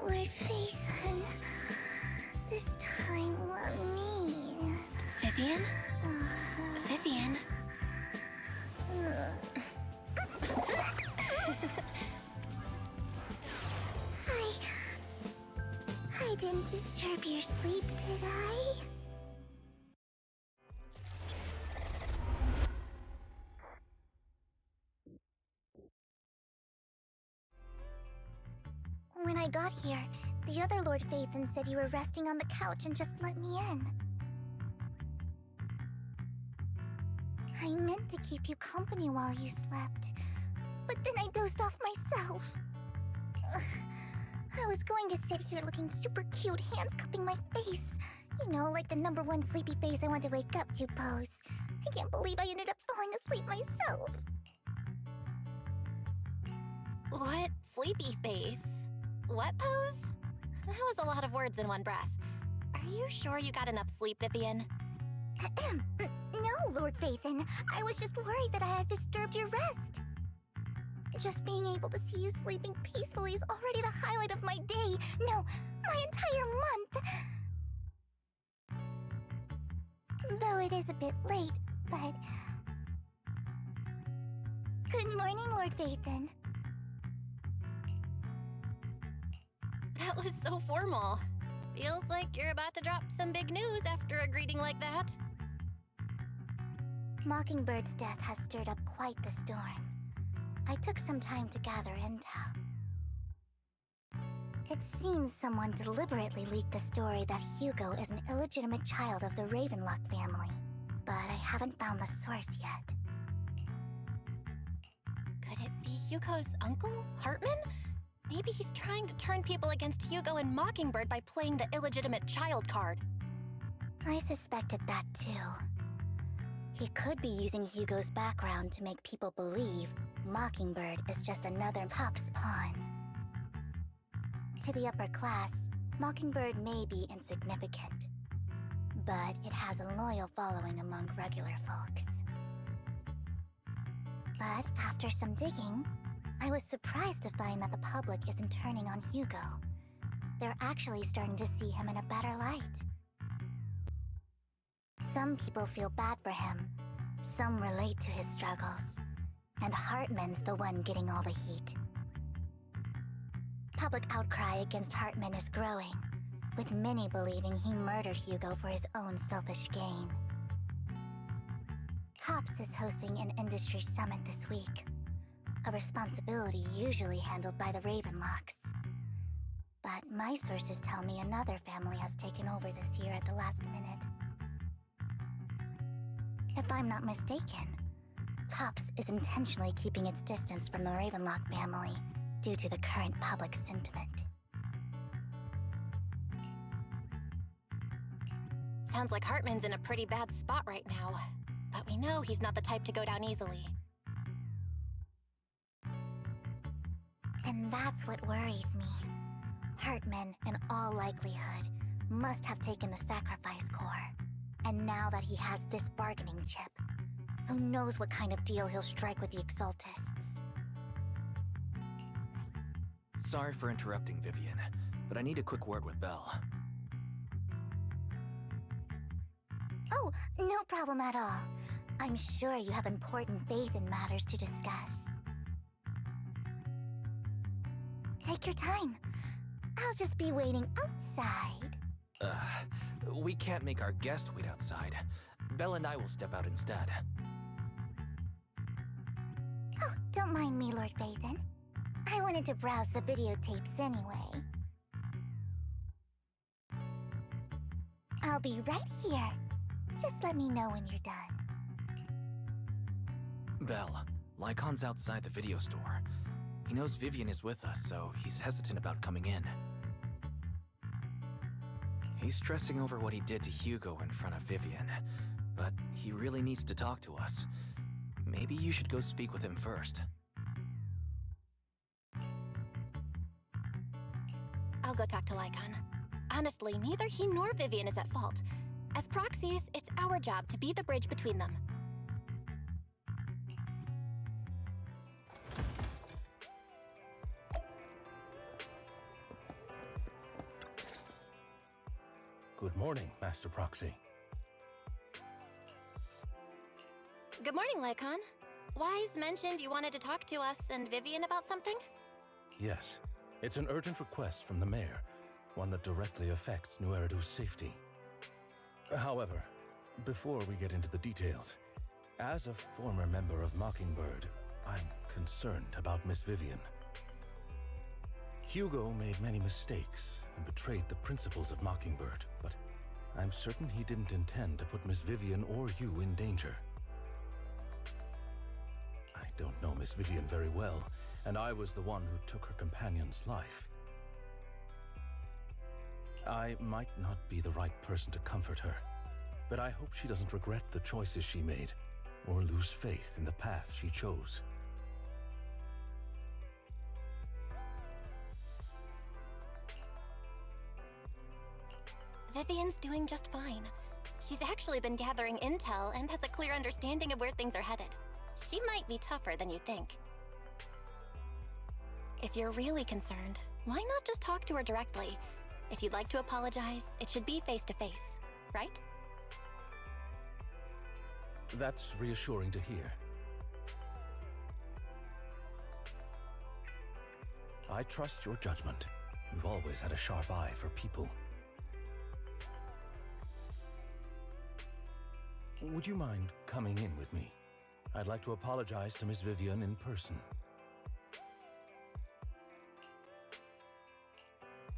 Lord Phaethon, this time let me. Vivian? Vivian? I didn't disturb your sleep, did I? When I got here, the other Lord Phaethon said you were resting on the couch and just let me in. I meant to keep you company while you slept, but then I dozed off myself. Ugh. I was going to sit here looking super cute, hands cupping my face. You know, like the #1 sleepy face I want to wake up to pose. I can't believe I ended up falling asleep myself. What sleepy face? What pose? That was a lot of words in one breath. Are you sure you got enough sleep, Vivian? No, Lord Phaethon. I was just worried that I had disturbed your rest. Just being able to see you sleeping peacefully is already the highlight of my day. No, my entire month. Though it is a bit late, but... Good morning, Lord Phaethon. That was so formal. Feels like you're about to drop some big news after a greeting like that. Mockingbird's death has stirred up quite the storm. I took some time to gather intel. It seems someone deliberately leaked the story that Hugo is an illegitimate child of the Ravenlock family, but I haven't found the source yet. Could it be Hugo's uncle, Hartman? Maybe he's trying to turn people against Hugo and Mockingbird by playing the illegitimate child card. I suspected that too. He could be using Hugo's background to make people believe Mockingbird is just another Top's pawn. To the upper class, Mockingbird may be insignificant, but it has a loyal following among regular folks. But after some digging, I was surprised to find that the public isn't turning on Hugo. They're actually starting to see him in a better light. Some people feel bad for him, some relate to his struggles, and Hartman's the one getting all the heat. Public outcry against Hartman is growing, with many believing he murdered Hugo for his own selfish gain. Tops is hosting an industry summit this week, a responsibility usually handled by the Ravenlocks. But my sources tell me another family has taken over this year at the last minute. If I'm not mistaken, Tops is intentionally keeping its distance from the Ravenlock family due to the current public sentiment. Sounds like Hartman's in a pretty bad spot right now, but we know he's not the type to go down easily. And that's what worries me. Hartman, in all likelihood, must have taken the sacrifice core. And now that he has this bargaining chip, who knows what kind of deal he'll strike with the Exaltists. Sorry for interrupting, Vivian, but I need a quick word with Belle. Oh, no problem at all. I'm sure you have important faith in matters to discuss. Take your time. I'll just be waiting outside. We can't make our guest wait outside. Belle and I will step out instead. Oh, don't mind me, Lord Phaethon. I wanted to browse the videotapes anyway. I'll be right here. Just let me know when you're done. Belle, Lycon's outside the video store. He knows Vivian is with us, so he's hesitant about coming in. He's stressing over what he did to Hugo in front of Vivian, but he really needs to talk to us. Maybe you should go speak with him first. I'll go talk to Lycon. Honestly, neither he nor Vivian is at fault. As proxies, it's our job to be the bridge between them. Good morning, Master Proxy. Good morning, Lycon. Wise mentioned you wanted to talk to us and Vivian about something? Yes, it's an urgent request from the mayor, one that directly affects New Eridu's safety. However, before we get into the details, as a former member of Mockingbird, I'm concerned about Miss Vivian. Hugo made many mistakes and betrayed the principles of Mockingbird, but I'm certain he didn't intend to put Miss Vivian or you in danger. I don't know Miss Vivian very well, and I was the one who took her companion's life. I might not be the right person to comfort her, but I hope she doesn't regret the choices she made or lose faith in the path she chose. Vivian's doing just fine. She's actually been gathering intel and has a clear understanding of where things are headed. She might be tougher than you think. If you're really concerned, why not just talk to her directly? If you'd like to apologize, it should be face-to-face, right? That's reassuring to hear. I trust your judgment. You've always had a sharp eye for people. Would you mind coming in with me? I'd like to apologize to Miss Vivian in person.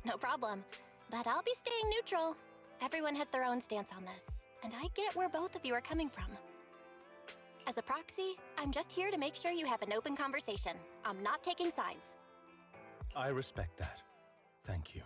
No problem. But I'll be staying neutral. Everyone has their own stance on this, and I get where both of you are coming from. As a proxy, I'm just here to make sure you have an open conversation. I'm not taking sides. I respect that. Thank you.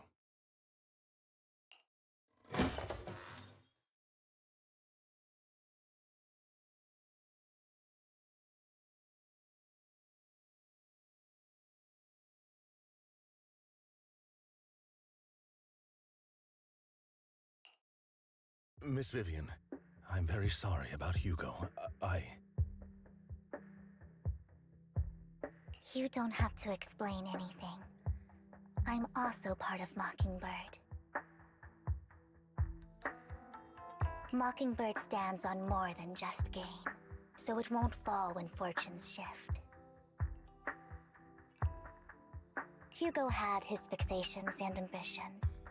Miss Vivian, I'm very sorry about Hugo. You don't have to explain anything. I'm also part of Mockingbird. Mockingbird stands on more than just gain, so it won't fall when fortunes shift. Hugo had his fixations and ambitions.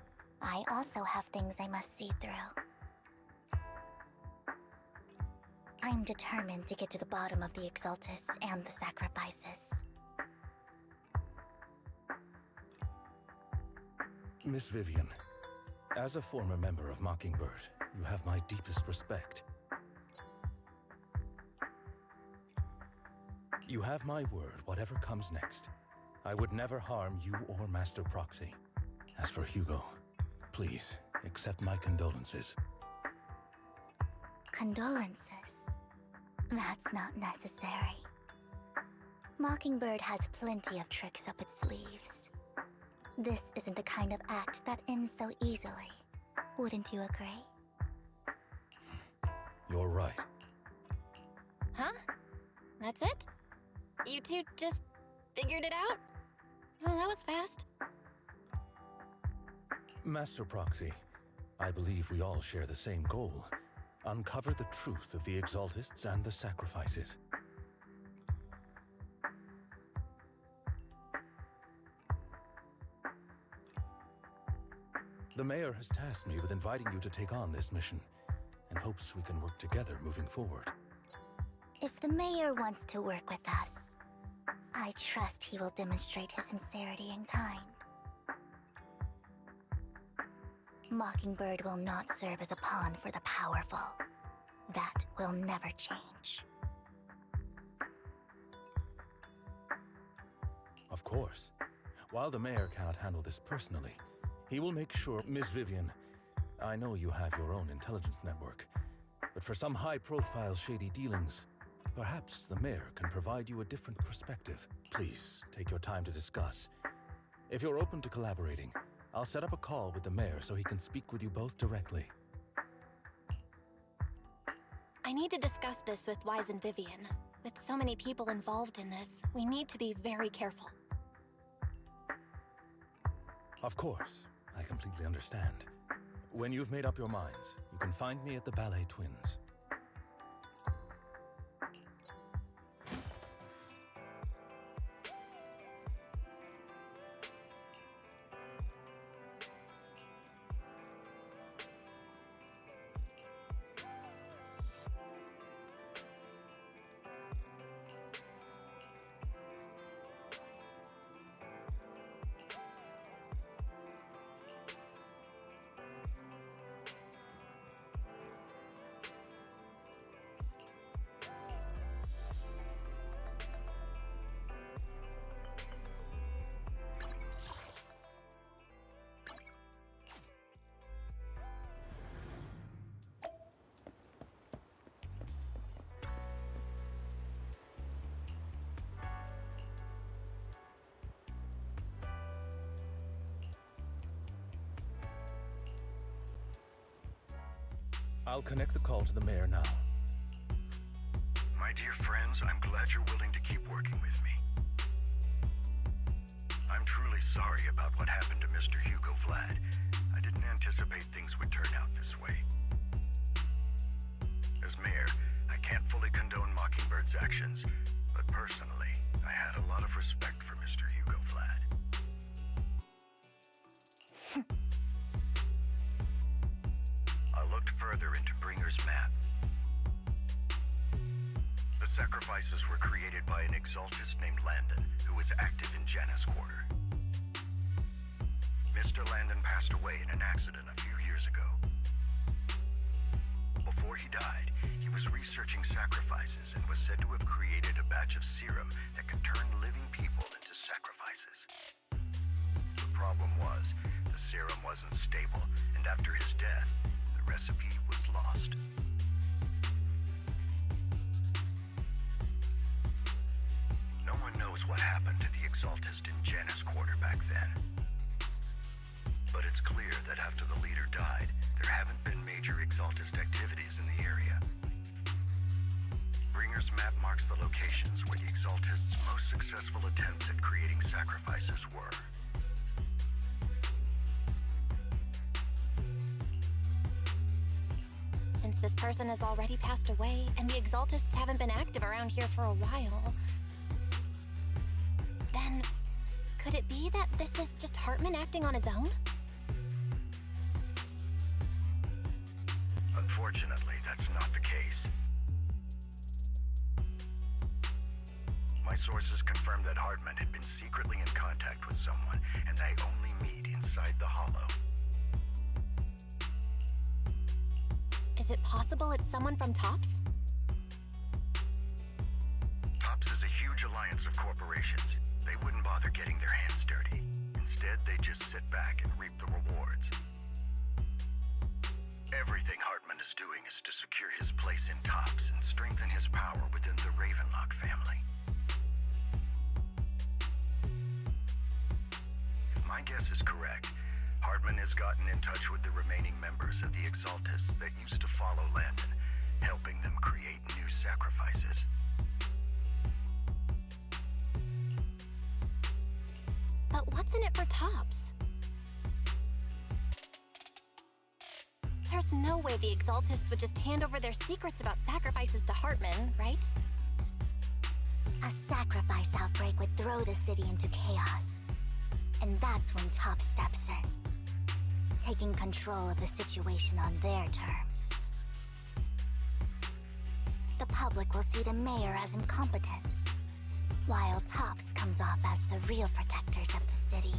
I also have things I must see through. I'm determined to get to the bottom of the Exaltus and the sacrifices. Miss Vivian, as a former member of Mockingbird, you have my deepest respect. You have my word, whatever comes next. I would never harm you or Master Proxy. As for Hugo, please, accept my condolences. Condolences? That's not necessary. Mockingbird has plenty of tricks up its sleeves. This isn't the kind of act that ends so easily. Wouldn't you agree? You're right. Huh? That's it? You two just figured it out? Oh, that was fast. Master Proxy, I believe we all share the same goal. Uncover the truth of the Exaltists and the sacrifices. The mayor has tasked me with inviting you to take on this mission, and hopes we can work together moving forward. If the mayor wants to work with us, I trust he will demonstrate his sincerity in kind. Mockingbird will not serve as a pawn for the powerful. That will never change. Of course. While the mayor cannot handle this personally, he will make sure. Miss Vivian, I know you have your own intelligence network, but for some high-profile shady dealings, perhaps the mayor can provide you a different perspective. Please, take your time to discuss. If you're open to collaborating, I'll set up a call with the mayor so he can speak with you both directly. I need to discuss this with Wise and Vivian. With so many people involved in this, we need to be very careful. Of course, I completely understand. When you've made up your minds, you can find me at the Ballet Twins. I'll connect the call to the mayor now. My dear friends, I'm glad you're willing to keep working with me. I'm truly sorry about what happened to Mr. Hugo Vlad. I didn't anticipate things would turn out this way. As mayor, I can't fully condone Mockingbird's actions, but personally, I had a lot of respect for Mr. Hugo Vlad. I looked further into Bringer's map. The sacrifices were created by an exaltist named Landon, who was active in Janus Quarter. Mr. Landon passed away in an accident a few years ago. Before he died, he was researching sacrifices and was said to have created a batch of serum that could turn living people into sacrifices. The problem was, the serum wasn't stable, and after his death, the recipe was lost. No one knows what happened to the exaltist in Janus Quarter back then. But it's clear that after the leader died, there haven't been major exaltist activities in the area. Bringer's map marks the locations where the exaltists' most successful attempts at creating sacrifices were. Since this person has already passed away, and the exaltists haven't been active around here for a while, then could it be that this is just Hartman acting on his own? Unfortunately, that's not the case. My sources confirmed that Hartman had been secretly in contact with someone, and they only meet inside the Hollow. Is it possible it's someone from TOPS? TOPS is a huge alliance of corporations. They wouldn't bother getting their hands dirty. Instead, they just sit back and reap the rewards. Everything Hartman is doing is to secure his place in TOPS and strengthen his power within the Ravenlock family. If my guess is correct, Hartman has gotten in touch with the remaining members of the Exaltists that used to follow Landon, helping them create new sacrifices. But what's in it for TOPS? There's no way the Exaltists would just hand over their secrets about sacrifices to Hartman, right? A sacrifice outbreak would throw the city into chaos. And that's when TOPS steps in, taking control of the situation on their terms. The public will see the mayor as incompetent, while TOPS comes off as the real protectors of the city.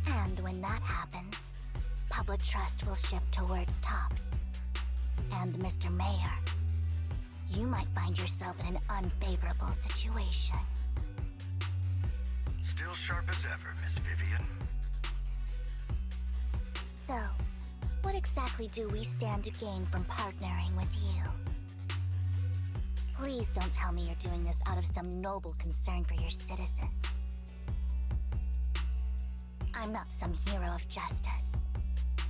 And when that happens, public trust will shift towards TOPS. And Mr. Mayor, you might find yourself in an unfavorable situation. Still sharp as ever, Miss Vivian. So, what exactly do we stand to gain from partnering with you? Please don't tell me you're doing this out of some noble concern for your citizens. I'm not some hero of justice.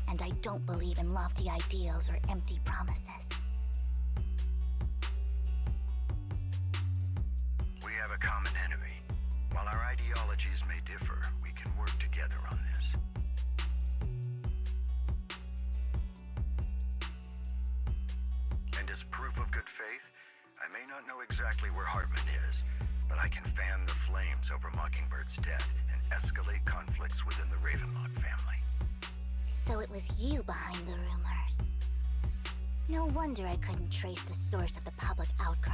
and I don't believe in lofty ideals or empty promises. We have a common enemy. While our ideologies may differ, we can work together on this. And as proof of good faith, I may not know exactly where Hartman is, but I can fan the flames over Mockingbird's death and escalate conflicts within the Ravenlock family. So it was you behind the rumors. No wonder I couldn't trace the source of the public outcry.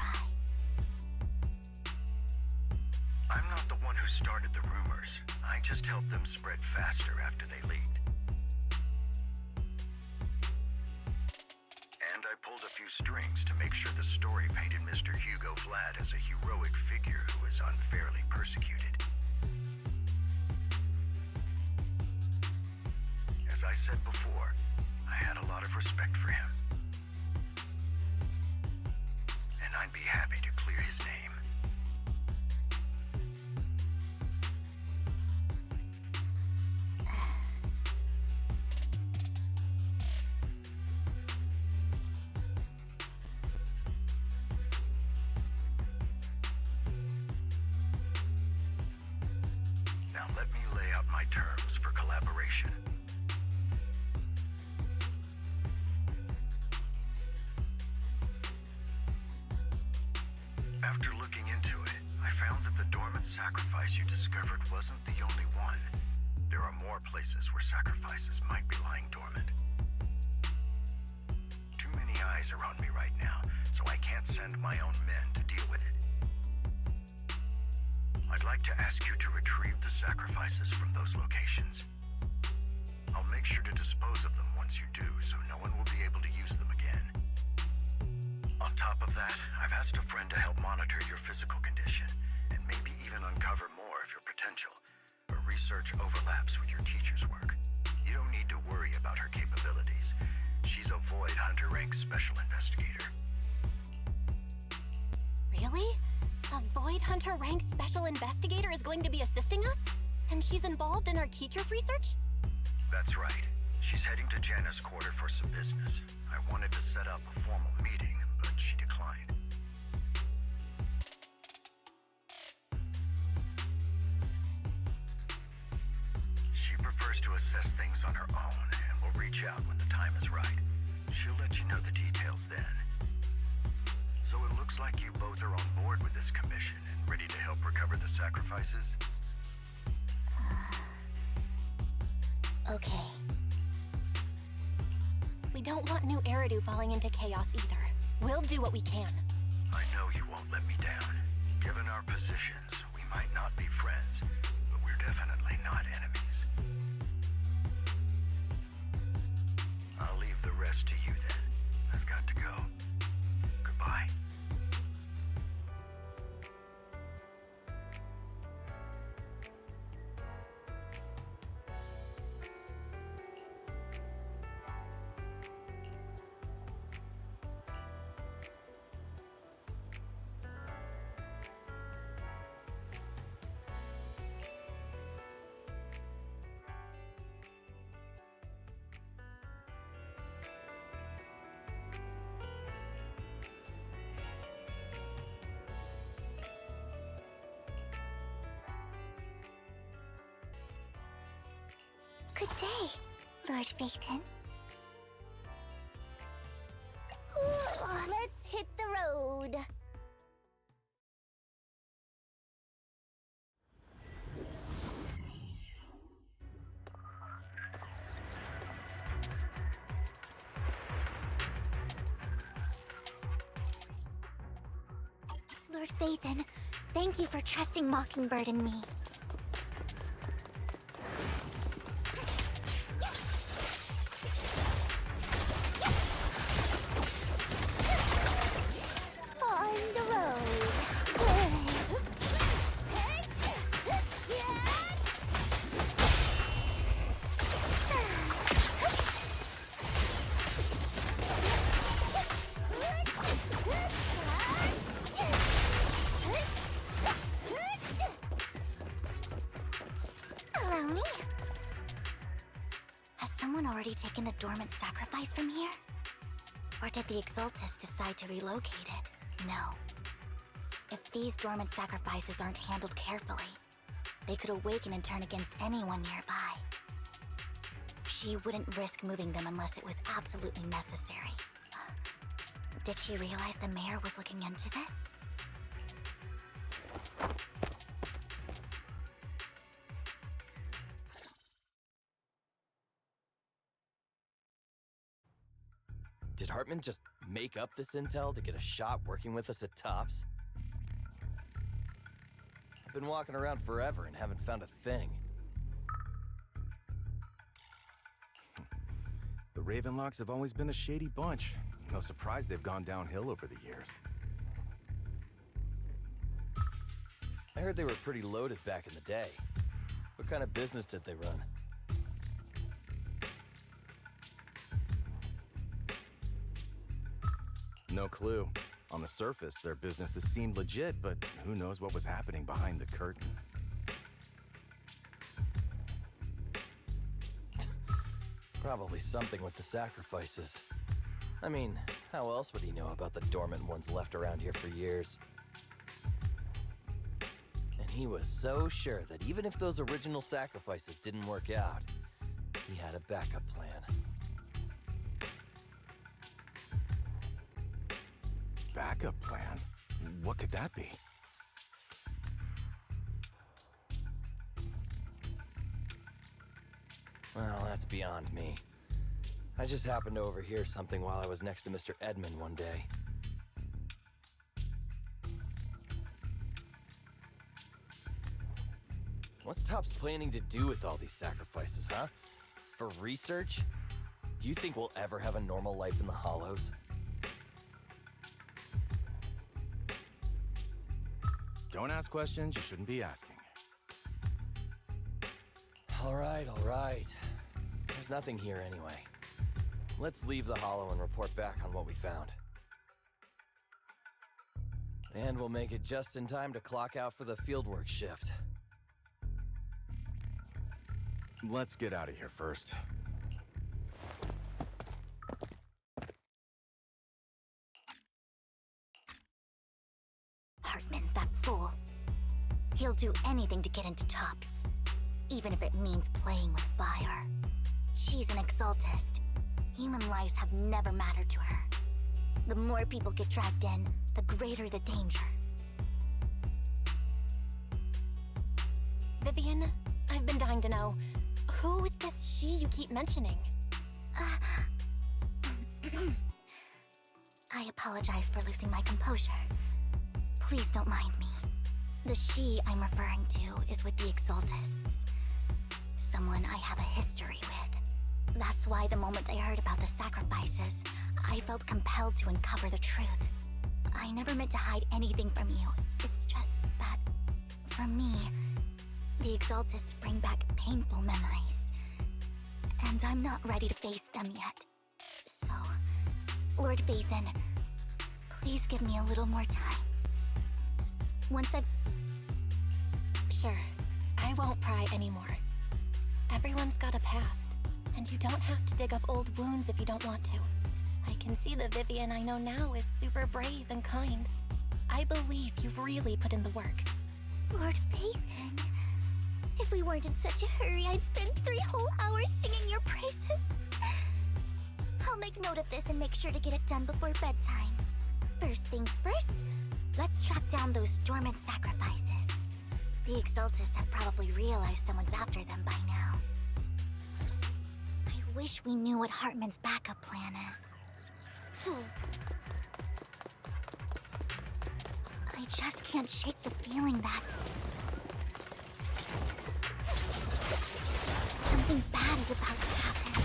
I'm not the one who started the rumors. I just helped them spread faster after they leaked. And I pulled a few strings to make sure the story painted Mr. Hugo Vlad as a heroic figure who was unfairly persecuted. As I said before, I had a lot of respect for him. And I'd be happy to clear his name. Now let me lay out my terms for collaboration. After looking into it, I found that the dormant sacrifice you discovered wasn't the only one. There are more places where sacrifices might be lying dormant. Too many eyes are on me right now, so I can't send my own men to deal with it. I'd like to ask you to retrieve the sacrifices from those locations. I'll make sure to dispose of them once you do, so no one will be able to use them again. On top of that, I've asked a friend to help monitor your physical condition, and maybe even uncover more of your potential. Her research overlaps with your teacher's work. You don't need to worry about her capabilities. She's a Void Hunter rank special investigator. Really? A Void Hunter rank special investigator is going to be assisting us? And she's involved in our teacher's research? That's right. She's heading to Janus Quarter for some business. I wanted to set up a formal meeting, but she declined. She prefers to assess things on her own, and will reach out when the time is right. She'll let you know the details then. So it looks like you both are on board with this commission and ready to help recover the sacrifices? Okay. We don't want New Eridu falling into chaos either. We'll do what we can. I know you won't let me down. Given our positions, we might not be friends, but we're definitely not enemies. I'll leave the rest to you then. I've got to go. Goodbye. Good day, Lord Phaeton. Let's hit the road. Lord Phaeton, thank you for trusting Mockingbird and me. On the road. someone already taken the dormant sacrifice from here? Or did the Exaltus decide to relocate it? No. If these dormant sacrifices aren't handled carefully, they could awaken and turn against anyone nearby. She wouldn't risk moving them unless it was absolutely necessary. Did she realize the mayor was looking into this? Did Hartman just make up this intel to get a shot working with us at Tops? I've been walking around forever and haven't found a thing. The Ravenlocks have always been a shady bunch. No surprise they've gone downhill over the years. I heard they were pretty loaded back in the day. What kind of business did they run? No clue. On the surface, their businesses seemed legit, but who knows what was happening behind the curtain. Probably something with the sacrifices. I mean, how else would he know about the dormant ones left around here for years? And he was so sure that even if those original sacrifices didn't work out, he had a backup plan. Backup plan? What could that be? Well, that's beyond me. I just happened to overhear something while I was next to Mr. Edmund one day. What's Topps planning to do with all these sacrifices, huh? For research? Do you think we'll ever have a normal life in the Hollows? Don't ask questions you shouldn't be asking. All right. There's nothing here anyway. Let's leave the Hollow and report back on what we found. And we'll make it just in time to clock out for the fieldwork shift. Let's get out of here first. Hartman, that fool. He'll do anything to get into Tops, even if it means playing with fire. She's an Exaltist. Human lives have never mattered to her. The more people get dragged in, the greater the danger. Vivian, I've been dying to know, who is this she you keep mentioning? I apologize for losing my composure. Please don't mind me. The she I'm referring to is with the Exaltists. Someone I have a history with. That's why the moment I heard about the sacrifices, I felt compelled to uncover the truth. I never meant to hide anything from you. It's just that, for me, the Exaltists bring back painful memories. And I'm not ready to face them yet. So, Lord Vathan, please give me a little more time. Once I've... Sure, I won't pry anymore. Everyone's got a past, and you don't have to dig up old wounds if you don't want to. I can see the Vivian I know now is super brave and kind. I believe you've really put in the work. Lord Vathan, if we weren't in such a hurry, I'd spend 3 whole hours singing your praises. I'll make note of this and make sure to get it done before bedtime. First things first, let's track down those dormant sacrifices. The Exaltists have probably realized someone's after them by now. I wish we knew what Hartman's backup plan is. Phew. I just can't shake the feeling that something bad is about to happen.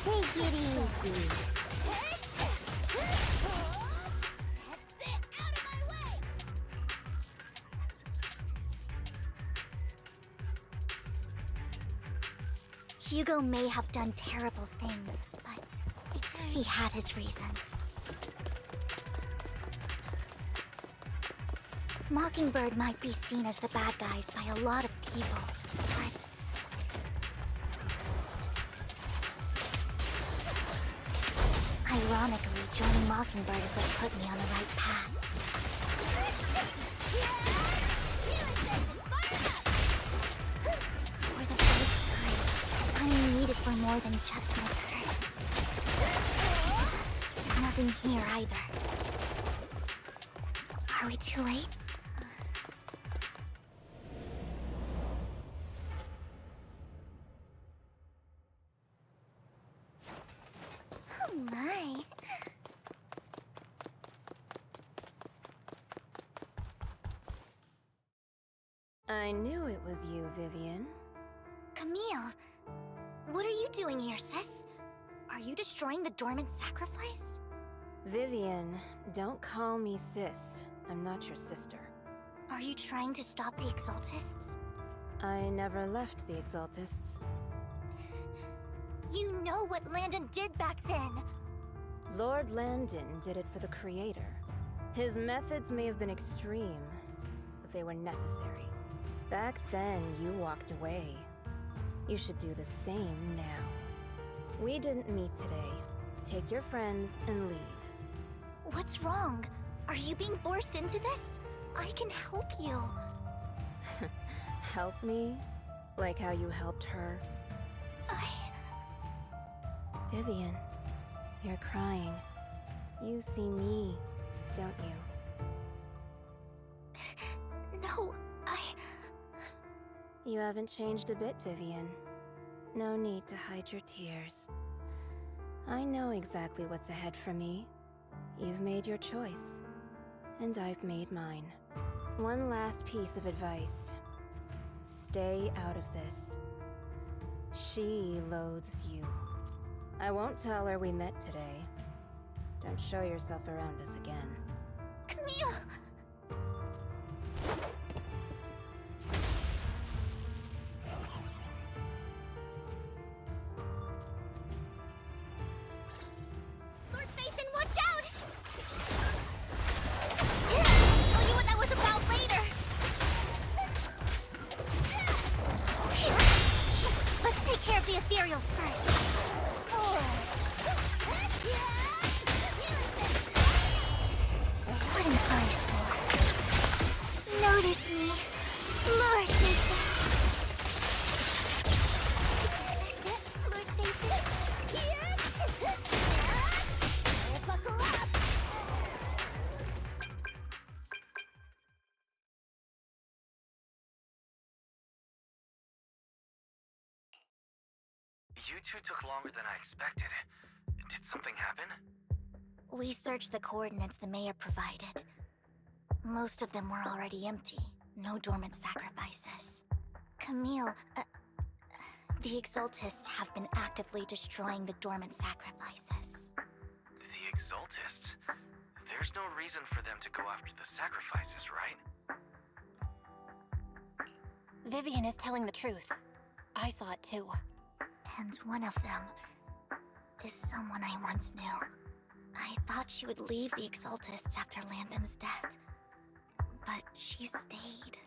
Take it easy. Hugo may have done terrible things, but he had his reasons. Mockingbird might be seen as the bad guys by a lot of people, but... Ironically, joining Mockingbird is what put me on the right path. For the first time, I'm needed for more than just my curse. Nothing here either. Are we too late? Oh my. I knew it was you, Vivian. Camille, what are you doing here, sis? Are you destroying the dormant sacrifice? Vivian, don't call me sis. I'm not your sister. Are you trying to stop the Exaltists? I never left the Exaltists. You know what Landon did back then! Lord Landon did it for the Creator. His methods may have been extreme, but they were necessary. Back then, you walked away. You should do the same now. We didn't meet today. Take your friends and leave. What's wrong? Are you being forced into this? I can help you. Help me? Like how you helped her? Vivian, you're crying. You see me, don't you? No, You haven't changed a bit, Vivian. No need to hide your tears. I know exactly what's ahead for me. You've made your choice, and I've made mine. One last piece of advice. Stay out of this. She loathes you. I won't tell her we met today. Don't show yourself around us again. Camille! Lord Phaethon, watch out! I'll tell you what that was about later! Let's take care of the ethereals first. What an eyesore. Notice me, Lord Phaethon. Lord Phaethon. Buckle up. You two took longer than I expected. Did something happen? We searched the coordinates the mayor provided. Most of them were already empty. No dormant sacrifices. Camille, the Exaltists have been actively destroying the dormant sacrifices. The Exaltists? There's no reason for them to go after the sacrifices, right? Vivian is telling the truth. I saw it too. And one of them is someone I once knew. I thought she would leave the Exaltists after Landon's death, but she stayed.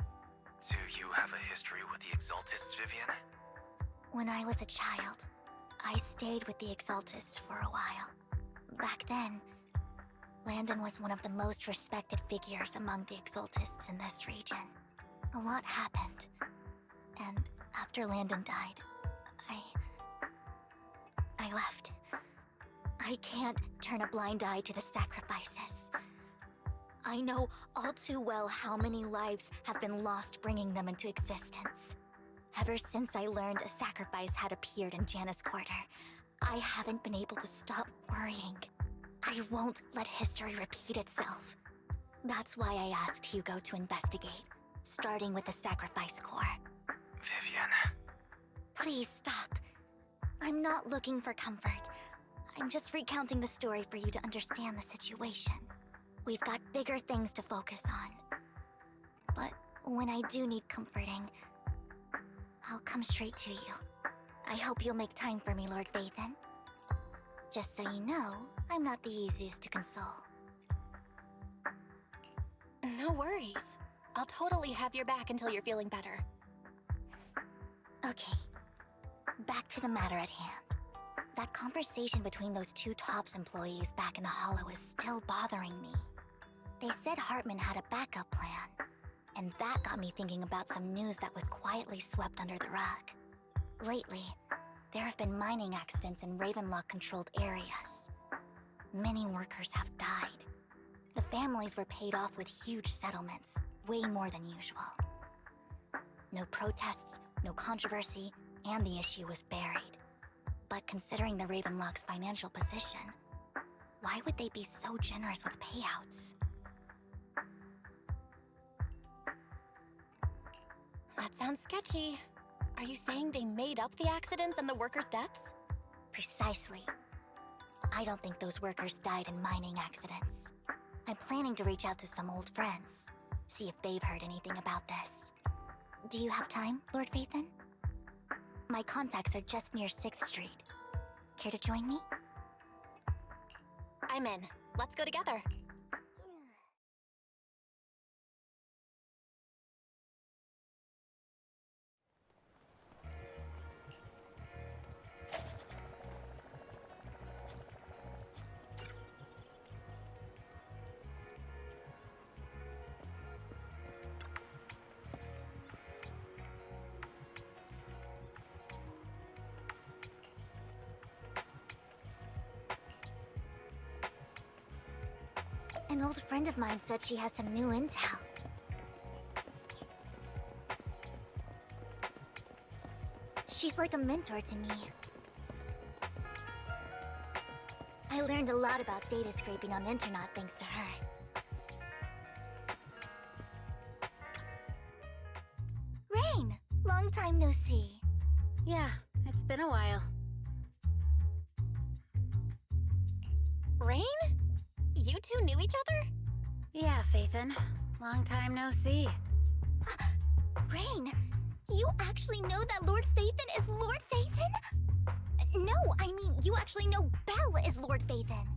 Do you have a history with the Exaltists, Vivian? When I was a child, I stayed with the Exaltists for a while. Back then, Landon was one of the most respected figures among the Exaltists in this region. A lot happened, and after Landon died, I left. I can't turn a blind eye to the sacrifices. I know all too well how many lives have been lost bringing them into existence. Ever since I learned a sacrifice had appeared in Janus Quarter, I haven't been able to stop worrying. I won't let history repeat itself. That's why I asked Hugo to investigate, starting with the Sacrifice Corps. Vivian. Please stop. I'm not looking for comfort. I'm just recounting the story for you to understand the situation. We've got bigger things to focus on. But when I do need comforting, I'll come straight to you. I hope you'll make time for me, Lord Phaethon. Just so you know, I'm not the easiest to console. No worries. I'll totally have your back until you're feeling better. Okay, back to the matter at hand. That conversation between those two TOPS employees back in the Hollow is still bothering me. They said Hartman had a backup plan, and that got me thinking about some news that was quietly swept under the rug. Lately, there have been mining accidents in Ravenlock-controlled areas. Many workers have died. The families were paid off with huge settlements, way more than usual. No protests, no controversy, and the issue was buried. But considering the Ravenlock's financial position, why would they be so generous with payouts? That sounds sketchy. Are you saying they made up the accidents and the workers' deaths? Precisely. I don't think those workers died in mining accidents. I'm planning to reach out to some old friends, see if they've heard anything about this. Do you have time, Lord Phaethon? My contacts are just near 6th Street. Care to join me? I'm in. Let's go together. An old friend of mine said she has some new intel. She's like a mentor to me. I learned a lot about data scraping on Internet thanks to her. Rain! Long time no see. Yeah, it's been a while. Rain? You two knew each other? Yeah, Phaethon. Long time no see. Rain, you actually know that Lord Phaethon is Lord Phaethon? No, I mean, you actually know Belle is Lord Phaethon.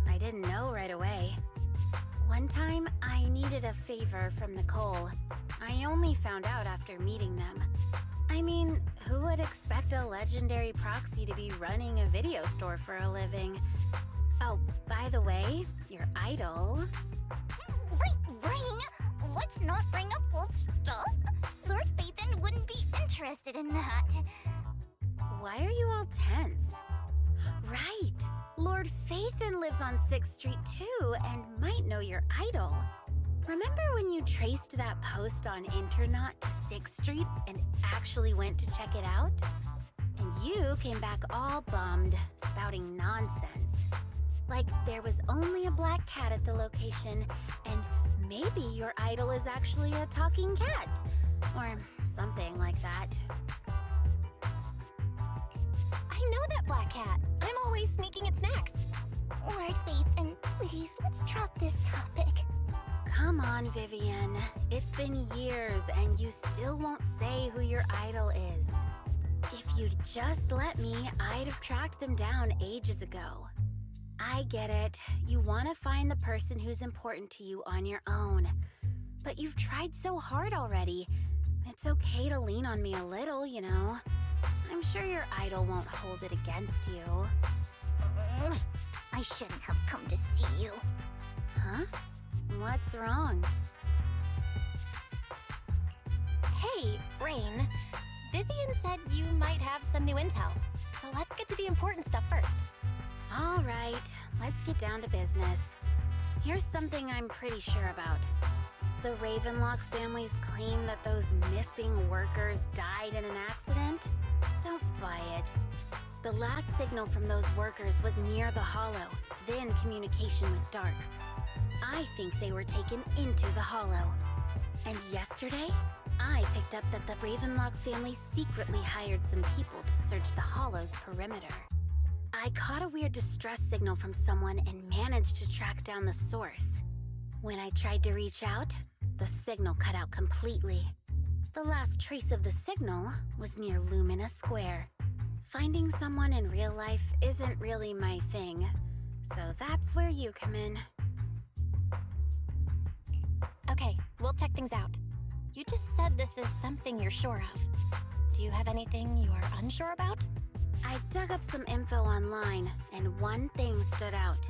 I didn't know right away. One time, I needed a favor from Nicole. I only found out after meeting them. I mean, who would expect a legendary proxy to be running a video store for a living? Oh, by the way, your idol... Rain, let's not bring up old stuff. Lord Phaethon wouldn't be interested in that. Why are you all tense? Right! Lord Phaethon lives on 6th Street too, and might know your idol. Remember when you traced that post on Internet to 6th Street and actually went to check it out? And you came back all bummed, spouting nonsense. Like there was only a black cat at the location, and maybe your idol is actually a talking cat. Or something like that. I know that black cat. I'm always sneaking its snacks. Lord Phaethon, please, let's drop this topic. Come on, Vivian. It's been years, and you still won't say who your idol is. If you'd just let me, I'd have tracked them down ages ago. I get it. You want to find the person who's important to you on your own. But you've tried so hard already. It's okay to lean on me a little, you know. I'm sure your idol won't hold it against you. I shouldn't have come to see you. Huh? What's wrong? Hey, Rain. Vivian said you might have some new intel. So let's get to the important stuff first. All right, let's get down to business. Here's something I'm pretty sure about. The Ravenlock family's claim that those missing workers died in an accident? Don't buy it. The last signal from those workers was near the Hollow, then communication went dark. I think they were taken into the Hollow. And yesterday, I picked up that the Ravenlock family secretly hired some people to search the Hollow's perimeter. I caught a weird distress signal from someone and managed to track down the source. When I tried to reach out, the signal cut out completely. The last trace of the signal was near Lumina Square. Finding someone in real life isn't really my thing, so that's where you come in. Okay, We'll check things out. You just said this is something you're sure of. Do you have anything you're unsure about? I dug up some info online, and one thing stood out.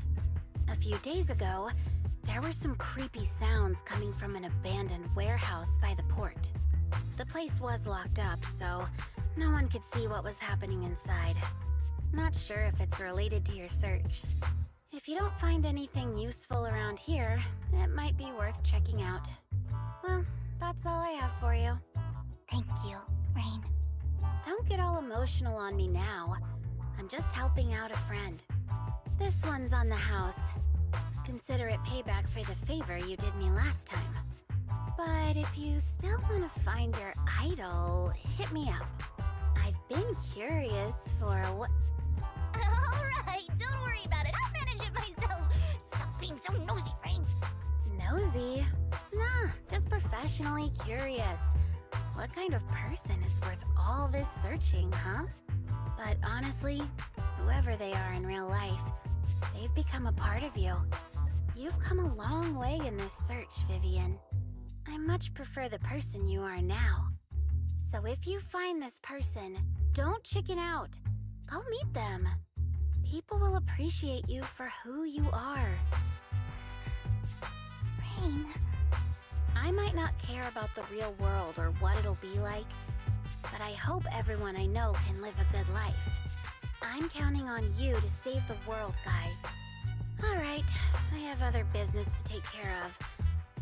A few days ago, there were some creepy sounds coming from an abandoned warehouse by the port. The place was locked up, so no one could see what was happening inside. Not sure if it's related to your search. If you don't find anything useful around here, it might be worth checking out. Well, that's all I have for you. Thank you, Rain. Don't get all emotional on me now. I'm just helping out a friend. This one's on the house. Consider it payback for the favor you did me last time. But if you still want to find your idol, hit me up. I've been curious for what... Alright, don't worry about it. I'll manage it myself. Stop being so nosy, Rain. Nosy? Nah, just professionally curious. What kind of person is worth all this searching, huh? But honestly, whoever they are in real life, they've become a part of you. You've come a long way in this search, Vivian. I much prefer the person you are now. So if you find this person, don't chicken out. Go meet them. People will appreciate you for who you are. Rain. I might not care about the real world or what it'll be like, but I hope everyone I know can live a good life. I'm counting on you to save the world, guys. Alright, I have other business to take care of,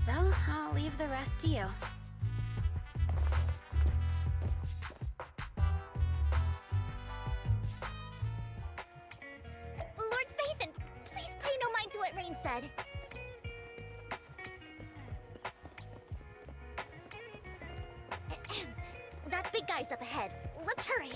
so I'll leave the rest to you. Lord Phaethon, please pay no mind to what Rain said. That big guy's up ahead. Let's hurry.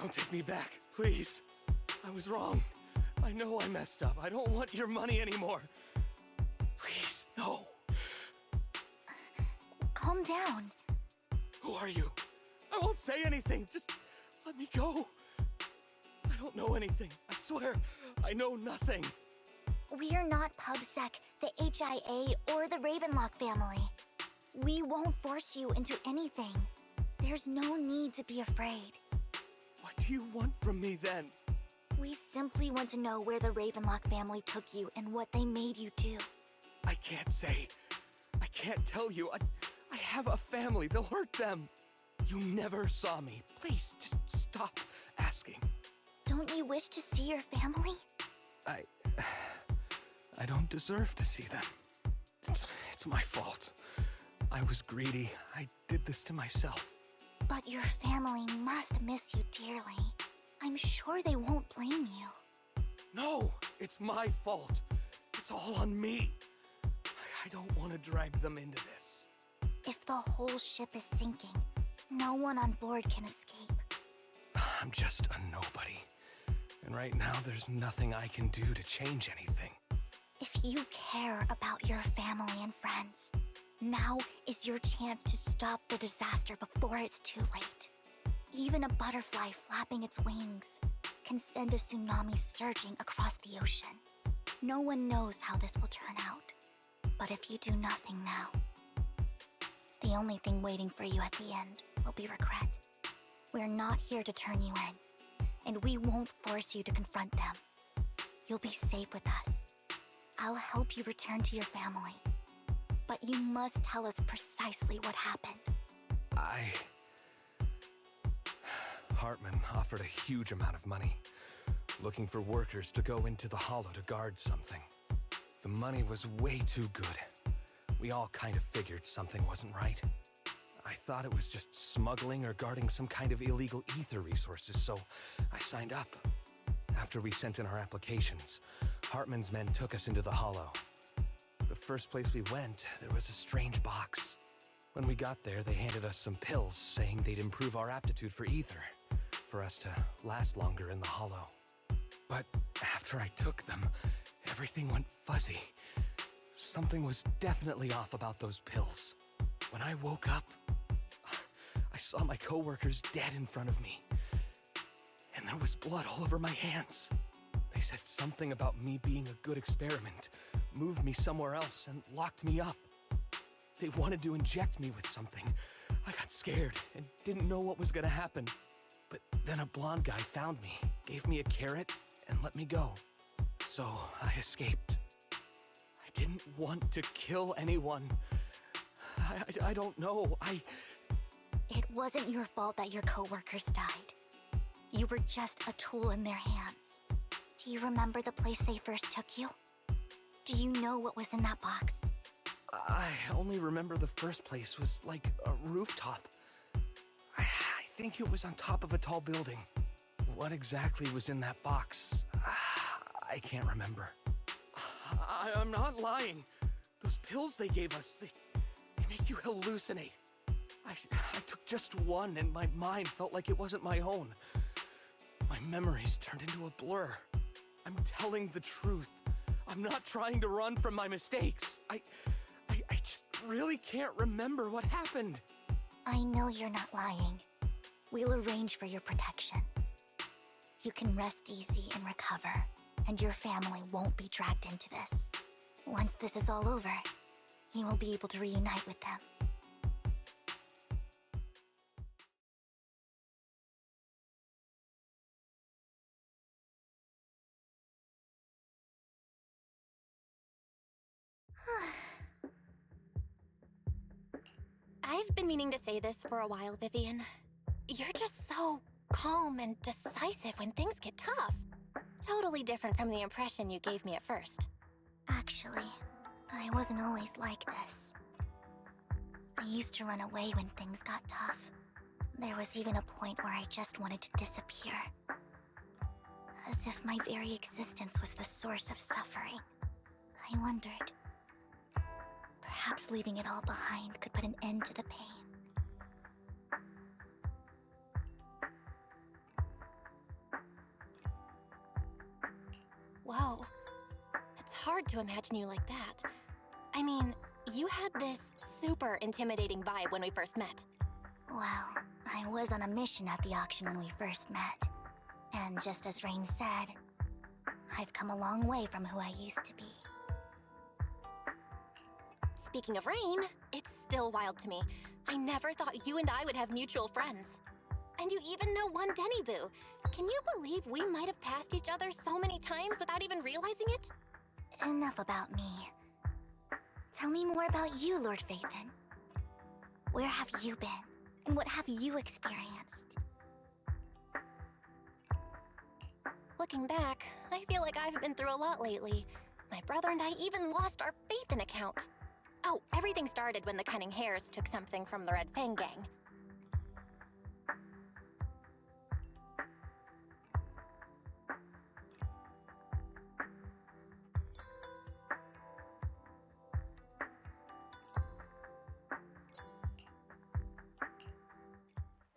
Don't take me back, please. I was wrong. I know I messed up. I don't want your money anymore. Please, no. Calm down. Who are you? I won't say anything. Just let me go. I don't know anything. I swear, I know nothing. We're not PubSec, the HIA, or the Ravenlock family. We won't force you into anything. There's no need to be afraid. What do you want from me then? We simply want to know where the Ravenlock family took you and what they made you do. I can't say. I can't tell you. I have a family. They'll hurt them. You never saw me. Please, just stop asking. Don't you wish to see your family? I don't deserve to see them. It's my fault. I was greedy. I did this to myself. But your family must miss you dearly. I'm sure they won't blame you. No, it's my fault. It's all on me. I don't want to drag them into this. If the whole ship is sinking, no one on board can escape. I'm just a nobody. And right now, there's nothing I can do to change anything. If you care about your family and friends, now is your chance to stop the disaster before it's too late. Even a butterfly flapping its wings can send a tsunami surging across the ocean. No one knows how this will turn out. But if you do nothing now, the only thing waiting for you at the end will be regret. We're not here to turn you in, and we won't force you to confront them. You'll be safe with us. I'll help you return to your family. But you must tell us precisely what happened. Hartman offered a huge amount of money, looking for workers to go into the hollow to guard something. The money was way too good. We all kind of figured something wasn't right. I thought it was just smuggling or guarding some kind of illegal ether resources, so I signed up. After we sent in our applications, Hartman's men took us into the hollow. The first place we went, there was a strange box. When we got there, they handed us some pills, saying they'd improve our aptitude for ether, for us to last longer in the hollow. But after I took them, everything went fuzzy. Something was definitely off about those pills. When I woke up, I saw my coworkers dead in front of me. And there was blood all over my hands. They said something about me being a good experiment, moved me somewhere else, and locked me up. They wanted to inject me with something. I got scared and didn't know what was gonna happen. But then a blonde guy found me, gave me a carrot, and let me go. So I escaped. I didn't want to kill anyone. I don't know. It wasn't your fault that your coworkers died. You were just a tool in their hands. Do you remember the place they first took you? Do you know what was in that box? I only remember the first place was like a rooftop. I think it was on top of a tall building. What exactly was in that box? I can't remember. I'm not lying. Those pills they gave us, they make you hallucinate. I took just one and my mind felt like it wasn't my own. My memories turned into a blur. I'm telling the truth. I'm not trying to run from my mistakes. I just really can't remember what happened. I know you're not lying. We'll arrange for your protection. You can rest easy and recover, and your family won't be dragged into this. Once this is all over, you will be able to reunite with them. I've been meaning to say this for a while, Vivian. You're just so calm and decisive when things get tough. Totally different from the impression you gave me at first. Actually, I wasn't always like this. I used to run away when things got tough. There was even a point where I just wanted to disappear. As if my very existence was the source of suffering. I wondered. Perhaps leaving it all behind could put an end to the pain. Whoa. It's hard to imagine you like that. I mean, you had this super intimidating vibe when we first met. Well, I was on a mission at the auction when we first met. And just as Rain said, I've come a long way from who I used to be. Speaking of Rain, it's still wild to me. I never thought you and I would have mutual friends. And you even know one Denny Boo. Can you believe we might have passed each other so many times without even realizing it? Enough about me. Tell me more about you, Lord Phaethon. Where have you been? And what have you experienced? Looking back, I feel like I've been through a lot lately. My brother and I even lost our Phaethon account. Oh, everything started when the Cunning Hares took something from the Red Fang gang.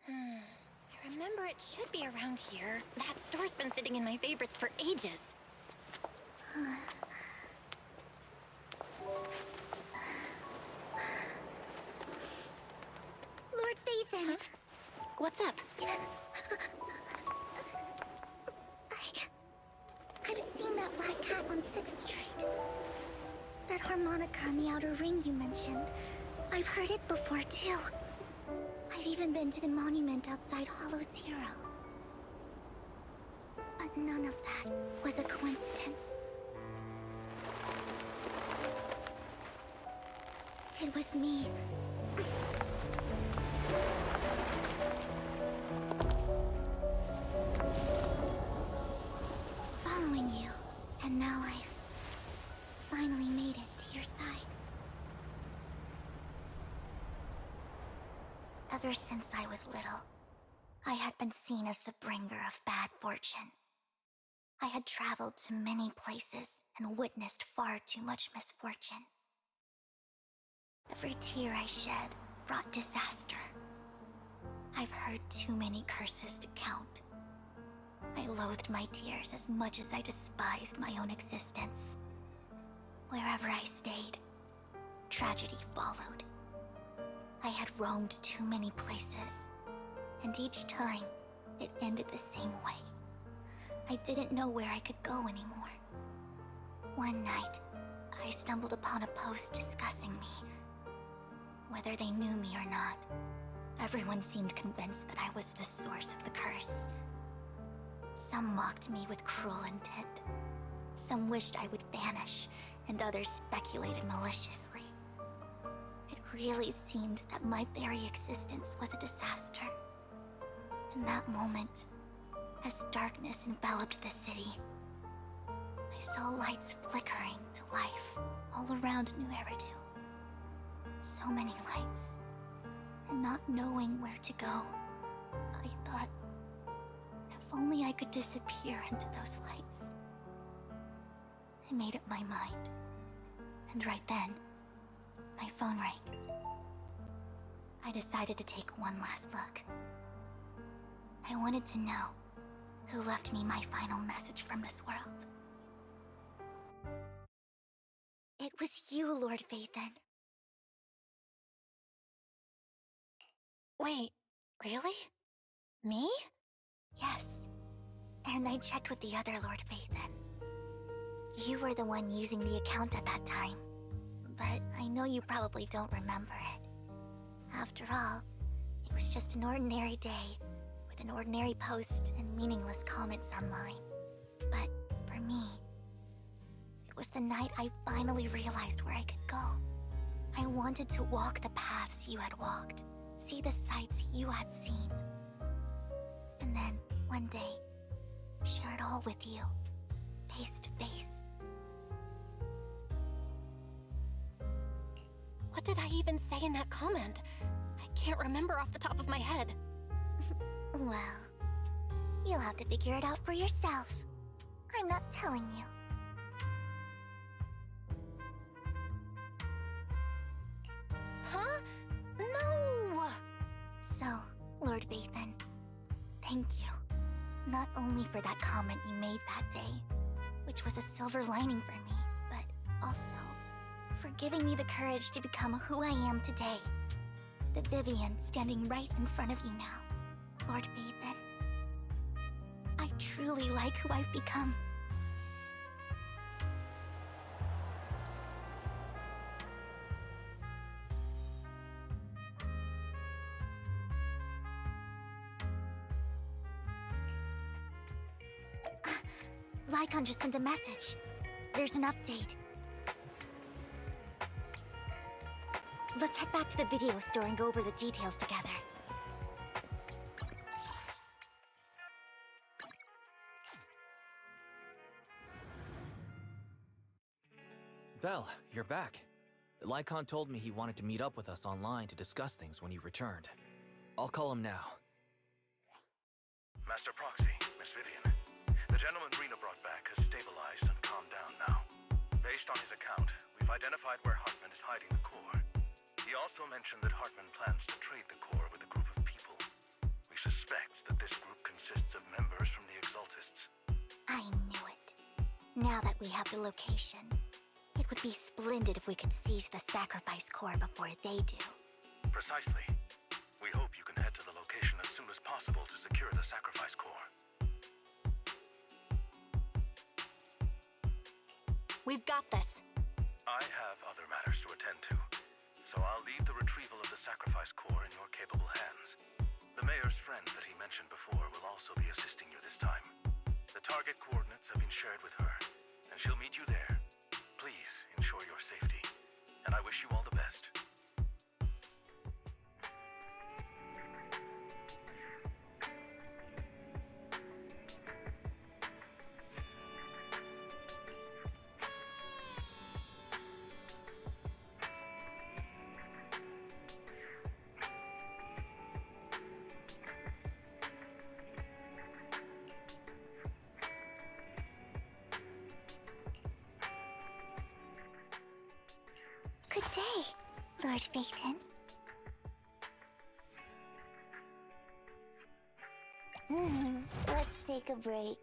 I remember it should be around here. That store's been sitting in my favorites for ages. Lord Phaethon! What's up? I've seen that black cat on 6th Street. That harmonica in the outer ring you mentioned. I've heard it before, too. I've even been to the monument outside Hollow Zero. But none of that was a coincidence. It was me. Following you, and now I've finally made it to your side. Ever since I was little, I had been seen as the bringer of bad fortune. I had traveled to many places and witnessed far too much misfortune. Every tear I shed brought disaster. I've heard too many curses to count. I loathed my tears as much as I despised my own existence. Wherever I stayed, tragedy followed. I had roamed too many places, and each time, it ended the same way. I didn't know where I could go anymore. One night, I stumbled upon a post discussing me. Whether they knew me or not, everyone seemed convinced that I was the source of the curse. Some mocked me with cruel intent. Some wished I would vanish, and others speculated maliciously. It really seemed that my very existence was a disaster. In that moment, as darkness enveloped the city, I saw lights flickering to life all around New Eridu. So many lights, and not knowing where to go, I thought, if only I could disappear into those lights. I made up my mind, and right then, my phone rang. I decided to take one last look. I wanted to know who left me my final message from this world. It was you, Lord Phaethon. Wait, really? Me? Yes. And I checked with the other Lord Phaethon. You were the one using the account at that time, but I know you probably don't remember it. After all, it was just an ordinary day, with an ordinary post and meaningless comments online. But for me, it was the night I finally realized where I could go. I wanted to walk the paths you had walked, see the sights you had seen. And then, one day, share it all with you, face to face. What did I even say in that comment? I can't remember off the top of my head. Well, you'll have to figure it out for yourself. I'm not telling you. Huh? No! So, Lord Phaethon, thank you. Not only for that comment you made that day, which was a silver lining for me, but also for giving me the courage to become who I am today. The Vivian standing right in front of you now, Lord Phaethon. I truly like who I've become. Lycon just sent a message. There's an update. Let's head back to the video store and go over the details together. Belle, you're back. Lycon told me he wanted to meet up with us online to discuss things when you returned. I'll call him now. Master Proxy, Miss Vivian. The gentleman Rena brought back has stabilized and calmed down now. Based on his account, we've identified where Hartman is hiding the core. He also mentioned that Hartman plans to trade the core with a group of people. We suspect that this group consists of members from the Exaltists. I knew it. Now that we have the location, it would be splendid if we could seize the sacrifice core before they do. Precisely. We hope you can head to the location as soon as possible to secure the sacrifice core. We've got this. I have other matters to attend to, so I'll leave the retrieval of the sacrifice core in your capable hands. The mayor's friend that he mentioned before will also be assisting you this time. The target coordinates have been shared with her, and she'll meet you there. Please ensure your safety, and I wish you all the best. Good day, Lord Phaethon. Let's take a break.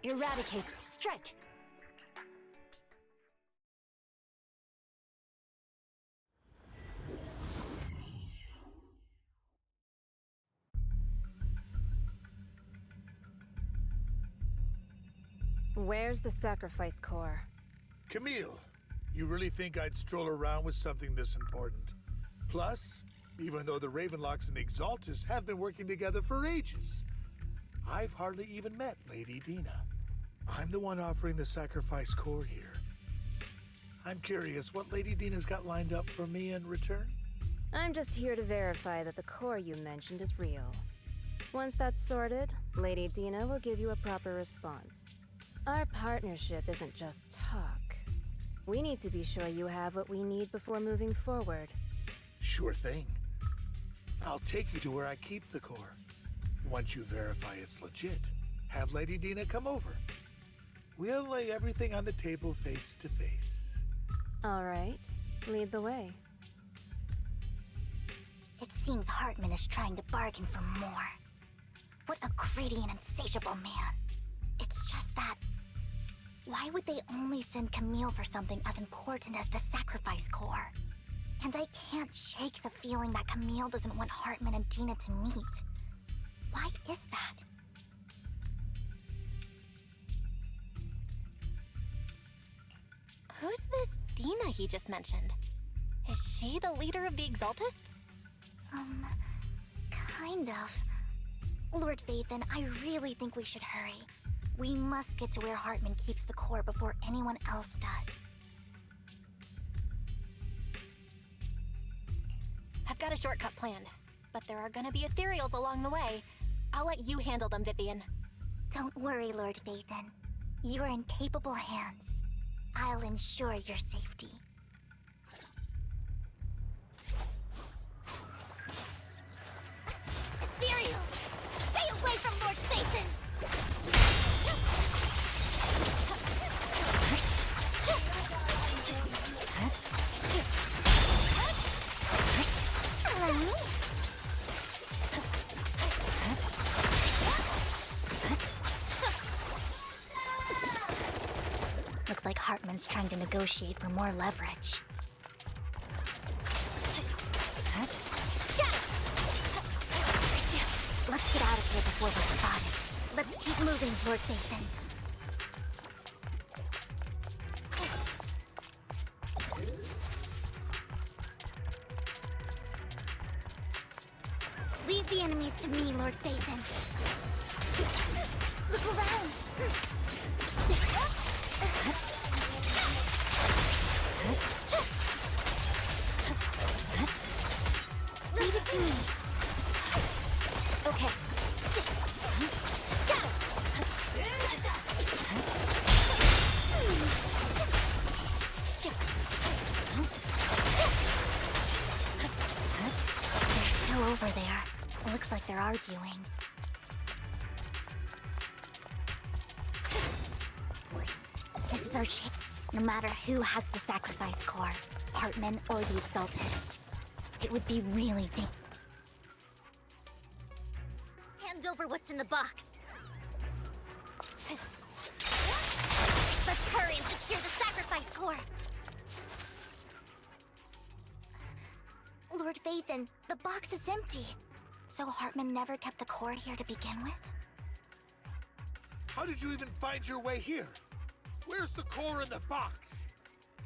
Eradicate. Strike. Where's the sacrifice core? Camille, you really think I'd stroll around with something this important? Plus, even though the Ravenlocks and the Exaltists have been working together for ages, I've hardly even met Lady Dina. I'm the one offering the sacrifice core here. I'm curious what Lady Dina's got lined up for me in return? I'm just here to verify that the core you mentioned is real. Once that's sorted, Lady Dina will give you a proper response. Our partnership isn't just talk. We need to be sure you have what we need before moving forward. Sure thing. I'll take you to where I keep the core. Once you verify it's legit, have Lady Dina come over. We'll lay everything on the table face to face. All right, lead the way. It seems Hartman is trying to bargain for more. What a greedy and insatiable man. It's just that... why would they only send Camille for something as important as the sacrifice core? And I can't shake the feeling that Camille doesn't want Hartman and Dina to meet. Why is that? Who's this Dina he just mentioned? Is she the leader of the Exaltists? Kind of. Lord Phaethon, I really think we should hurry. We must get to where Hartman keeps the core before anyone else does. I've got a shortcut planned, but there are gonna be ethereals along the way. I'll let you handle them, Vivian. Don't worry, Lord Phaethon. You're in capable hands. I'll ensure your safety. Ethereal! Stay away from Lord Phaethon! like Hartman's trying to negotiate for more leverage. Let's get out of here before we're spotted. Let's keep moving, Lord Dathan. Leave the enemies to me, Lord Dathan. Look around. Leave it to me. Okay. They're still over there. Looks like they're arguing. This is our chance. No matter who has the sacrifice core, Hartman or the Exaltists, it would be really Hand over what's in the box. Let's hurry and secure the sacrifice core. Lord Vathan, the box is empty. So Hartman never kept the core here to begin with? How did you even find your way here? Where's the core in the box?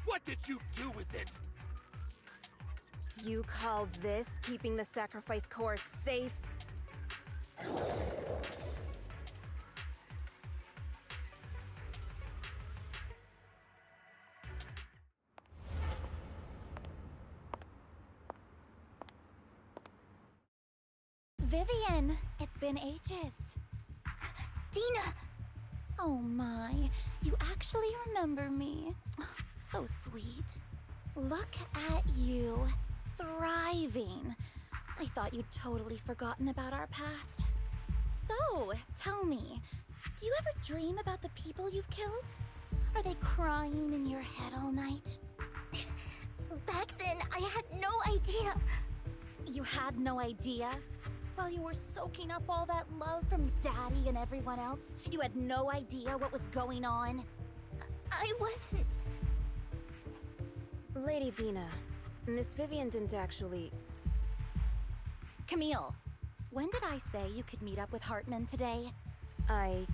What did you do with it? You call this keeping the sacrifice core safe? Vivian, it's been ages. Dina! Oh my, you actually remember me. So sweet. Look at you, thriving. I thought you'd totally forgotten about our past. So, tell me, do you ever dream about the people you've killed? Are they crying in your head all night? Back then, I had no idea. You had no idea? While you were soaking up all that love from Daddy and everyone else, you had no idea what was going on? I wasn't... Lady Dina, Miss Vivian didn't actually... Camille, when did I say you could meet up with Hartman today? I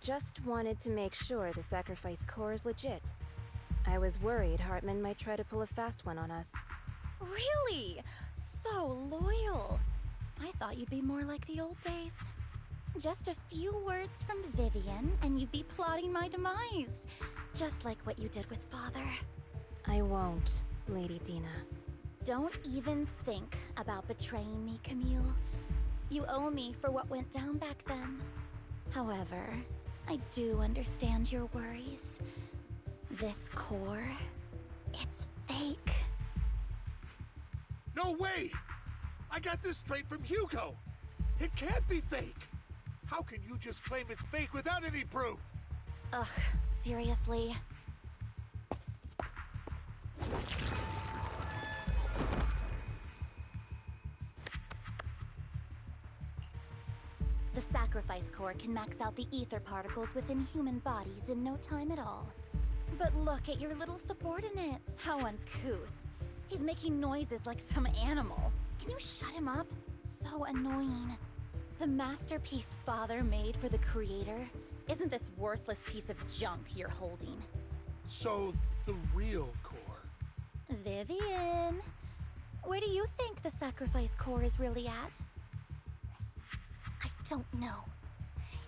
just wanted to make sure the sacrifice core is legit. I was worried Hartman might try to pull a fast one on us. Really? So loyal. I thought you'd be more like the old days. Just a few words from Vivian, and you'd be plotting my demise. Just like what you did with Father. I won't, Lady Dina. Don't even think about betraying me, Camille. You owe me for what went down back then. However, I do understand your worries. This core, it's fake. No way! I got this straight from Hugo. It can't be fake. How can you just claim it's fake without any proof? Ugh, seriously. The sacrifice core can max out the ether particles within human bodies in no time at all. But look at your little subordinate. How uncouth. He's making noises like some animal. Can you shut him up? So annoying. The masterpiece Father made for the Creator isn't this worthless piece of junk you're holding. So, the real core. Vivian, where do you think the sacrifice core is really at? I don't know.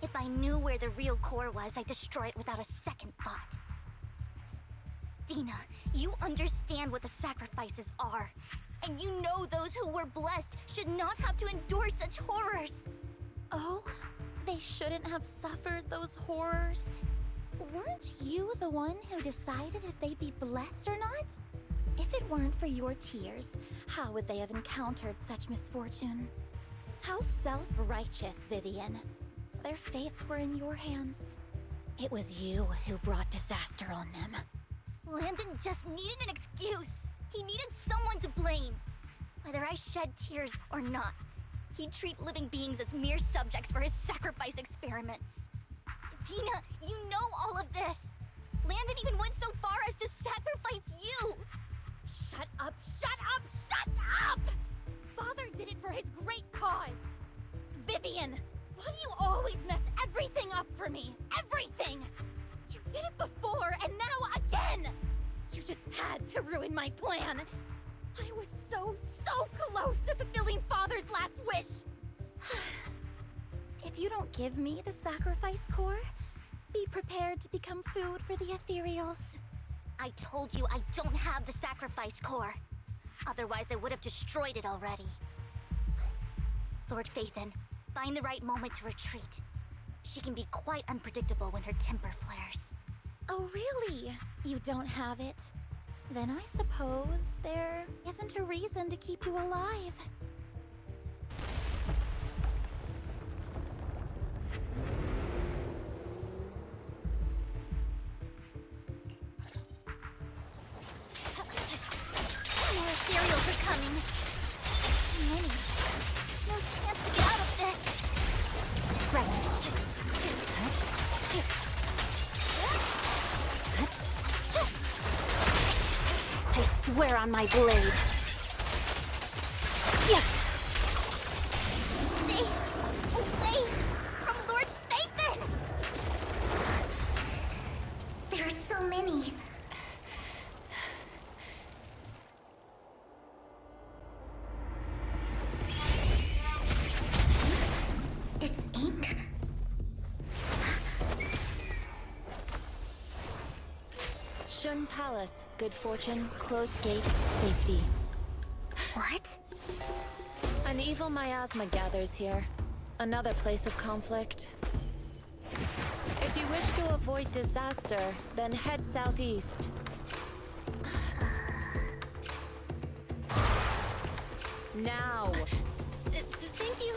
If I knew where the real core was, I'd destroy it without a second thought. Dina, you understand what the sacrifices are. And you know those who were blessed should not have to endure such horrors. Oh, they shouldn't have suffered those horrors. Weren't you the one who decided if they'd be blessed or not? If it weren't for your tears, how would they have encountered such misfortune? How self-righteous, Vivian. Their fates were in your hands. It was you who brought disaster on them. Landon just needed an excuse. He needed someone to blame. Whether I shed tears or not, he'd treat living beings as mere subjects for his sacrifice experiments. Dina, you know all of this. Landon even went so far as to sacrifice you! Shut up, shut up, shut up! Father did it for his great cause! Vivian, why do you always mess everything up for me? Everything! You did it before, and now again! You just had to ruin my plan! I was so close to fulfilling Father's last wish! If you don't give me the sacrifice core, be prepared to become food for the ethereals. I told you I don't have the sacrifice core. Otherwise, I would have destroyed it already. Lord Phaethon, find the right moment to retreat. She can be quite unpredictable when her temper flares. Oh, really? You don't have it? Then I suppose there isn't a reason to keep you alive. More ethereals are coming. Too many. No chance to get out of this. Right. I swear on my blade. Yes. Stay away from Lord Phaethon. There are so many. It's ink. Shun Palace, good fortune, closed gate, safety. What? An evil miasma gathers here. Another place of conflict. If you wish to avoid disaster, then head southeast. Now! Thank you.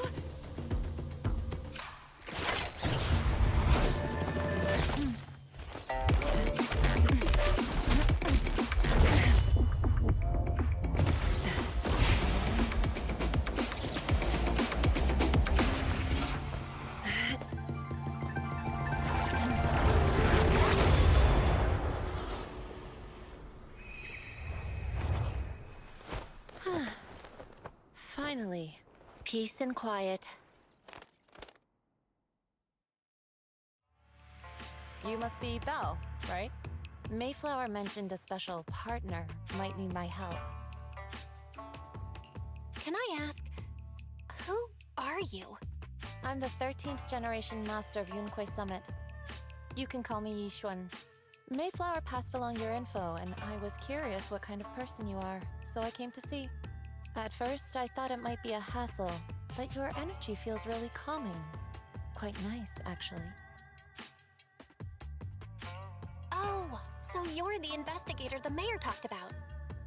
Finally, peace and quiet. You must be Belle, right? Mayflower mentioned a special partner might need my help. Can I ask, who are you? I'm the 13th generation master of Yunque Summit. You can call me Yishuan. Mayflower passed along your info, and I was curious what kind of person you are, so I came to see. At first, I thought it might be a hassle, but your energy feels really calming. Quite nice, actually. Oh, so you're the investigator the mayor talked about.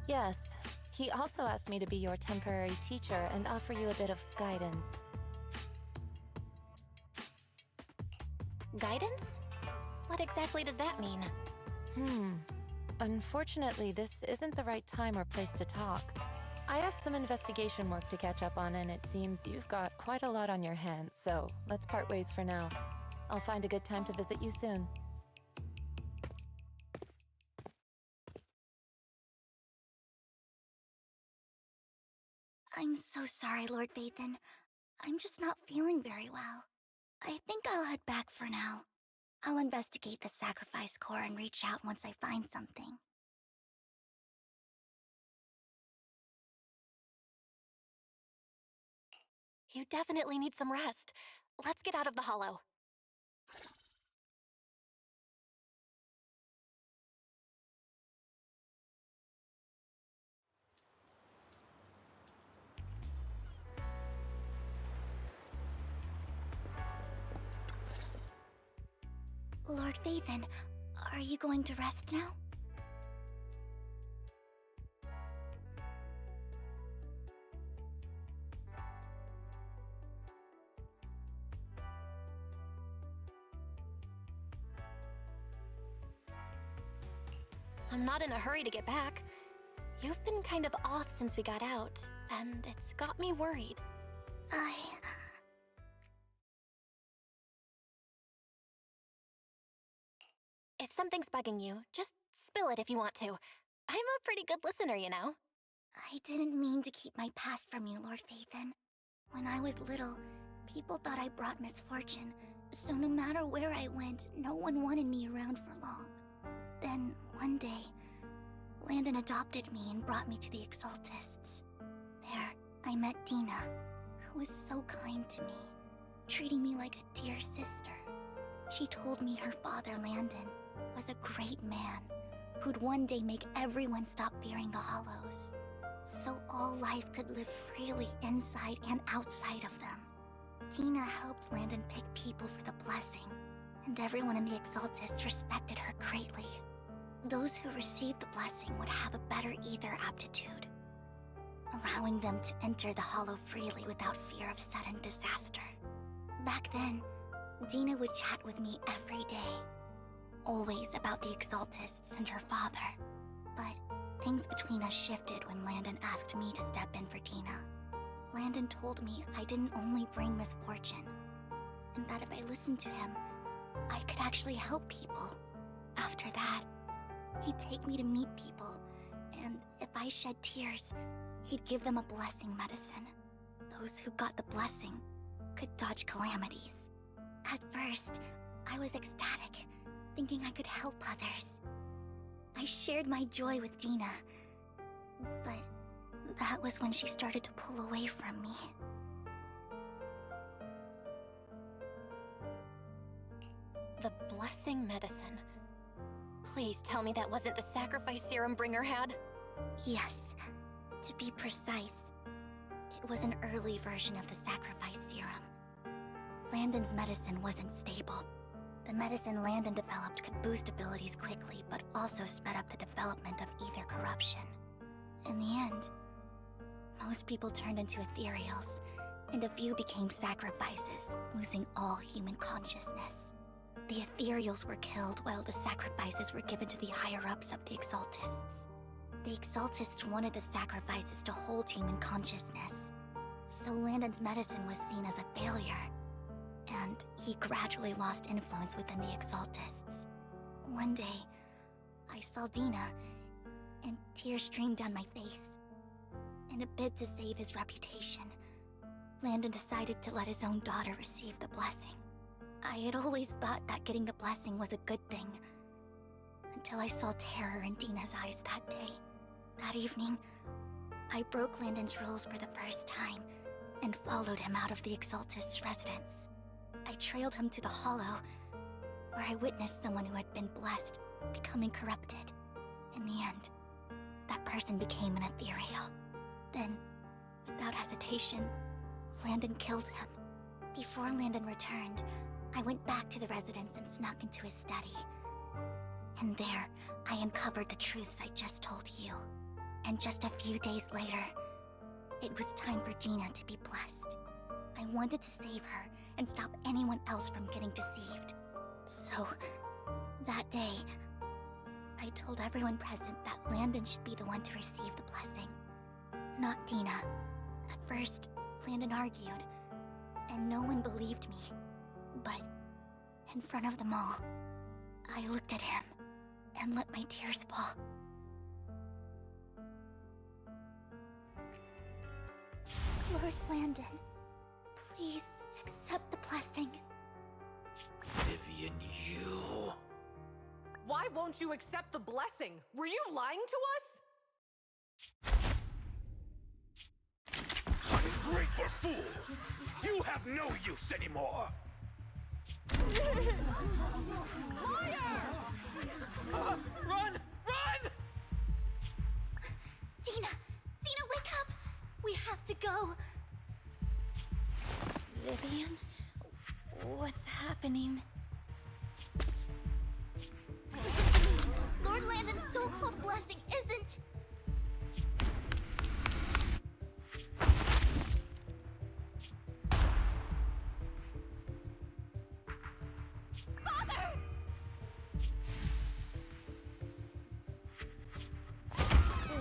Yes, he also asked me to be your temporary teacher and offer you a bit of guidance. Guidance? What exactly does that mean? Unfortunately, this isn't the right time or place to talk. I have some investigation work to catch up on, and it seems you've got quite a lot on your hands, so let's part ways for now. I'll find a good time to visit you soon. I'm so sorry, Lord Phaethon. I'm just not feeling very well. I think I'll head back for now. I'll investigate the sacrifice core and reach out once I find something. You definitely need some rest. Let's get out of the hollow. Lord Phaethon, are you going to rest now? I'm not in a hurry to get back. You've been kind of off since we got out, and it's got me worried. If something something's bugging you, just spill it if you want to. I'm a pretty good listener, you know. I didn't mean to keep my past from you, Lord Phaethon. When I was little, people thought I brought misfortune, so no matter where I went, no one wanted me around for long. Then, one day, Landon adopted me and brought me to the Exaltists. There, I met Dina, who was so kind to me, treating me like a dear sister. She told me her father, Landon, was a great man who'd one day make everyone stop fearing the Hollows, so all life could live freely inside and outside of them. Dina helped Landon pick people for the blessing, and everyone in the Exaltists respected her greatly. Those who received the blessing would have a better ether aptitude, allowing them to enter the Hollow freely without fear of sudden disaster. Back then, Dina would chat with me every day, always about the Exaltists and her father. But things between us shifted when Landon asked me to step in for Dina. Landon told me I didn't only bring misfortune, and that if I listened to him, I could actually help people. After that, he'd take me to meet people, and if I shed tears, he'd give them a blessing medicine. Those who got the blessing could dodge calamities. At first, I was ecstatic, thinking I could help others. I shared my joy with Dina, but that was when she started to pull away from me. The blessing medicine. Please tell me that wasn't the sacrifice serum Bringer had? Yes. To be precise, it was an early version of the sacrifice serum. Landon's medicine wasn't stable. The medicine Landon developed could boost abilities quickly, but also sped up the development of ether corruption. In the end, most people turned into ethereals, and a few became sacrifices, losing all human consciousness. The ethereals were killed while the sacrifices were given to the higher-ups of the Exaltists. The Exaltists wanted the sacrifices to hold human consciousness, so Landon's medicine was seen as a failure, and he gradually lost influence within the Exaltists. One day, I saw Dina, and tears streamed down my face. In a bid to save his reputation, Landon decided to let his own daughter receive the blessing. I had always thought that getting the blessing was a good thing, until I saw terror in Dina's eyes that day. That evening, I broke Landon's rules for the first time, and followed him out of the Exaltist's residence. I trailed him to the Hollow, where I witnessed someone who had been blessed becoming corrupted. In the end, that person became an ethereal. Then, without hesitation, Landon killed him. Before Landon returned, I went back to the residence and snuck into his study. And there, I uncovered the truths I just told you. And just a few days later, it was time for Dina to be blessed. I wanted to save her and stop anyone else from getting deceived. So, that day, I told everyone present that Landon should be the one to receive the blessing, not Dina. At first, Landon argued, and no one believed me. But, in front of them all, I looked at him and let my tears fall. Lord Landon, please accept the blessing. Vivian, you... Why won't you accept the blessing? Were you lying to us? Ungrateful fools! You have no use anymore! Liar! Run! Run! Dina! Dina, wake up! We have to go! Vivian? What's happening? Listen to me! Lord Landon's so-called blessing isn't... Father!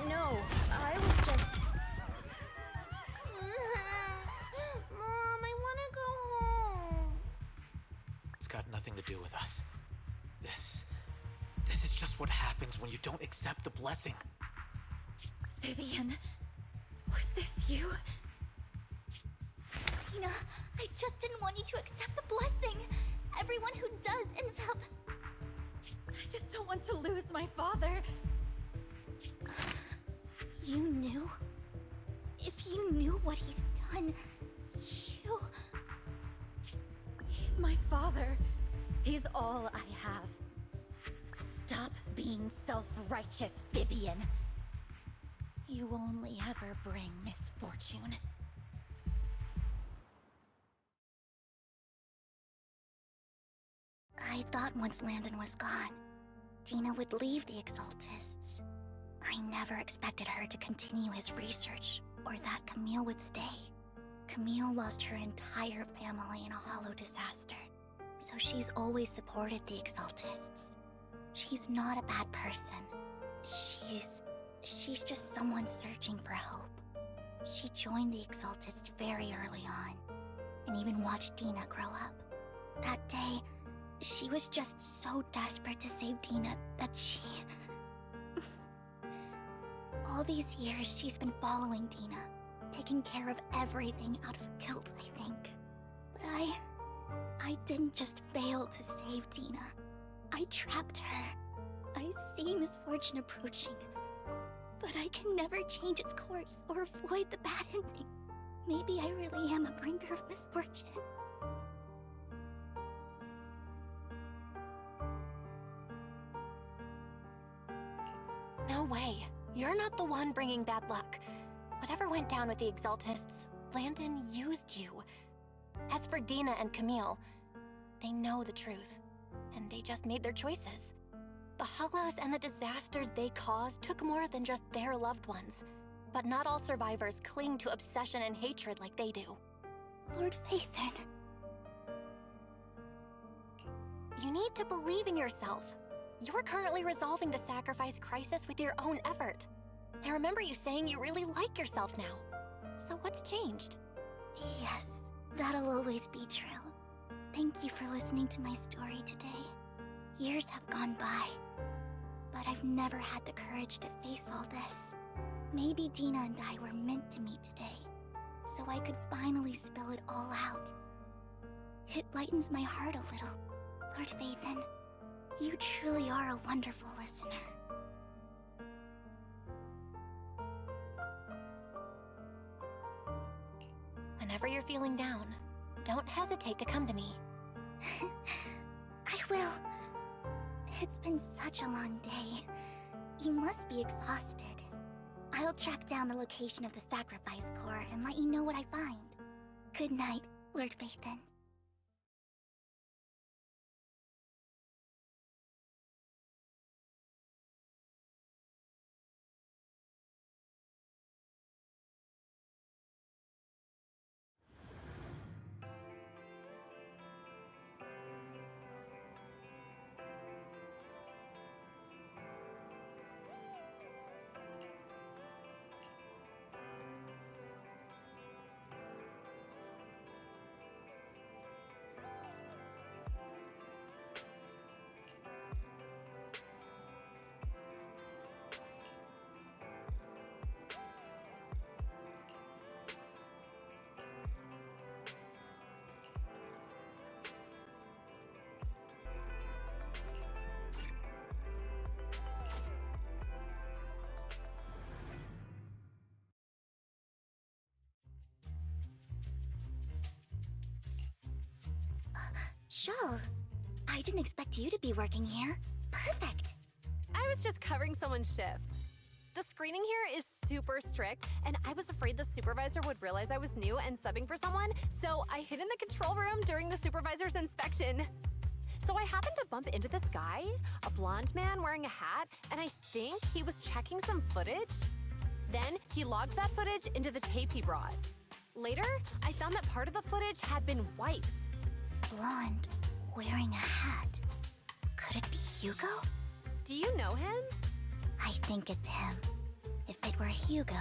No, I was just... Mom, I want to go home. It's got nothing to do with us. That's what happens when you don't accept the blessing. Vivian, was this you? Tina, I just didn't want you to accept the blessing. Everyone who does ends up... I just don't want to lose my father. You knew? If you knew what he's done, you... He's my father. He's all I have. Stop being self-righteous, Vivian. You only ever bring misfortune. I thought once Landon was gone, Tina would leave the Exaltists. I never expected her to continue his research, or that Camille would stay. Camille lost her entire family in a hollow disaster, so she's always supported the Exaltists. She's not a bad person. She's just someone searching for hope. She joined the Exaltists very early on, and even watched Dina grow up. That day, she was just so desperate to save Dina that she... All these years, she's been following Dina, taking care of everything out of guilt, I think. But I didn't just fail to save Dina. I trapped her. I see misfortune approaching, but I can never change its course or avoid the bad ending. Maybe I really am a bringer of misfortune. No way. You're not the one bringing bad luck. Whatever went down with the Exaltists, Landon used you. As for Dina and Camille, they know the truth, and they just made their choices. The Hollows and the disasters they caused took more than just their loved ones. But not all survivors cling to obsession and hatred like they do. Lord Phaethon. You need to believe in yourself. You're currently resolving the sacrifice crisis with your own effort. I remember you saying you really like yourself now. So what's changed? Yes, that'll always be true. Thank you for listening to my story today. Years have gone by, but I've never had the courage to face all this. Maybe Dina and I were meant to meet today, so I could finally spill it all out. It lightens my heart a little. Lord Phaethon, you truly are a wonderful listener. Whenever you're feeling down, don't hesitate to come to me. I will. It's been such a long day. You must be exhausted. I'll track down the location of the sacrifice core and let you know what I find. Good night, Lord Phaethon. Shawl, I didn't expect you to be working here. Perfect. I was just covering someone's shift. The screening here is super strict, and I was afraid the supervisor would realize I was new and subbing for someone, so I hid in the control room during the supervisor's inspection. So I happened to bump into this guy, a blonde man wearing a hat, and I think he was checking some footage. Then he logged that footage into the tape he brought. Later, I found that part of the footage had been wiped. Blonde, wearing a hat. Could it be Hugo? Do you know him? I think it's him. If it were Hugo...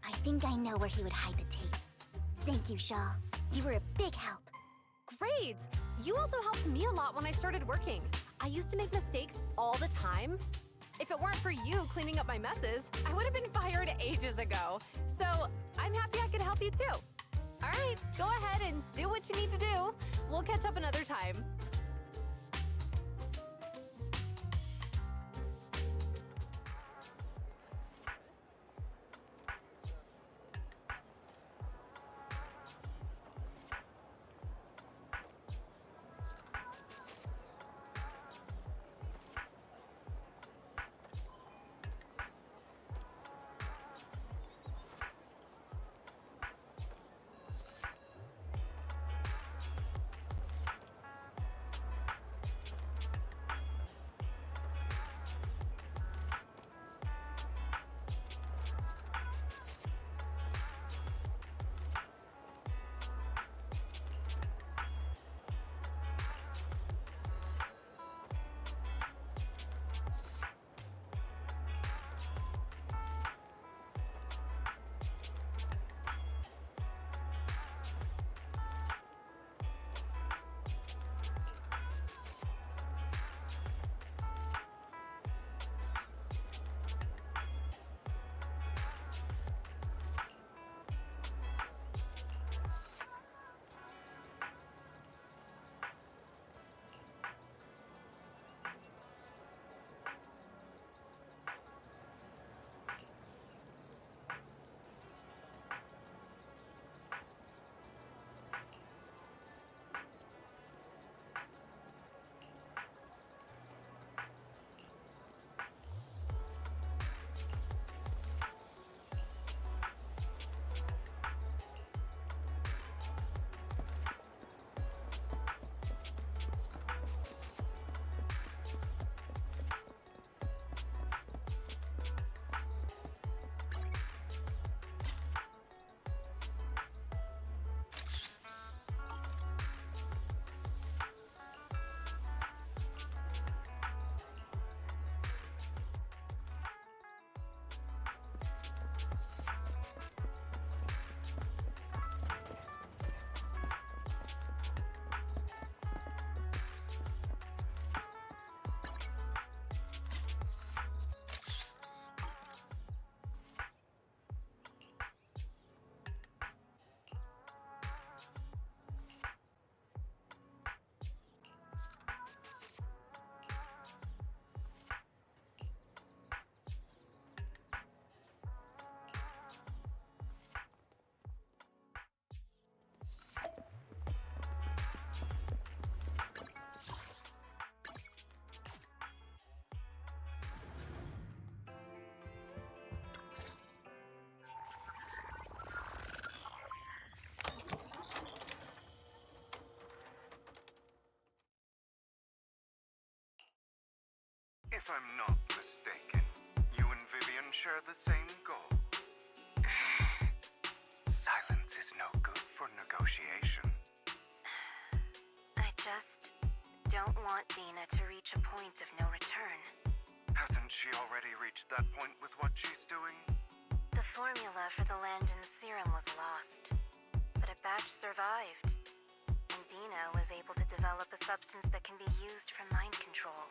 I think I know where he would hide the tape. Thank you, Shaw. You were a big help. Great! You also helped me a lot when I started working. I used to make mistakes all the time. If it weren't for you cleaning up my messes, I would have been fired ages ago. So I'm happy I could help you too. All right, go ahead and do what you need to do. We'll catch up another time. If I'm not mistaken, you and Vivian share the same goal. Silence is no good for negotiation. I just don't want Dina to reach a point of no return. Hasn't she already reached that point with what she's doing? The formula for the Landon serum was lost, but a batch survived, and Dina was able to develop a substance that can be used for mind control.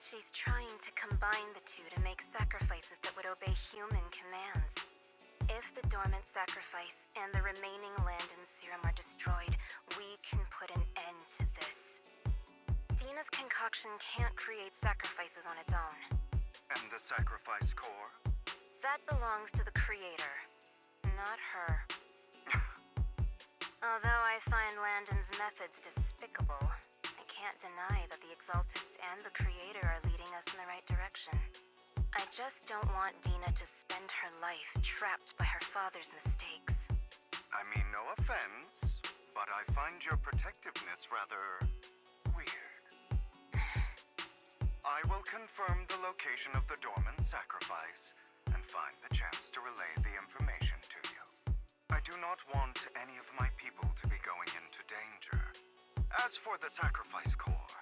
She's trying to combine the two to make sacrifices that would obey human commands. If the dormant sacrifice and the remaining Landon serum are destroyed, we can put an end to this. Dina's concoction can't create sacrifices on its own. And the sacrifice core? That belongs to the creator, not her. Although I find Landon's methods despicable, I can't deny that the Exaltists and the Creator are leading us in the right direction. I just don't want Dina to spend her life trapped by her father's mistakes. I mean, no offense, but I find your protectiveness rather weird. I will confirm the location of the dormant sacrifice and find the chance to relay the information to you. I do not want any of my people to be going into danger. As for the sacrifice core,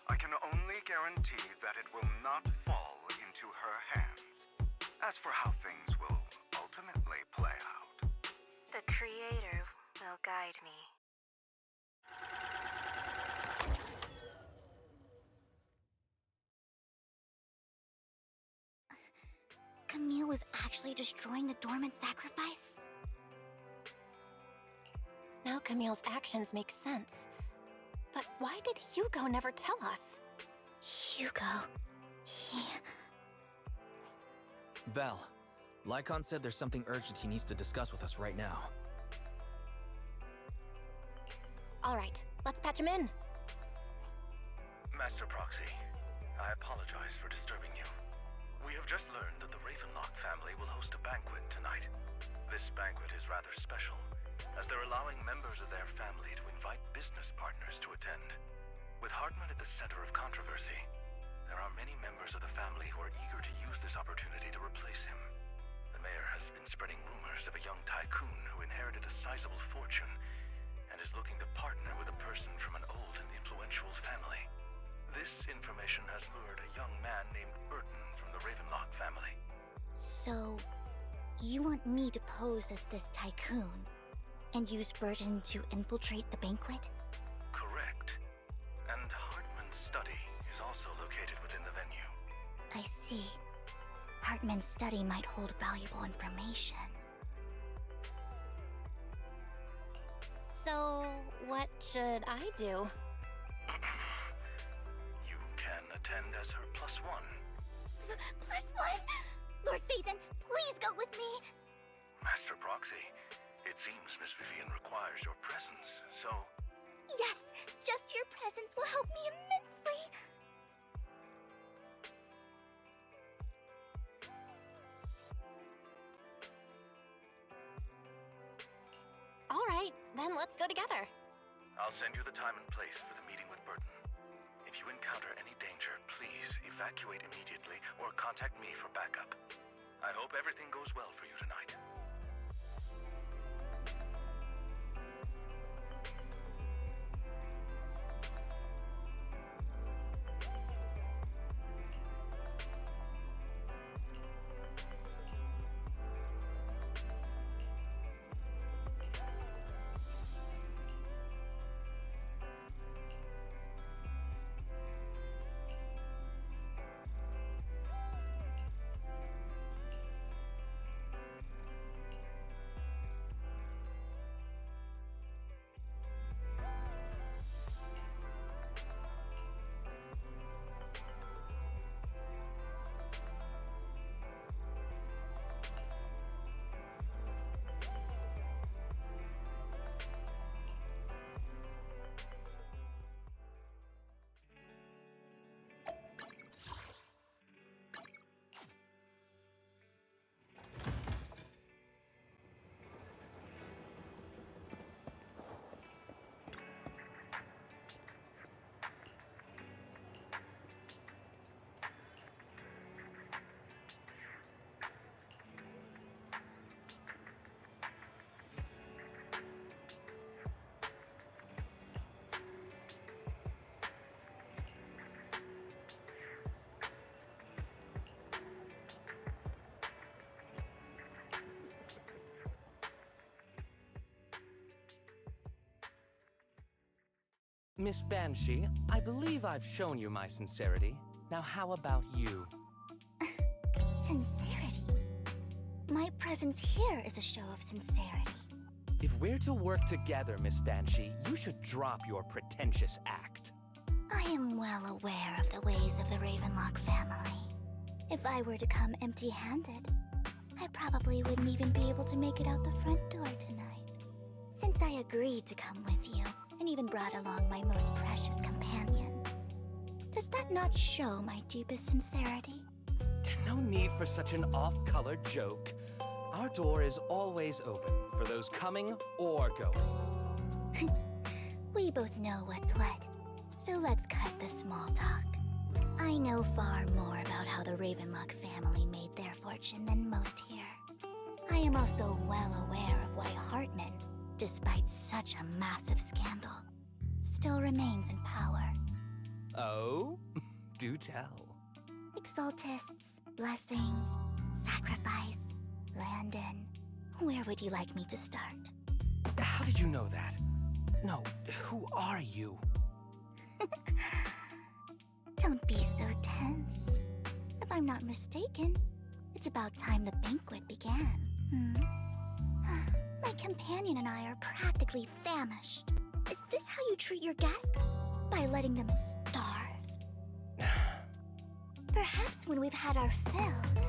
I can only guarantee that it will not fall into her hands. As for how things will ultimately play out, the Creator will guide me. Camille was actually destroying the dormant sacrifice? Now Camille's actions make sense. But why did Hugo never tell us? Hugo... he... Belle, Lycon said there's something urgent he needs to discuss with us right now. All right, let's patch him in. Master Proxy, I apologize for disturbing you. We have just learned that the Ravenlock family will host a banquet tonight. This banquet is rather special, as they're allowing members of their family to invite business partners to attend. With Hartman at the center of controversy, there are many members of the family who are eager to use this opportunity to replace him. The mayor has been spreading rumors of a young tycoon who inherited a sizable fortune and is looking to partner with a person from an old and influential family. This information has lured a young man named Burton from the Ravenlock family. So, you want me to pose as this tycoon and use Burton to infiltrate the banquet? Correct. And Hartman's study is also located within the venue. I see. Hartman's study might hold valuable information. So, what should I do? You can attend as her +1. +1? Lord Phaethon, please go with me! Master Proxy, it seems Miss Vivian requires your presence, so... Yes, just your presence will help me immensely! All right, then let's go together. I'll send you the time and place for the meeting with Burton. If you encounter any danger, please evacuate immediately or contact me for backup. I hope everything goes well for you tonight. Miss Banshee, I believe I've shown you my sincerity. Now how about you? Sincerity? My presence here is a show of sincerity. If we're to work together, Miss Banshee, you should drop your pretentious act. I am well aware of the ways of the Ravenlock family. If I were to come empty-handed, I probably wouldn't even be able to make it out the front door tonight. Since I agreed to come with you, and even brought along my most precious companion, does that not show my deepest sincerity? No need for such an off-color joke. Our door is always open for those coming or going. We both know what's what, so let's cut the small talk. I know far more about how the Ravenlock family made their fortune than most here. I am also well aware of why Hartman, despite such a massive scandal, still remains in power. Oh? Do tell. Exaltists, blessing, sacrifice, Landon. Where would you like me to start? How did you know that? No, who are you? Don't be so tense. If I'm not mistaken, it's It's about time the banquet began. My companion and I are practically famished. Is this how you treat your guests? By letting them starve? Perhaps when we've had our fill,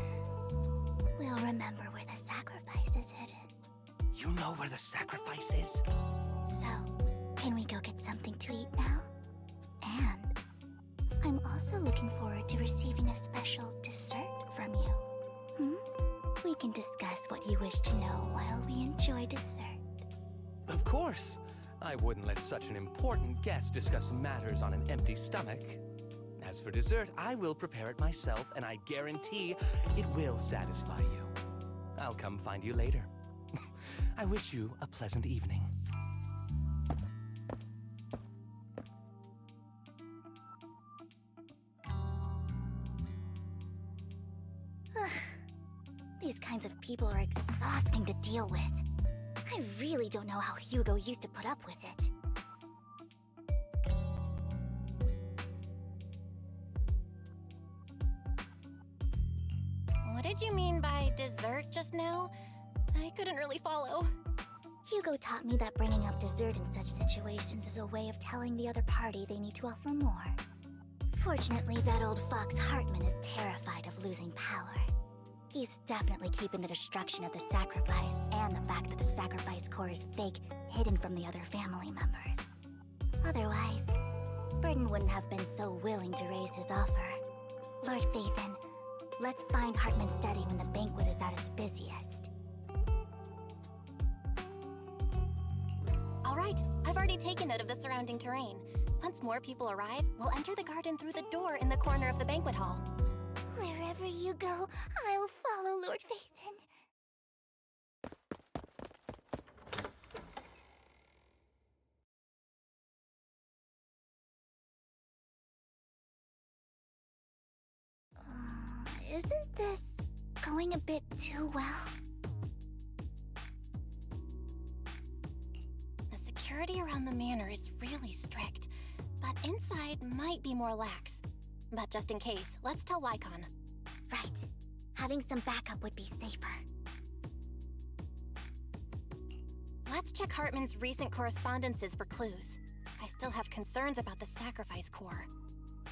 we'll remember where the sacrifice is hidden. You know where the sacrifice is? So, can we go get something to eat now? And I'm also looking forward to receiving a special dessert from you. We can discuss what you wish to know while we enjoy dessert. Of course. I wouldn't let such an important guest discuss matters on an empty stomach. As for dessert, I will prepare it myself, and I guarantee it will satisfy you. I'll come find you later. I wish you a pleasant evening. These kinds of people are exhausting to deal with. I really don't know how Hugo used to put up with it. What did you mean by dessert just now? I couldn't really follow. Hugo taught me that bringing up dessert in such situations is a way of telling the other party they need to offer more. Fortunately, that old fox Hartman is terrified of losing power. He's definitely keeping the destruction of the sacrifice and the fact that the sacrifice core is fake hidden from the other family members. Otherwise, Burden wouldn't have been so willing to raise his offer. Lord Phaethon, let's find Hartman's study when the banquet is at its busiest. All right, I've already taken note of the surrounding terrain. Once more people arrive, we'll enter the garden through the door in the corner of the banquet hall. Wherever you go, I'll follow, Lord Phaethon. Isn't this going a bit too well? The security around the manor is really strict, but inside might be more lax. But just in case, let's tell Lycon. Right. Having some backup would be safer. Let's check Hartman's recent correspondences for clues. I still have concerns about the sacrifice core.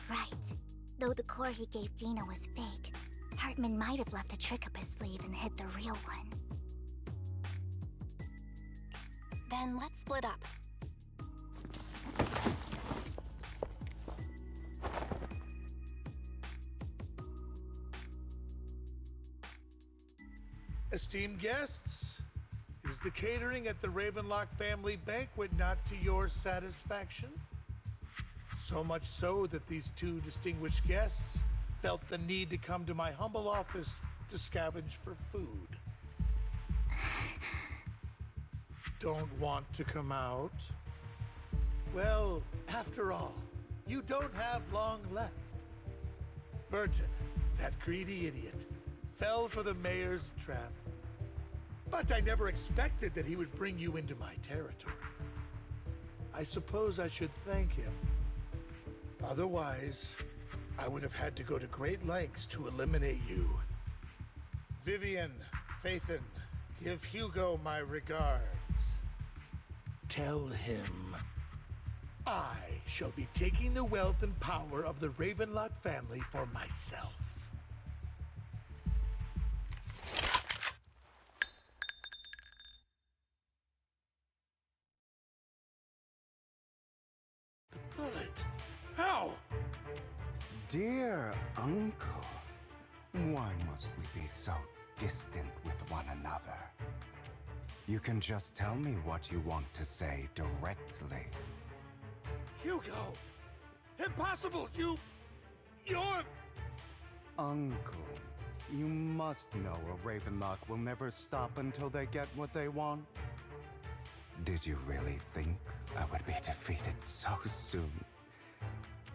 Right. Though the core he gave Dina was fake, Hartman might have left a trick up his sleeve and hid the real one. Then let's split up. Esteemed guests, is the catering at the Ravenlock family banquet not to your satisfaction? So much so that these two distinguished guests felt the need to come to my humble office to scavenge for food. Don't want to come out? Well, after all, you don't have long left. Burton, that greedy idiot, fell for the mayor's trap. But I never expected that he would bring you into my territory. I suppose I should thank him. Otherwise, I would have had to go to great lengths to eliminate you. Vivian, Phaethon, give Hugo my regards. Tell him I shall be taking the wealth and power of the Ravenlock family for myself. Bullet? How? Dear Uncle, why must we be so distant with one another? You can just tell me what you want to say directly. Hugo! Impossible! You're... Uncle, you must know a Ravenlock will never stop until they get what they want. Did you really think I would be defeated so soon,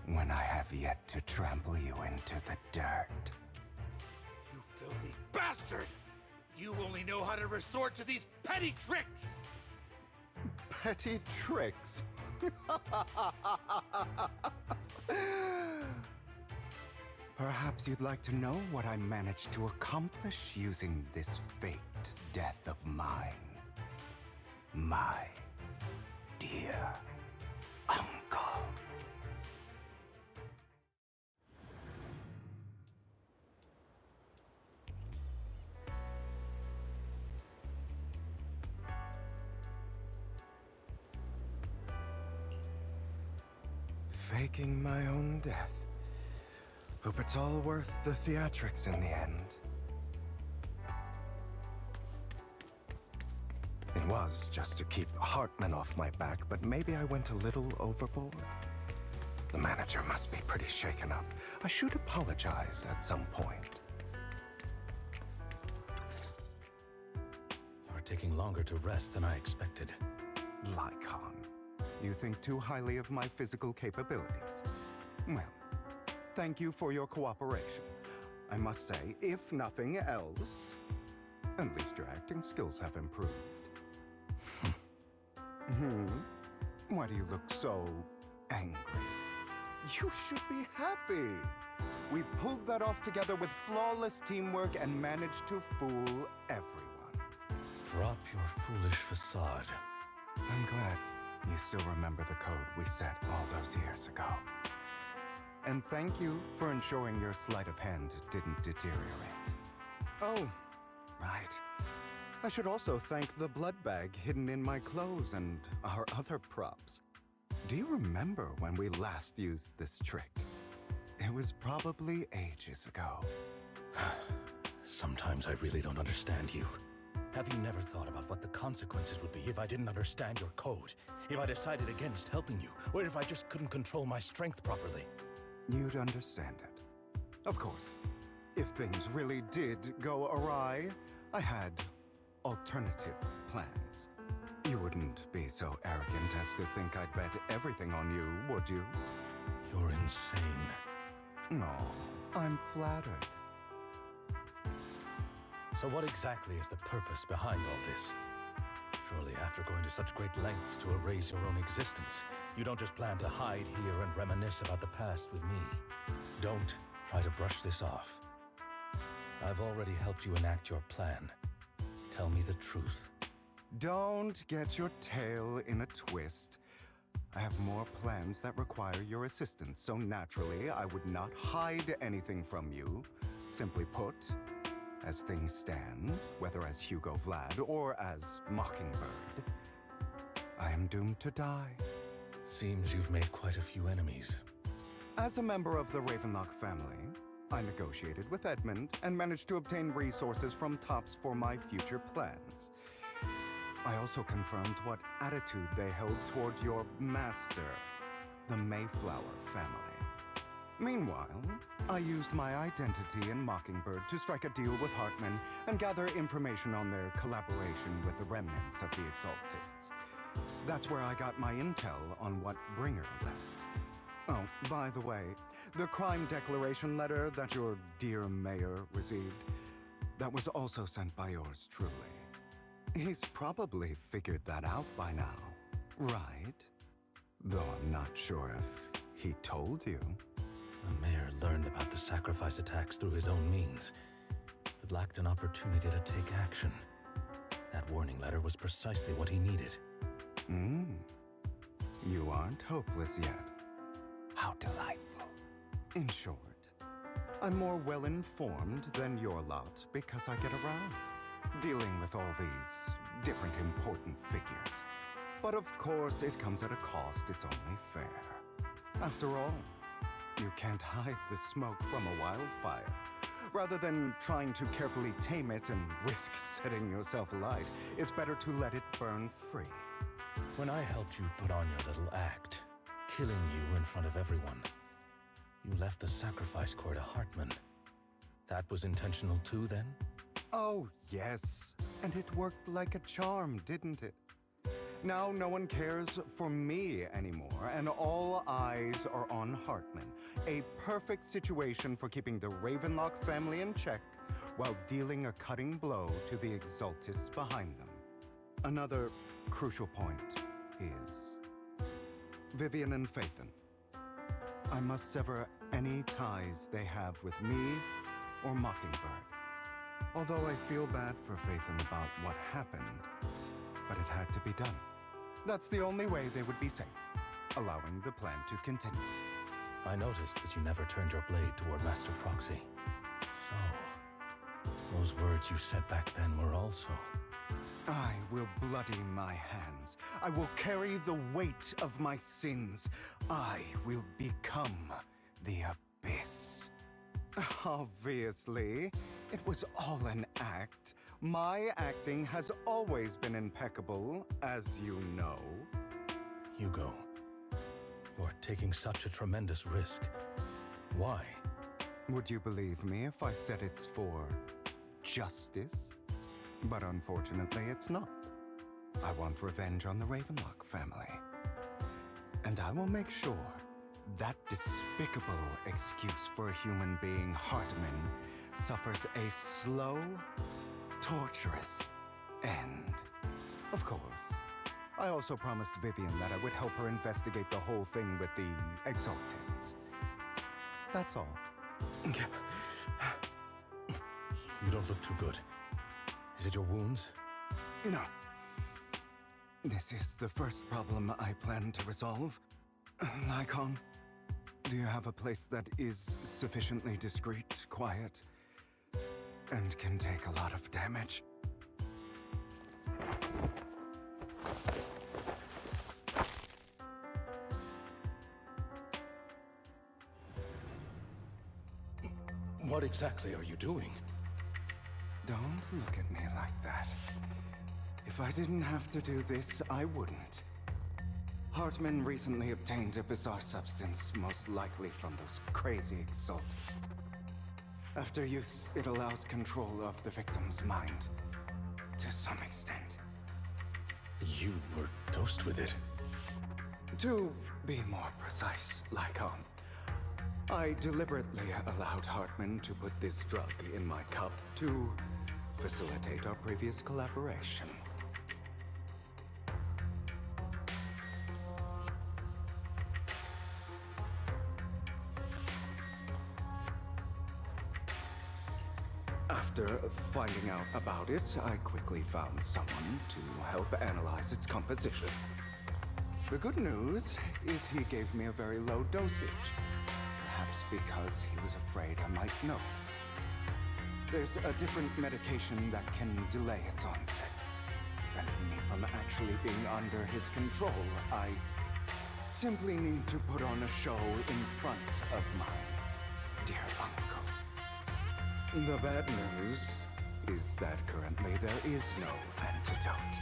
when I have yet to trample you into the dirt? You filthy bastard! You only know how to resort to these petty tricks! Petty tricks? Perhaps you'd like to know what I managed to accomplish using this faked death of mine. My dear uncle. Faking my own death. Hope it's all worth the theatrics in the end. It was just to keep Hartman off my back, but maybe I went a little overboard. The manager must be pretty shaken up. I should apologize at some point. You're taking longer to rest than I expected. Lycon, you think too highly of my physical capabilities. Well, thank you for your cooperation. I must say, if nothing else, at least your acting skills have improved. Why do you look so angry? You should be happy. We pulled that off together with flawless teamwork and managed to fool everyone. Drop your foolish facade. I'm glad you still remember the code we set all those years ago. And thank you for ensuring your sleight of hand didn't deteriorate. Oh, right. I should also thank the blood bag hidden in my clothes and our other props. Do you remember when we last used this trick? It was probably ages ago. Sometimes I really don't understand you. Have you never thought about what the consequences would be if I didn't understand your code? If I decided against helping you? Or if I just couldn't control my strength properly? You'd understand it. Of course, if things really did go awry, I had alternative plans. You wouldn't be so arrogant as to think I'd bet everything on you, would you? You're insane. No, I'm flattered. So what exactly is the purpose behind all this? Surely after going to such great lengths to erase your own existence, you don't just plan to hide here and reminisce about the past with me. Don't try to brush this off. I've already helped you enact your plan. Tell me the truth. Don't get your tail in a twist. I have more plans that require your assistance, so naturally I would not hide anything from you. Simply put, as things stand, whether as Hugo Vlad or as Mockingbird, I am doomed to die. Seems you've made quite a few enemies. As a member of the Ravenlock family, I negotiated with Edmund and managed to obtain resources from Tops for my future plans. I also confirmed what attitude they held toward your master, the Mayflower family. Meanwhile, I used my identity in Mockingbird to strike a deal with Hartman and gather information on their collaboration with the remnants of the Exaltists. That's where I got my intel on what Bringer left. Oh, by the way, the crime declaration letter that your dear mayor received, that was also sent by yours truly. He's probably figured that out by now, right? Though I'm not sure if he told you. The mayor learned about the sacrifice attacks through his own means, but lacked an opportunity to take action. That warning letter was precisely what he needed. You aren't hopeless yet. How delightful. In short, I'm more well-informed than your lot because I get around, dealing with all these different important figures. But of course, it comes at a cost. It's only fair. After all, you can't hide the smoke from a wildfire. Rather than trying to carefully tame it and risk setting yourself alight, it's better to let it burn free. When I helped you put on your little act, killing you in front of everyone, you left the sacrifice core to Hartman. That was intentional too, then? Oh, yes. And it worked like a charm, didn't it? Now no one cares for me anymore, and all eyes are on Hartman. A perfect situation for keeping the Ravenlock family in check while dealing a cutting blow to the Exaltists behind them. Another crucial point is Vivian and Phaethon. I must sever any ties they have with me or Mockingbird. Although I feel bad for Phaethon about what happened, but it had to be done. That's the only way they would be safe, allowing the plan to continue. I noticed that you never turned your blade toward Master Proxy. So, those words you said back then were also... I will bloody my hands. I will carry the weight of my sins. I will become the Abyss. Obviously, it was all an act. My acting has always been impeccable, as you know. Hugo, you're taking such a tremendous risk. Why? Would you believe me if I said it's for justice? But unfortunately, it's not. I want revenge on the Ravenlock family. And I will make sure that despicable excuse for a human being, Hartman, suffers a slow, torturous end. Of course. I also promised Vivian that I would help her investigate the whole thing with the Exaltists. That's all. You don't look too good. Is it your wounds? No. This is the first problem I plan to resolve. Lycon, do you have a place that is sufficiently discreet, quiet, and can take a lot of damage? What exactly are you doing? Don't look at me like that. If I didn't have to do this, I wouldn't. Hartman recently obtained a bizarre substance, most likely from those crazy Exaltists. After use, it allows control of the victim's mind, to some extent. You were dosed with it? To be more precise, Lycon, I deliberately allowed Hartman to put this drug in my cup to facilitate our previous collaboration. After finding out about it, I quickly found someone to help analyze its composition. The good news is he gave me a very low dosage, perhaps because he was afraid I might notice. There's a different medication that can delay its onset, preventing me from actually being under his control. I simply need to put on a show in front of my dear uncle. The bad news is that currently there is no antidote.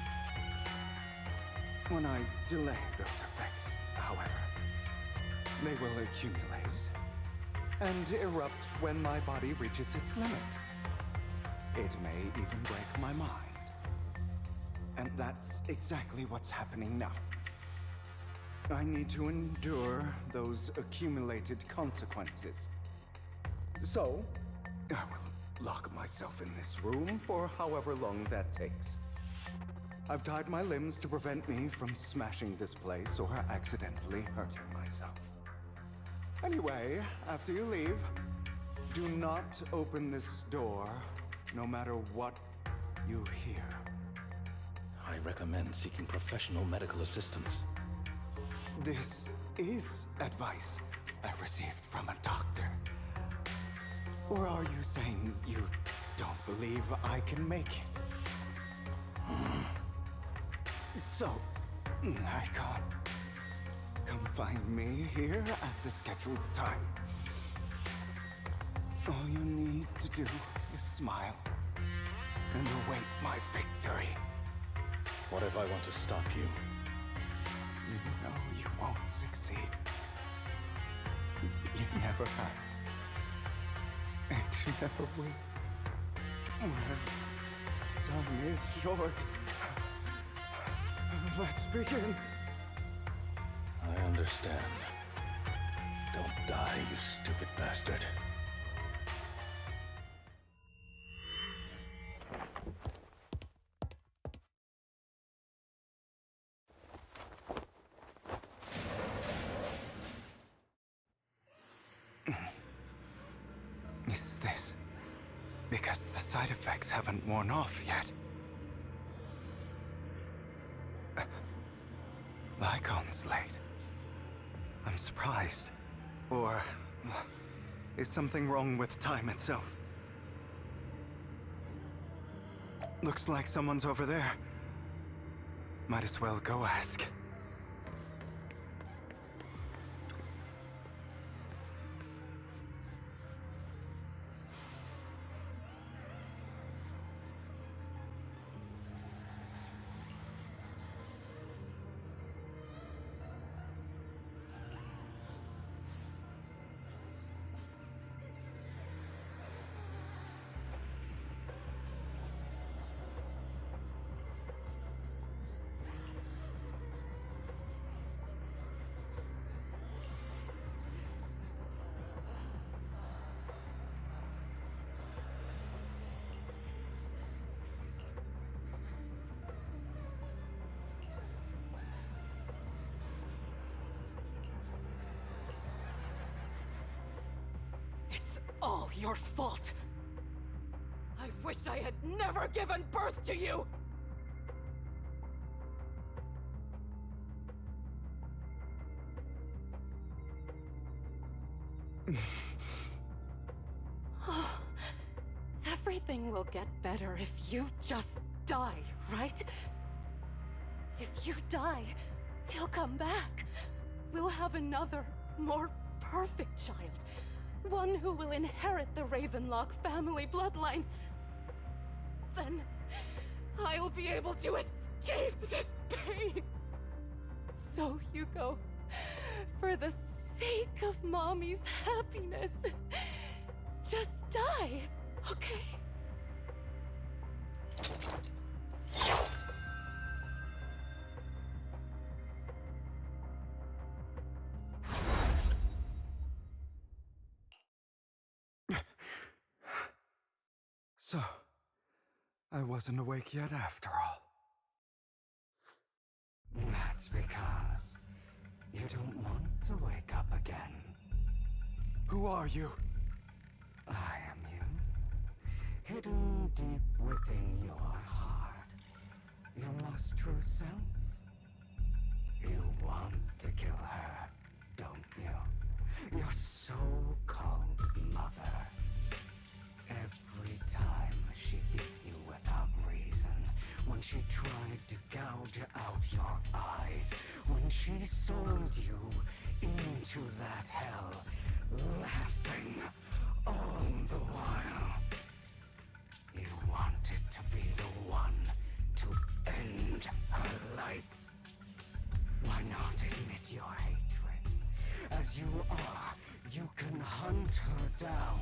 When I delay those effects, however, they will accumulate and erupt when my body reaches its limit. It may even break my mind. And that's exactly what's happening now. I need to endure those accumulated consequences. So, I will lock myself in this room for however long that takes. I've tied my limbs to prevent me from smashing this place or accidentally hurting myself. Anyway, after you leave, do not open this door, no matter what you hear. I recommend seeking professional medical assistance. This is advice I received from a doctor. Or are you saying you don't believe I can make it? So, Icon, come find me here at the scheduled time. All you need to do is smile and await my victory. What if I want to stop you? You know you won't succeed. You never have. And you never will. Well, time is short. Let's begin. I understand. Don't die, you stupid bastard. Because the side effects haven't worn off yet. Lycon's late. I'm surprised. Or is something wrong with time itself? Looks like someone's over there. Might as well go ask. It's all your fault. I wish I had never given birth to you! Everything will get better if you just die, right? If you die, he'll come back. We'll have another, more perfect child. One who will inherit the Ravenlock family bloodline. Then I'll be able to escape this pain. So, Hugo, for the sake of Mommy's happiness, just die, okay? So, I wasn't awake yet after all. That's because you don't want to wake up again. Who are you? I am you. Hidden deep within your heart. Your most true self. You want to kill her, don't you? Your so-called mother. Every time she beat you without reason, when she tried to gouge out your eyes, when she sold you into that hell, laughing all the while. You wanted to be the one to end her life. Why not admit your hatred? As you are, you can hunt her down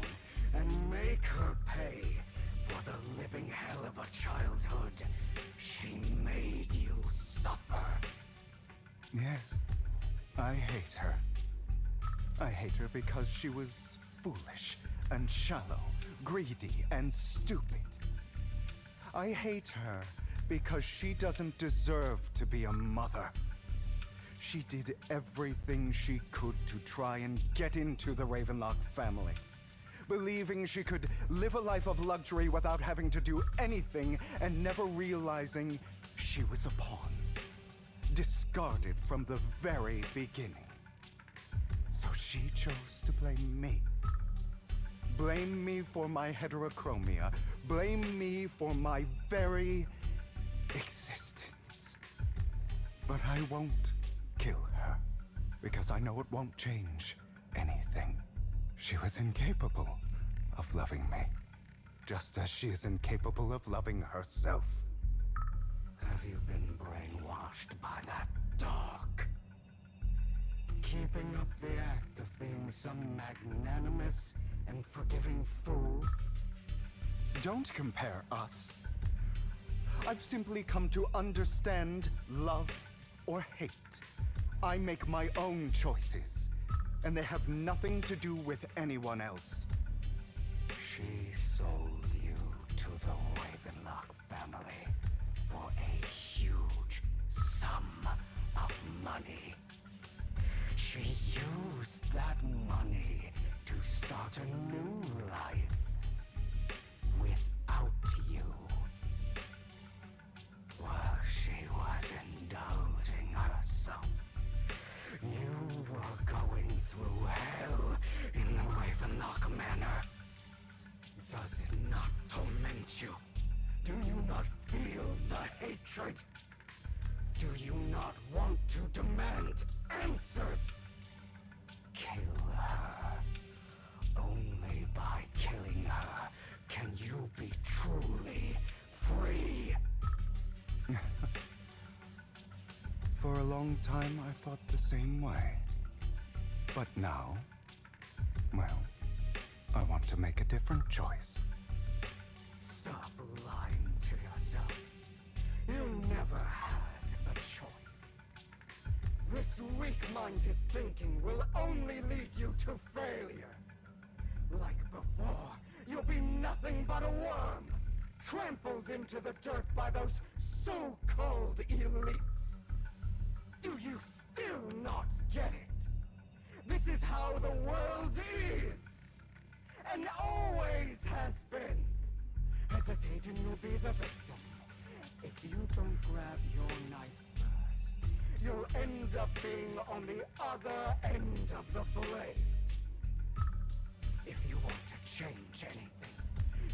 and make her pay for the living hell of a childhood she made you suffer. Yes, I hate her. I hate her because she was foolish and shallow, greedy and stupid. I hate her because she doesn't deserve to be a mother. She did everything she could to try and get into the Ravenlock family, believing she could live a life of luxury without having to do anything and never realizing she was a pawn, discarded from the very beginning. So she chose to blame me. Blame me for my heterochromia. Blame me for my very existence. But I won't kill her, because I know it won't change anything. She was incapable of loving me, just as she is incapable of loving herself. Have you been brainwashed by that dog? Keeping up the act of being some magnanimous and forgiving fool? Don't compare us. I've simply come to understand love or hate. I make my own choices, and they have nothing to do with anyone else. She sold you to the Ravenlock family for a huge sum of money. She used that money to start a new life with Do you not feel the hatred? Do you not want to demand answers? Kill her. Only by killing her can you be truly free. For a long time, I thought the same way. But now, well, I want to make a different choice. Stop lying to yourself. You never had a choice. This weak-minded thinking will only lead you to failure. Like before, you'll be nothing but a worm, trampled into the dirt by those so-called elites. Do you still not get it? This is how the world is, and always has been. Hesitate and you'll be the victim. If you don't grab your knife first, you'll end up being on the other end of the blade. If you want to change anything,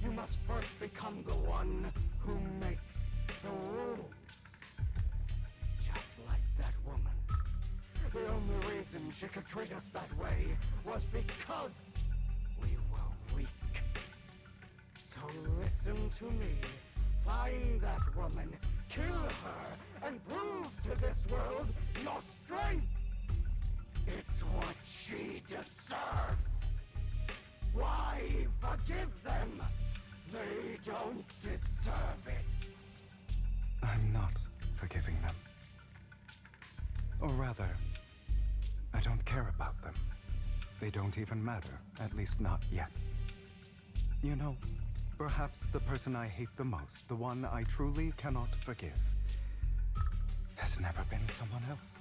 you must first become the one who makes the rules. Just like that woman. The only reason she could treat us that way was because we were weak. So listen to me. Find that woman, kill her, and prove to this world your strength. It's what she deserves. Why forgive them? They don't deserve it. I'm not forgiving them. Or rather, I don't care about them. They don't even matter, at least not yet. You know, perhaps the person I hate the most, the one I truly cannot forgive, has never been someone else,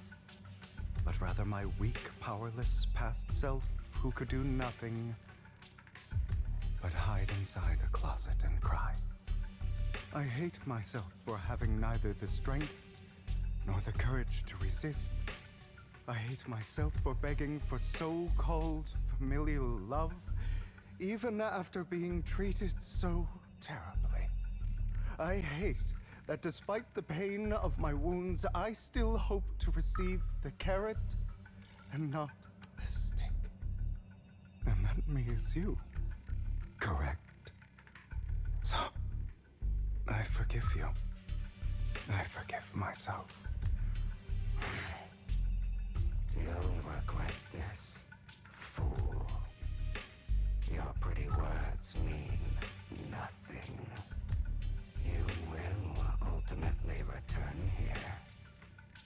but rather my weak, powerless past self who could do nothing but hide inside a closet and cry. I hate myself for having neither the strength nor the courage to resist. I hate myself for begging for so-called familial love, even after being treated so terribly. I hate that despite the pain of my wounds, I still hope to receive the carrot and not the stick. And that me is you, correct? So, I forgive you. I forgive myself. You'll regret this, fool. Your pretty words mean nothing. You will ultimately return here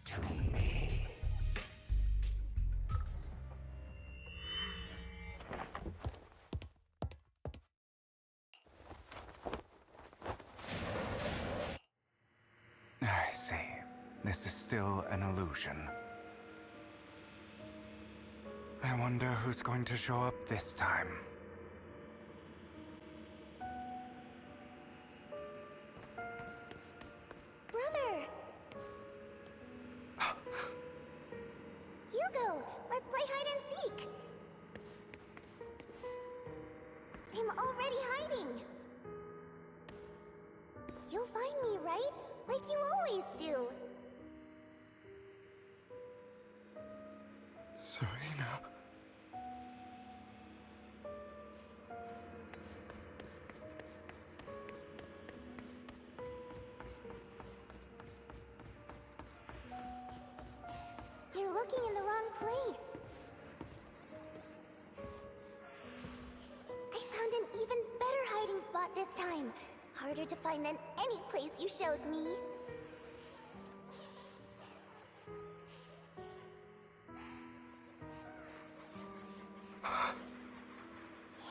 to me. I see. This is still an illusion. I wonder who's going to show up this time. Brother! Hugo, let's play hide and seek! I'm already hiding! You'll find me, right? Like you always do! Serena. You're looking in the wrong place. I found an even better hiding spot this time. Harder to find than any place you showed me.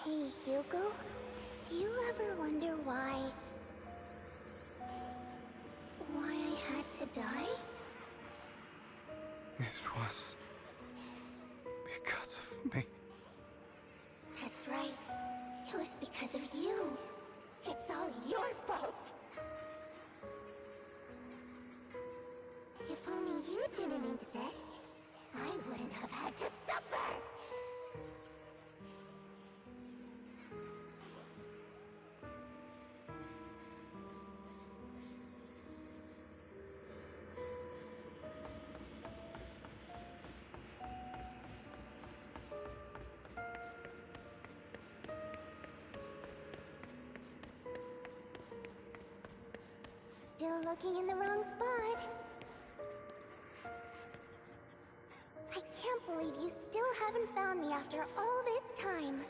Hey, Hugo. Do you ever wonder why I had to die? It was because of me. That's right. It was because of you. It's all your fault. If only you didn't exist, I wouldn't have had to suffer. still looking in the wrong spot. I can't believe you still haven't found me after all this time.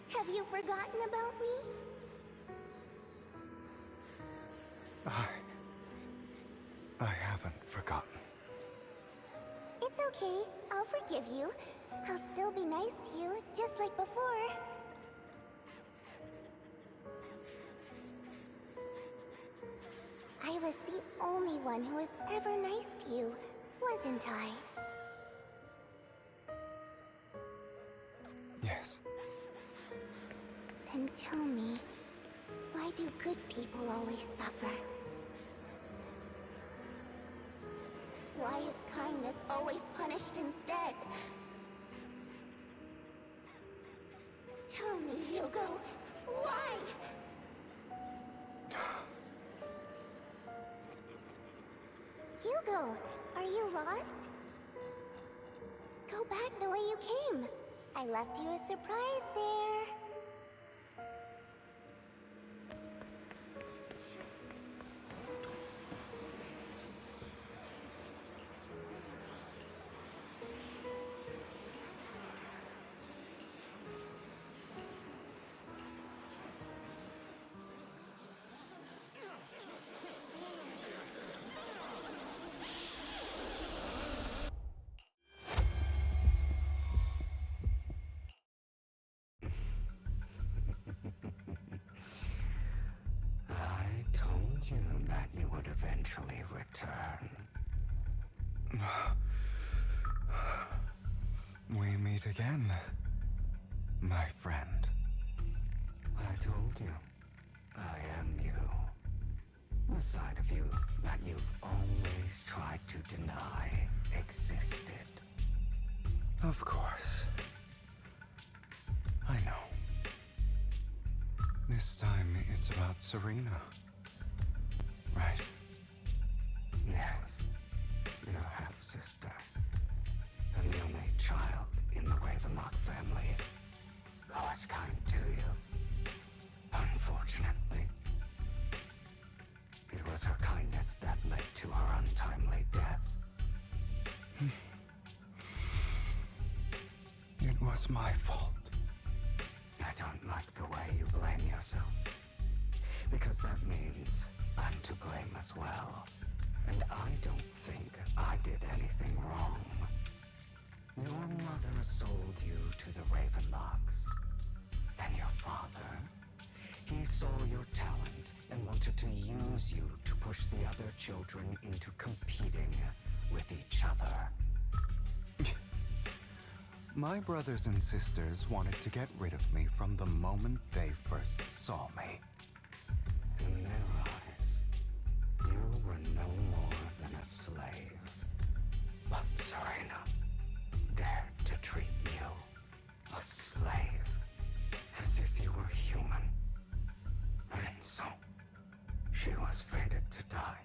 Have you forgotten about me? I haven't forgotten. It's okay. I'll forgive you. I'll still be nice to you, just like before. I was the only one who was ever nice to you, wasn't I? Yes. Then tell me, why do good people always suffer? Why is kindness always punished instead? Tell me, Hugo, why? Hugo, are you lost? Go back the way you came. I left you a surprise there. I told you that you would eventually return. We meet again, my friend. I told you, I am you. The side of you that you've always tried to deny existed. Of course. I know. This time it's about Serena. Right? Yes, your half-sister. And the only child in the Ravenlock family who was kind to you. Unfortunately, it was her kindness that led to her untimely death. It was my fault. I don't like the way you blame yourself. Because that means I'm to blame as well. And I don't think I did anything wrong. Your mother sold you to the Ravenlocks. And your father, he saw your talent and wanted to use you to push the other children into competing with each other. My brothers and sisters wanted to get rid of me from the moment they first saw me. In their eyes, you were no more than a slave. But Serena dared to treat you, a slave, as if you were human. And so, she was fated to die.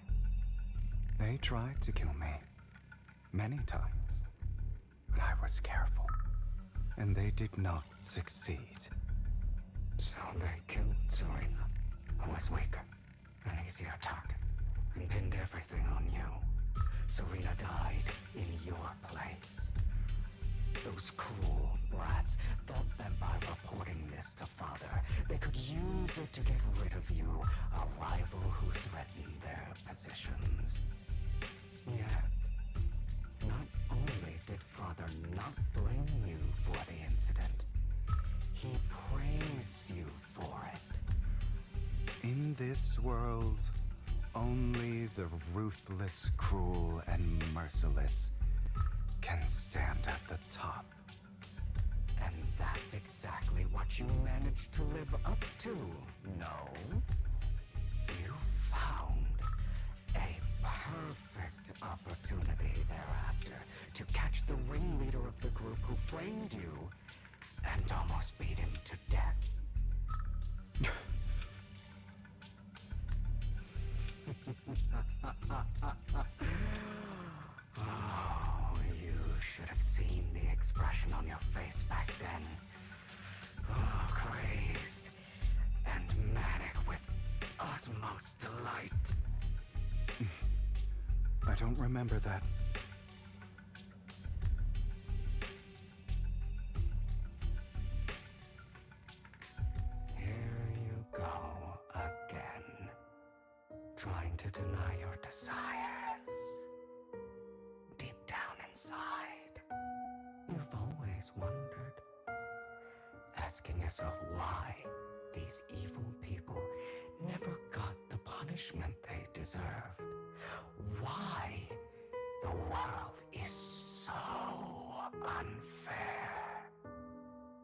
They tried to kill me many times, but I was careful, and they did not succeed. So they killed Serena, who was weaker, an easier target, and pinned everything on you. Serena died in your place. Those cruel brats thought that by reporting this to Father, they could use it to get rid of you, a rival who threatened their positions. Yet, not only did Father not blame you for the incident, he praised you for it. In this world, only the ruthless, cruel, and merciless can stand at the top. And that's exactly what you managed to live up to, no? You found a perfect opportunity thereafter to catch the ringleader of the group who framed you and almost beat him to death. Oh, you should have seen the expression on your face back then. Oh, crazy. don't remember that. Here you go again, trying to deny your desires. Deep down inside, you've always wondered, asking yourself why these evil people never got the punishment they deserved. Why the world is so unfair.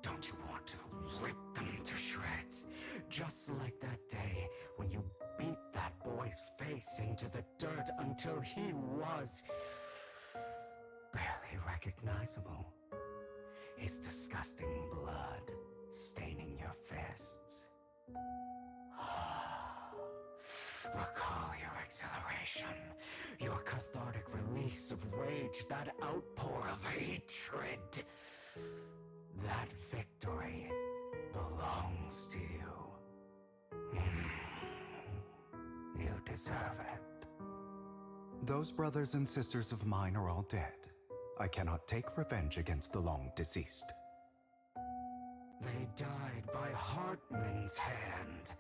Don't you want to rip them to shreds? Just like that day when you beat that boy's face into the dirt until he was barely recognizable. His disgusting blood staining your fists. Recall your exhilaration, your cathartic release of rage, that outpour of hatred. That victory belongs to you. You deserve it. Those brothers and sisters of mine are all dead. I cannot take revenge against the long deceased. They died by Hartman's hand,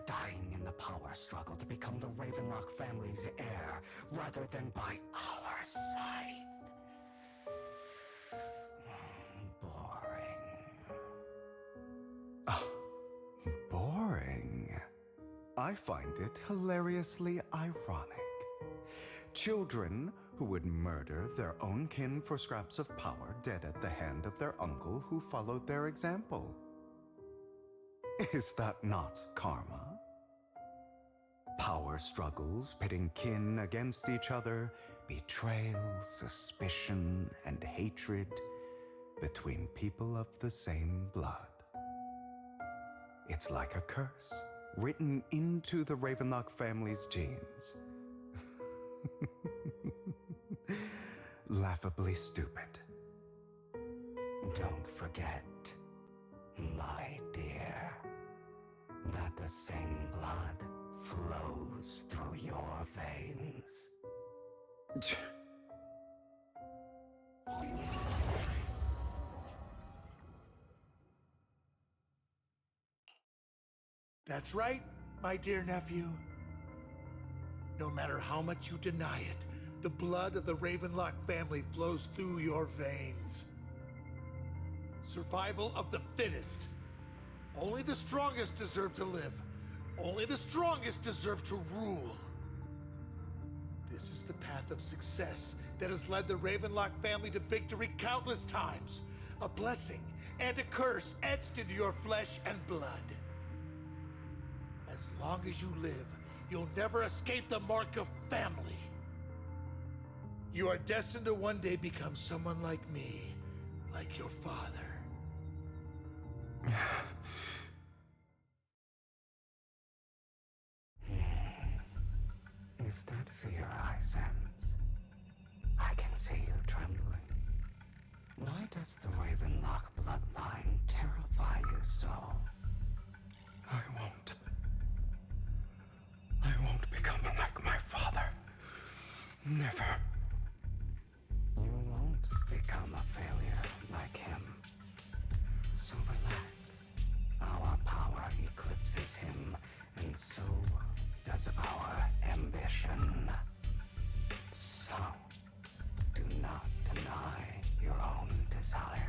dying in the power struggle to become the Ravenlock family's heir, rather than by our scythe. Boring. I find it hilariously ironic. Children who would murder their own kin for scraps of power dead at the hand of their uncle who followed their example. Is that not karma? Power struggles pitting kin against each other, betrayal, suspicion, and hatred between people of the same blood. It's like a curse written into the Ravenlock family's genes. Laughably stupid. Don't forget, my dear, that the same blood flows through your veins. That's right, my dear nephew. No matter how much you deny it, the blood of the Ravenlock family flows through your veins. Survival of the fittest. Only the strongest deserve to live. Only the strongest deserve to rule. This is the path of success that has led the Ravenlock family to victory countless times. A blessing and a curse etched into your flesh and blood. As long as you live, you'll never escape the mark of family. You are destined to one day become someone like me, like your father. Is that fear I sense? I can see you trembling. Why does the Ravenlock bloodline terrify you so? I won't become like my father. Never. You won't become a failure like him. So relax. Our power eclipses him, and so does our ambition. So, do not deny your own desires.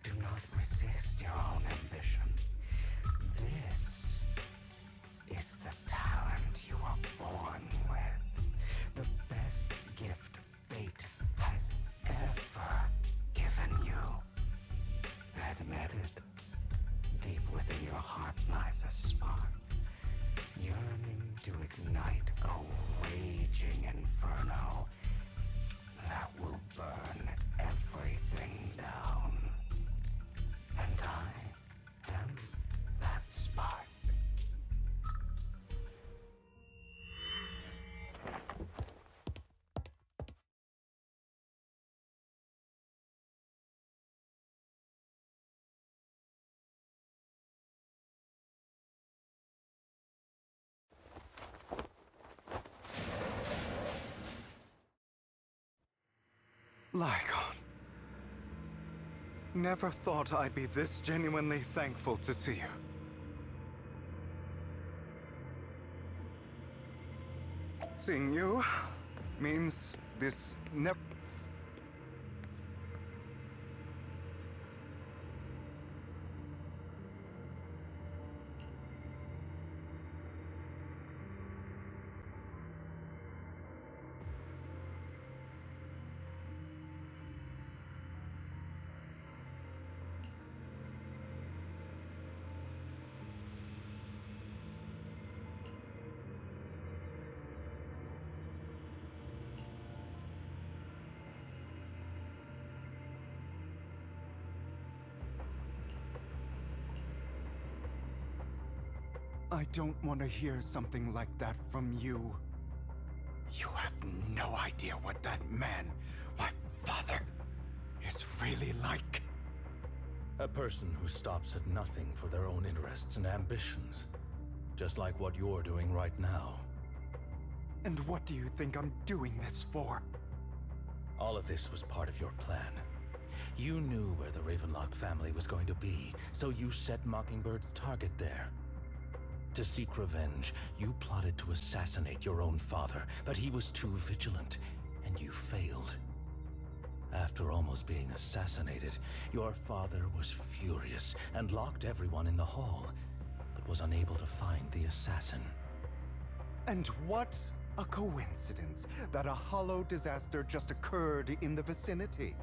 Do not resist your own ambition. This is the talent you were born with. The best gift fate has ever given you. Admit it. Deep within your heart lies a spark, yearning to ignite a raging inferno that will burn everything down. And I am that spark. Lycon. Never thought I'd be this genuinely thankful to see you. Seeing you means this I don't want to hear something like that from you. You have no idea what that man, my father, is really like. A person who stops at nothing for their own interests and ambitions. Just like what you're doing right now. And what do you think I'm doing this for? All of this was part of your plan. You knew where the Ravenlock family was going to be, so you set Mockingbird's target there. To seek revenge, you plotted to assassinate your own father, but he was too vigilant, and you failed. After almost being assassinated, your father was furious and locked everyone in the hall, but was unable to find the assassin. And what a coincidence that a hollow disaster just occurred in the vicinity.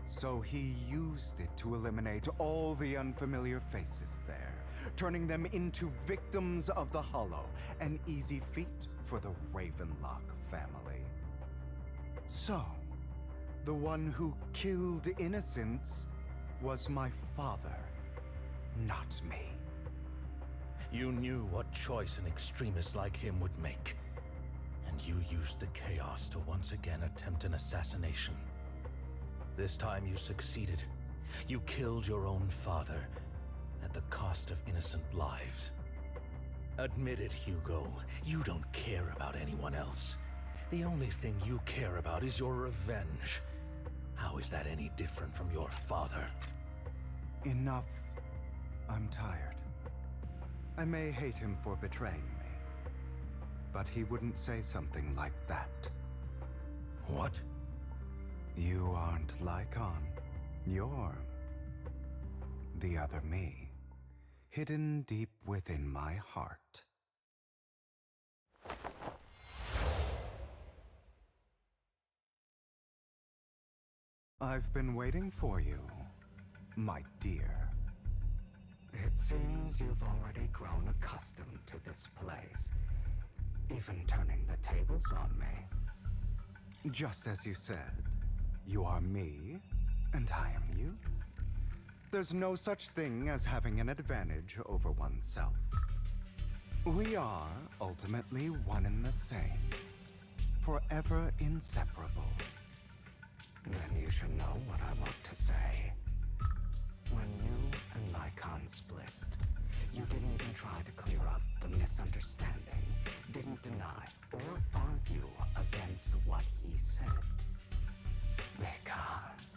So he used it to eliminate all the unfamiliar faces there, turning them into victims of the Hollow, an easy feat for the Ravenlock family. So, the one who killed innocents was my father, not me. You knew what choice an extremist like him would make, and you used the chaos to once again attempt an assassination. This time you succeeded. You killed your own father, at the cost of innocent lives. Admit it, Hugo. You don't care about anyone else. The only thing you care about is your revenge. How is that any different from your father? Enough. I'm tired. I may hate him for betraying me, but he wouldn't say something like that. What? You aren't Lycon. You're the other me, hidden deep within my heart. I've been waiting for you, my dear. It seems you've already grown accustomed to this place, even turning the tables on me. Just as you said, you are me, and I am you. There's no such thing as having an advantage over oneself. We are ultimately one and the same, forever inseparable. Then you should know what I want to say. When you and Lycon split, you didn't even try to clear up the misunderstanding, didn't deny or argue against what he said. Because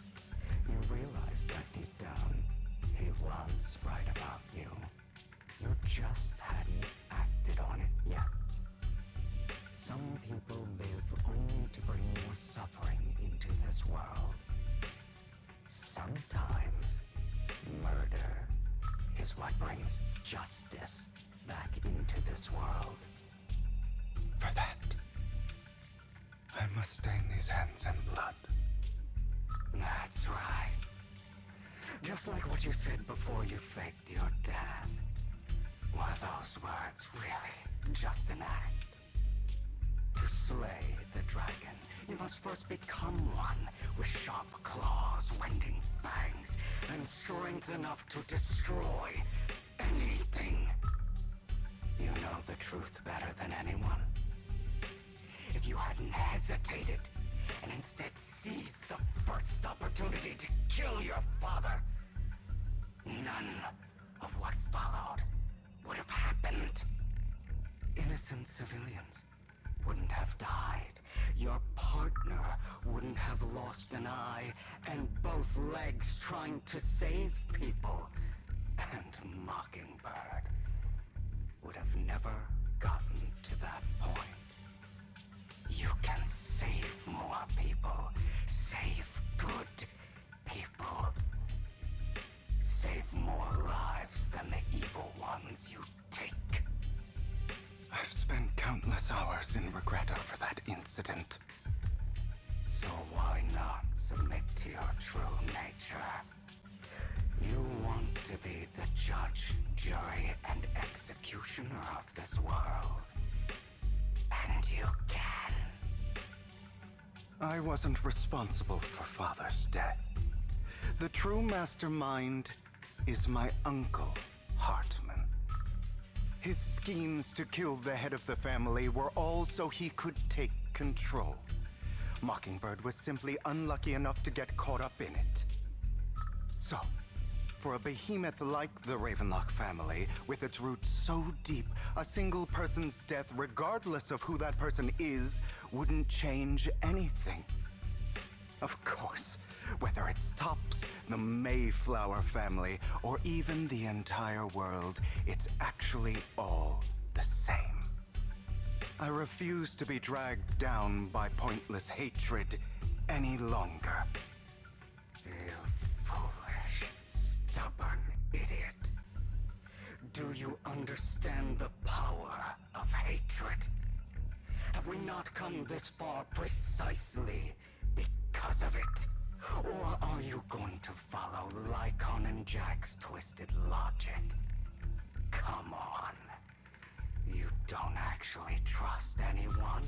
you realized that deep down, he was right about you. You just hadn't acted on it yet. Some people live only to bring more suffering into this world. Sometimes, murder is what brings justice back into this world. For that, I must stain these hands in blood. That's right. Just like what you said before you faked your death. Were those words really just an act? To slay the dragon, you must first become one with sharp claws, rending fangs, and strength enough to destroy anything. You know the truth better than anyone. If you hadn't hesitated, and instead seized the first opportunity to kill your father, none of what followed would have happened. Innocent civilians wouldn't have died. your partner wouldn't have lost an eye and both legs trying to save people. And Mockingbird would have never gotten to that point. You can save more people. Save good people. Save more lives than the evil ones you take. I've spent countless hours in regret over that incident. So why not submit to your true nature? You want to be the judge, jury, and executioner of this world. And you can. I wasn't responsible for Father's death. The true mastermind is my uncle, Hartman. His schemes to kill the head of the family were all so he could take control. Mockingbird was simply unlucky enough to get caught up in it. So, for a behemoth like the Ravenlock family, with its roots so deep, a single person's death, regardless of who that person is, wouldn't change anything. Of course, whether it's Topps, the Mayflower family, or even the entire world, it's actually all the same. I refuse to be dragged down by pointless hatred any longer. You foolish, stubborn idiot. Do you understand the power of hatred? Have we not come this far precisely because of it? Or are you going to follow Lycon and Jack's twisted logic? Come on. You don't actually trust anyone?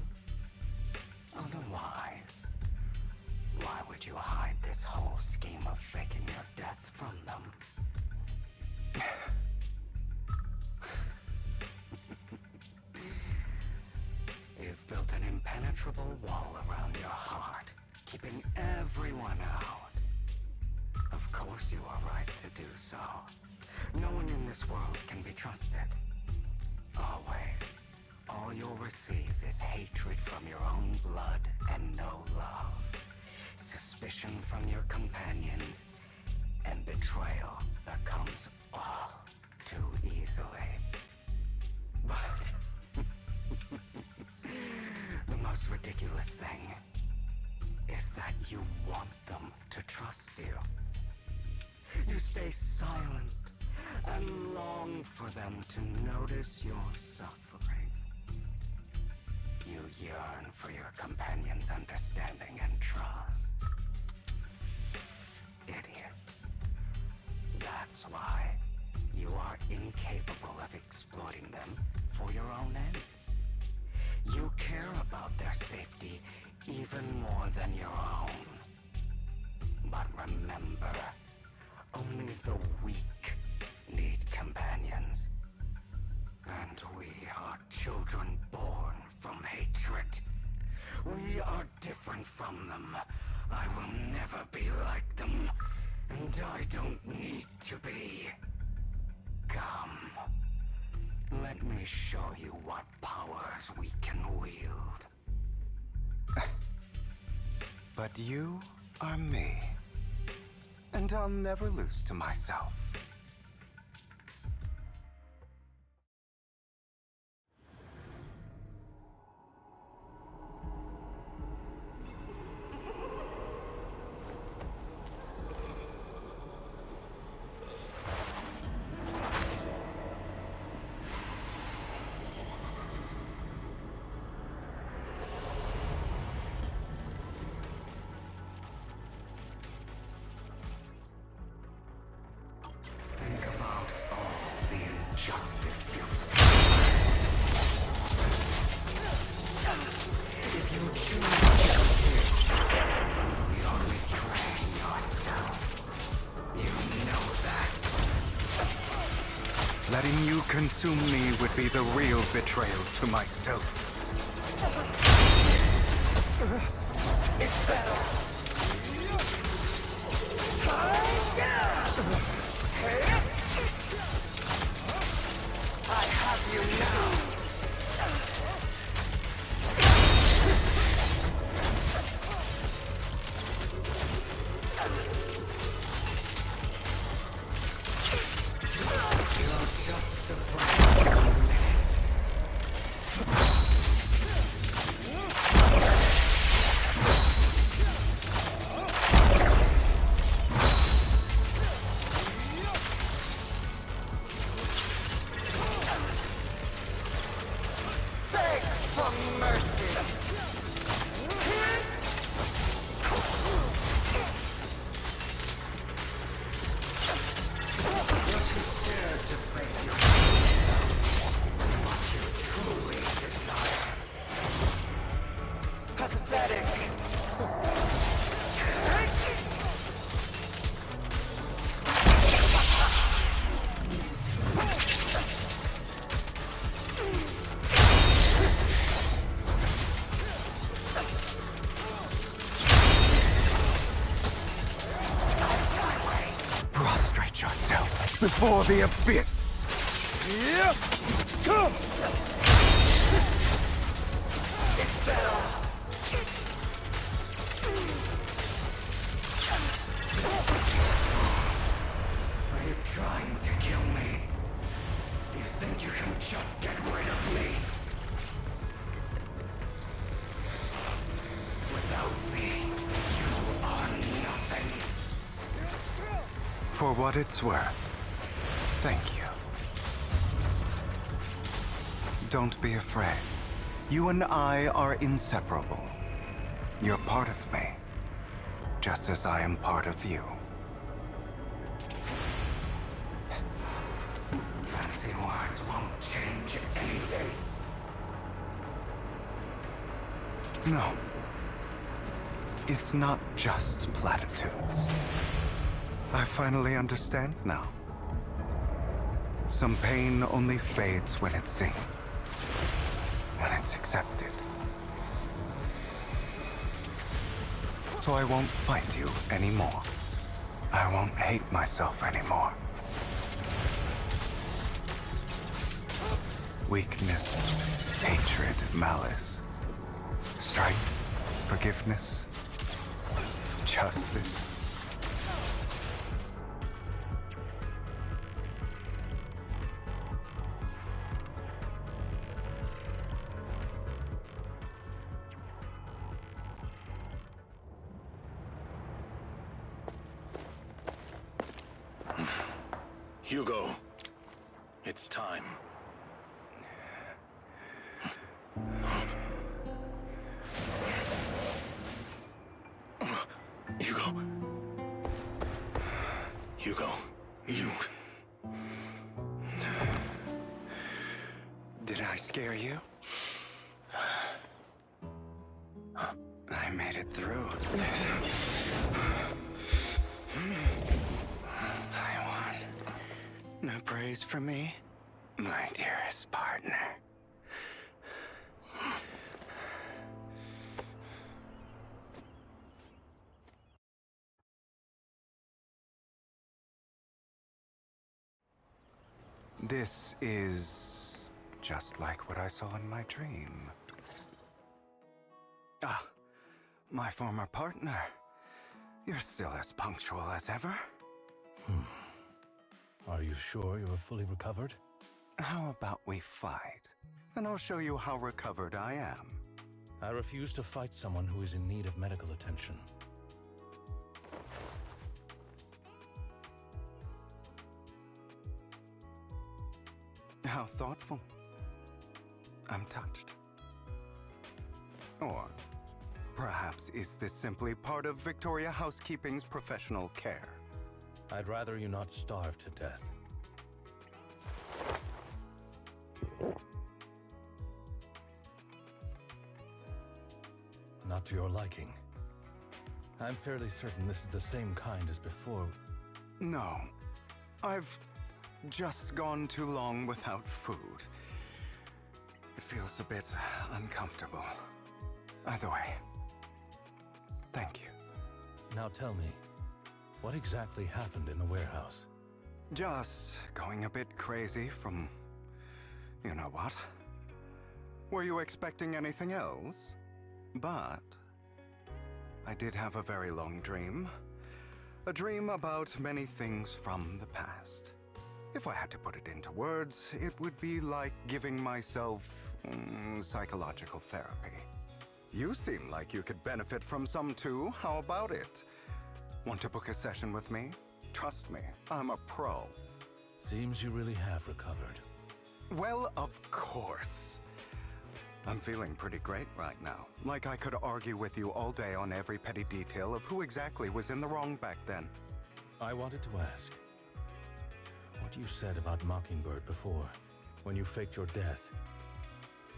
Otherwise, why would you hide this whole scheme of faking your death from them? You've built an impenetrable wall around your heart, keeping everyone out. Of course you are right to do so. No one in this world can be trusted. Always. All you'll receive is hatred from your own blood and no love. Suspicion from your companions, and betrayal that comes all too easily. But the most ridiculous thing is that you want them to trust you. You stay silent and long for them to notice your suffering. You yearn for your companion's understanding and trust. Idiot. That's why you are incapable of exploiting them for your own ends. You care about their safety even more than your own. But remember, only the weak need companions. And we are children born from hatred. We are different from them. I will never be like them, and I don't need to be. Come, let me show you what powers we can wield. But you are me, and I'll never lose to myself. Letting you consume me would be the real betrayal to myself. It's better. I have you now. for mercy. You're too scared to face yourself. What you truly desire. Pathetic. Prostrate yourself before the abyss. Yep. Come. It's better. Are you trying to kill me? You think you can just get rid of me? Without me, you are nothing. For what it's worth, thank you. Don't be afraid. You and I are inseparable. You're part of me, just as I am part of you. Fancy words won't change anything. No. It's not just platitudes. I finally understand now. Some pain only fades when it's seen. When it's accepted. So I won't fight you anymore. I won't hate myself anymore. Weakness, hatred, malice, strength, forgiveness, justice. Hugo, it's time. Hugo. Hugo, you... Did I scare you? I made it through. I won. No praise for me, my dearest partner. This is just like what I saw in my dream. Ah, my former partner. You're still as punctual as ever. Are you sure you're fully recovered? How about we fight? And I'll show you how recovered I am. I refuse to fight someone who is in need of medical attention. How thoughtful. I'm touched. Or perhaps is this simply part of Victoria Housekeeping's professional care? I'd rather you not starve to death. Not to your liking. I'm fairly certain this is the same kind as before. No. I've just gone too long without food. It feels a bit uncomfortable. Either way, thank you. Now tell me, what exactly happened in the warehouse? Just going a bit crazy from... you know what? Were you expecting anything else? But I did have a very long dream. A dream about many things from the past. If I had to put it into words, it would be like giving myself psychological therapy. You seem like you could benefit from some too. How about it? Want to book a session with me? Trust me, I'm a pro. Seems you really have recovered. Well, of course. I'm feeling pretty great right now. Like I could argue with you all day on every petty detail of who exactly was in the wrong back then. I wanted to ask, what you said about Mockingbird before, when you faked your death,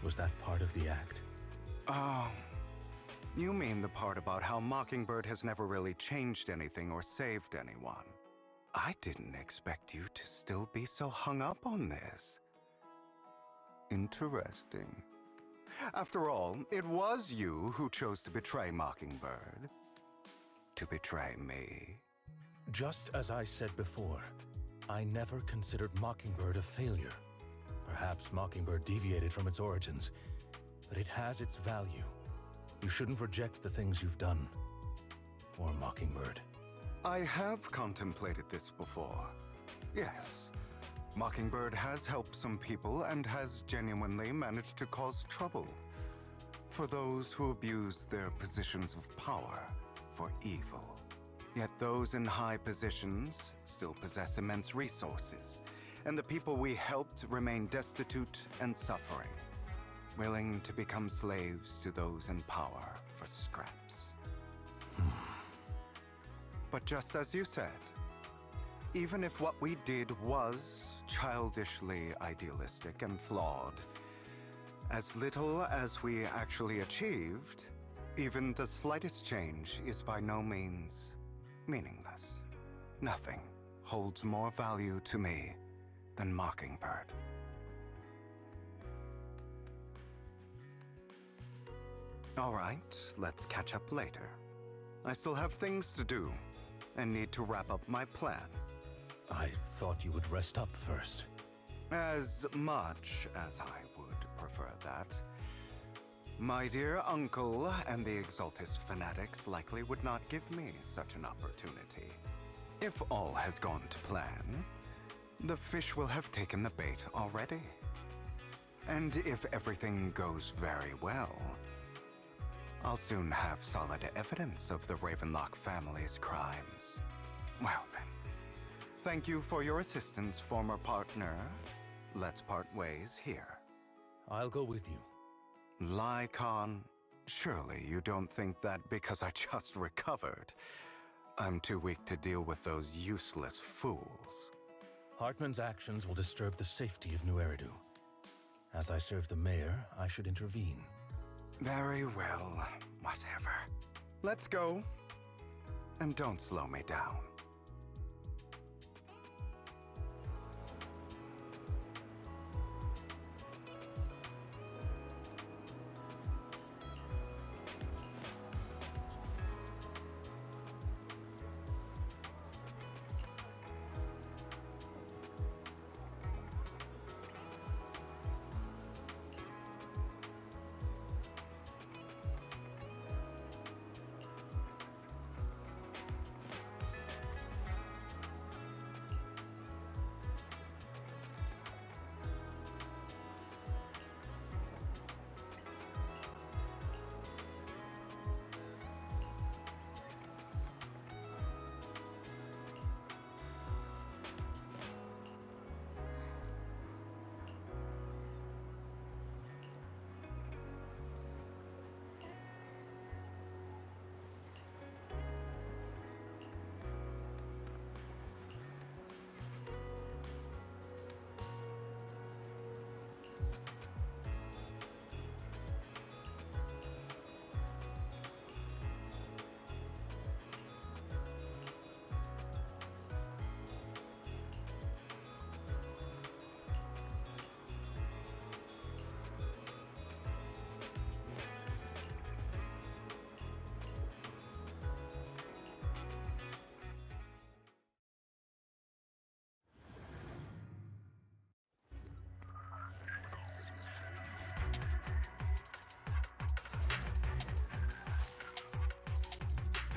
was that part of the act? Oh, you mean the part about how Mockingbird has never really changed anything or saved anyone. I didn't expect you to still be so hung up on this. Interesting. After all, it was you who chose to betray Mockingbird. To betray me. Just as I said before, I never considered Mockingbird a failure. Perhaps Mockingbird deviated from its origins, but it has its value. You shouldn't reject the things you've done. Or Mockingbird. I have contemplated this before. Yes. Mockingbird has helped some people and has genuinely managed to cause trouble for those who abuse their positions of power for evil. Yet those in high positions still possess immense resources, and the people we helped remain destitute and suffering, willing to become slaves to those in power for scraps. But just as you said, even if what we did was childishly idealistic and flawed, as little as we actually achieved, even the slightest change is by no means meaningless. Nothing holds more value to me than Mockingbird. All right, let's catch up later. I still have things to do and need to wrap up my plan. I thought you would rest up first. As much as I would prefer that. My dear uncle and the Exaltist fanatics likely would not give me such an opportunity. If all has gone to plan, the fish will have taken the bait already. And if everything goes very well, I'll soon have solid evidence of the Ravenlock family's crimes. Well then. Thank you for your assistance, former partner. Let's part ways here. I'll go with you. Lycon, surely you don't think that because I just recovered, I'm too weak to deal with those useless fools. Hartman's actions will disturb the safety of New Eridu. As I serve the mayor, I should intervene. Very well, whatever. Let's go. And don't slow me down.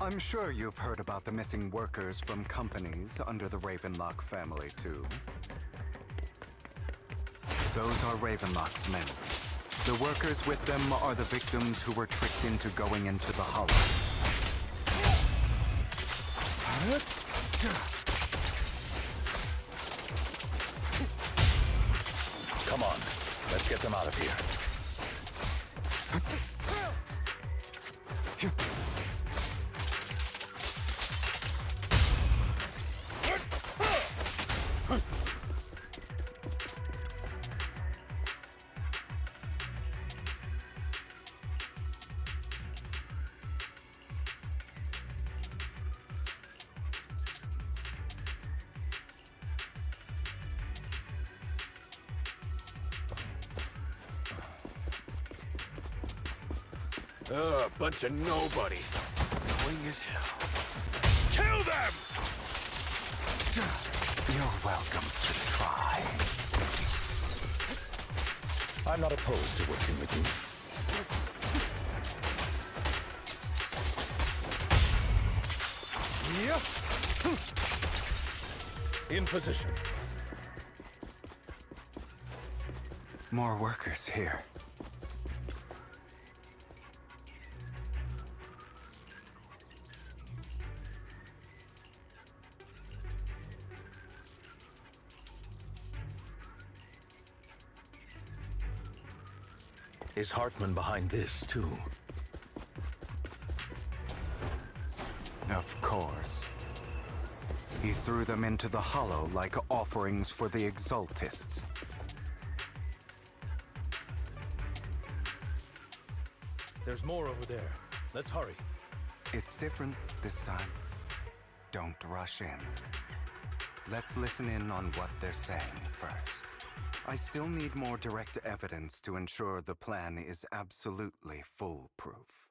I'm sure you've heard about the missing workers from companies under the Ravenlock family, too. Those are Ravenlock's men. The workers with them are the victims who were tricked into going into the Hollow. Come on, let's get them out of here. Bunch of nobodies. Annoying as hell. Kill them! You're welcome to try. I'm not opposed to working with you. Yep. In position. More workers here. Is Hartman behind this, too? Of course. He threw them into the Hollow like offerings for the Exaltists. There's more over there. Let's hurry. It's different this time. Don't rush in. Let's listen in on what they're saying first. I still need more direct evidence to ensure the plan is absolutely foolproof.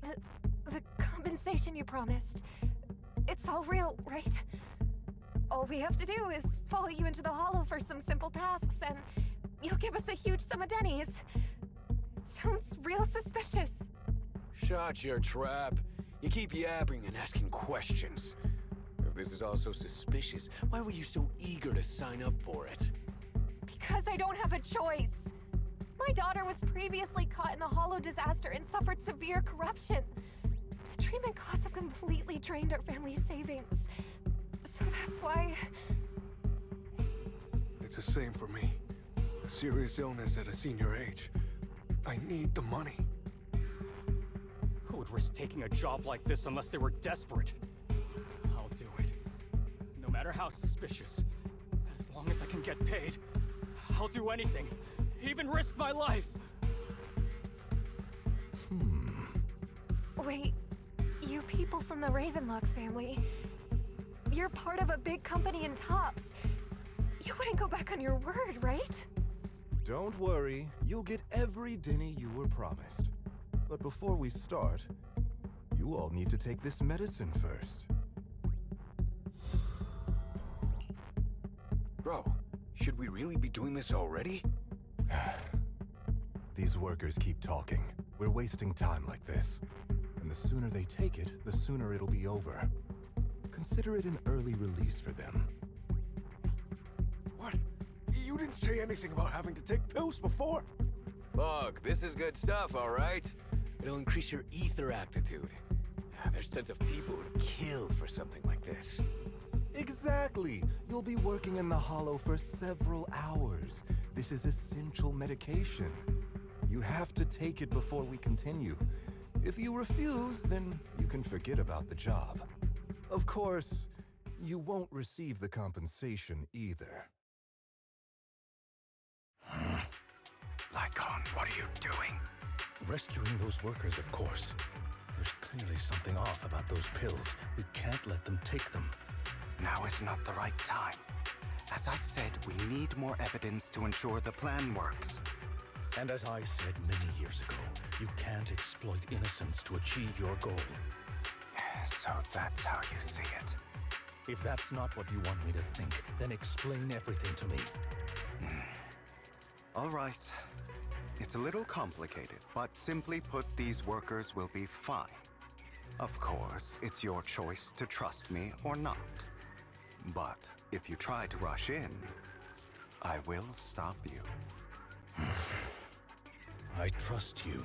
The compensation you promised, it's all real, right? All we have to do is follow you into the Hollow for some simple tasks, and you'll give us a huge sum of dennies. It sounds real suspicious. Shut your trap. You keep yapping and asking questions. If this is all so suspicious, why were you so eager to sign up for it? Because I don't have a choice. My daughter was previously caught in the Hollow disaster and suffered severe corruption. The treatment costs have completely drained our family's savings. So that's why... It's the same for me. A serious illness at a senior age. I need the money. Who would risk taking a job like this unless they were desperate? I'll do it. No matter how suspicious. As long as I can get paid, I'll do anything. Even risk my life! Wait, you people from the Ravenlock family, you're part of a big company in Tops. You wouldn't go back on your word, right? Don't worry, you'll get every denny you were promised. But before we start, you all need to take this medicine first. Bro, should we really be doing this already? These workers keep talking. We're wasting time like this. And the sooner they take it, the sooner it'll be over. Consider it an early release for them. What? You didn't say anything about having to take pills before. Look, this is good stuff, all right? It'll increase your ether aptitude. There's tons of people who'd kill for something like this. Exactly! You'll be working in the Hollow for several hours. This is essential medication. You have to take it before we continue. If you refuse, then you can forget about the job. Of course, you won't receive the compensation either. Lycon, what are you doing? Rescuing those workers, of course. There's clearly something off about those pills. We can't let them take them. Now is not the right time. As I said, we need more evidence to ensure the plan works. And as I said many years ago, you can't exploit innocence to achieve your goal. So that's how you see it. If that's not what you want me to think, then explain everything to me. All right. It's a little complicated, but simply put, these workers will be fine. Of course, it's your choice to trust me or not. But if you try to rush in, I will stop you. I trust you.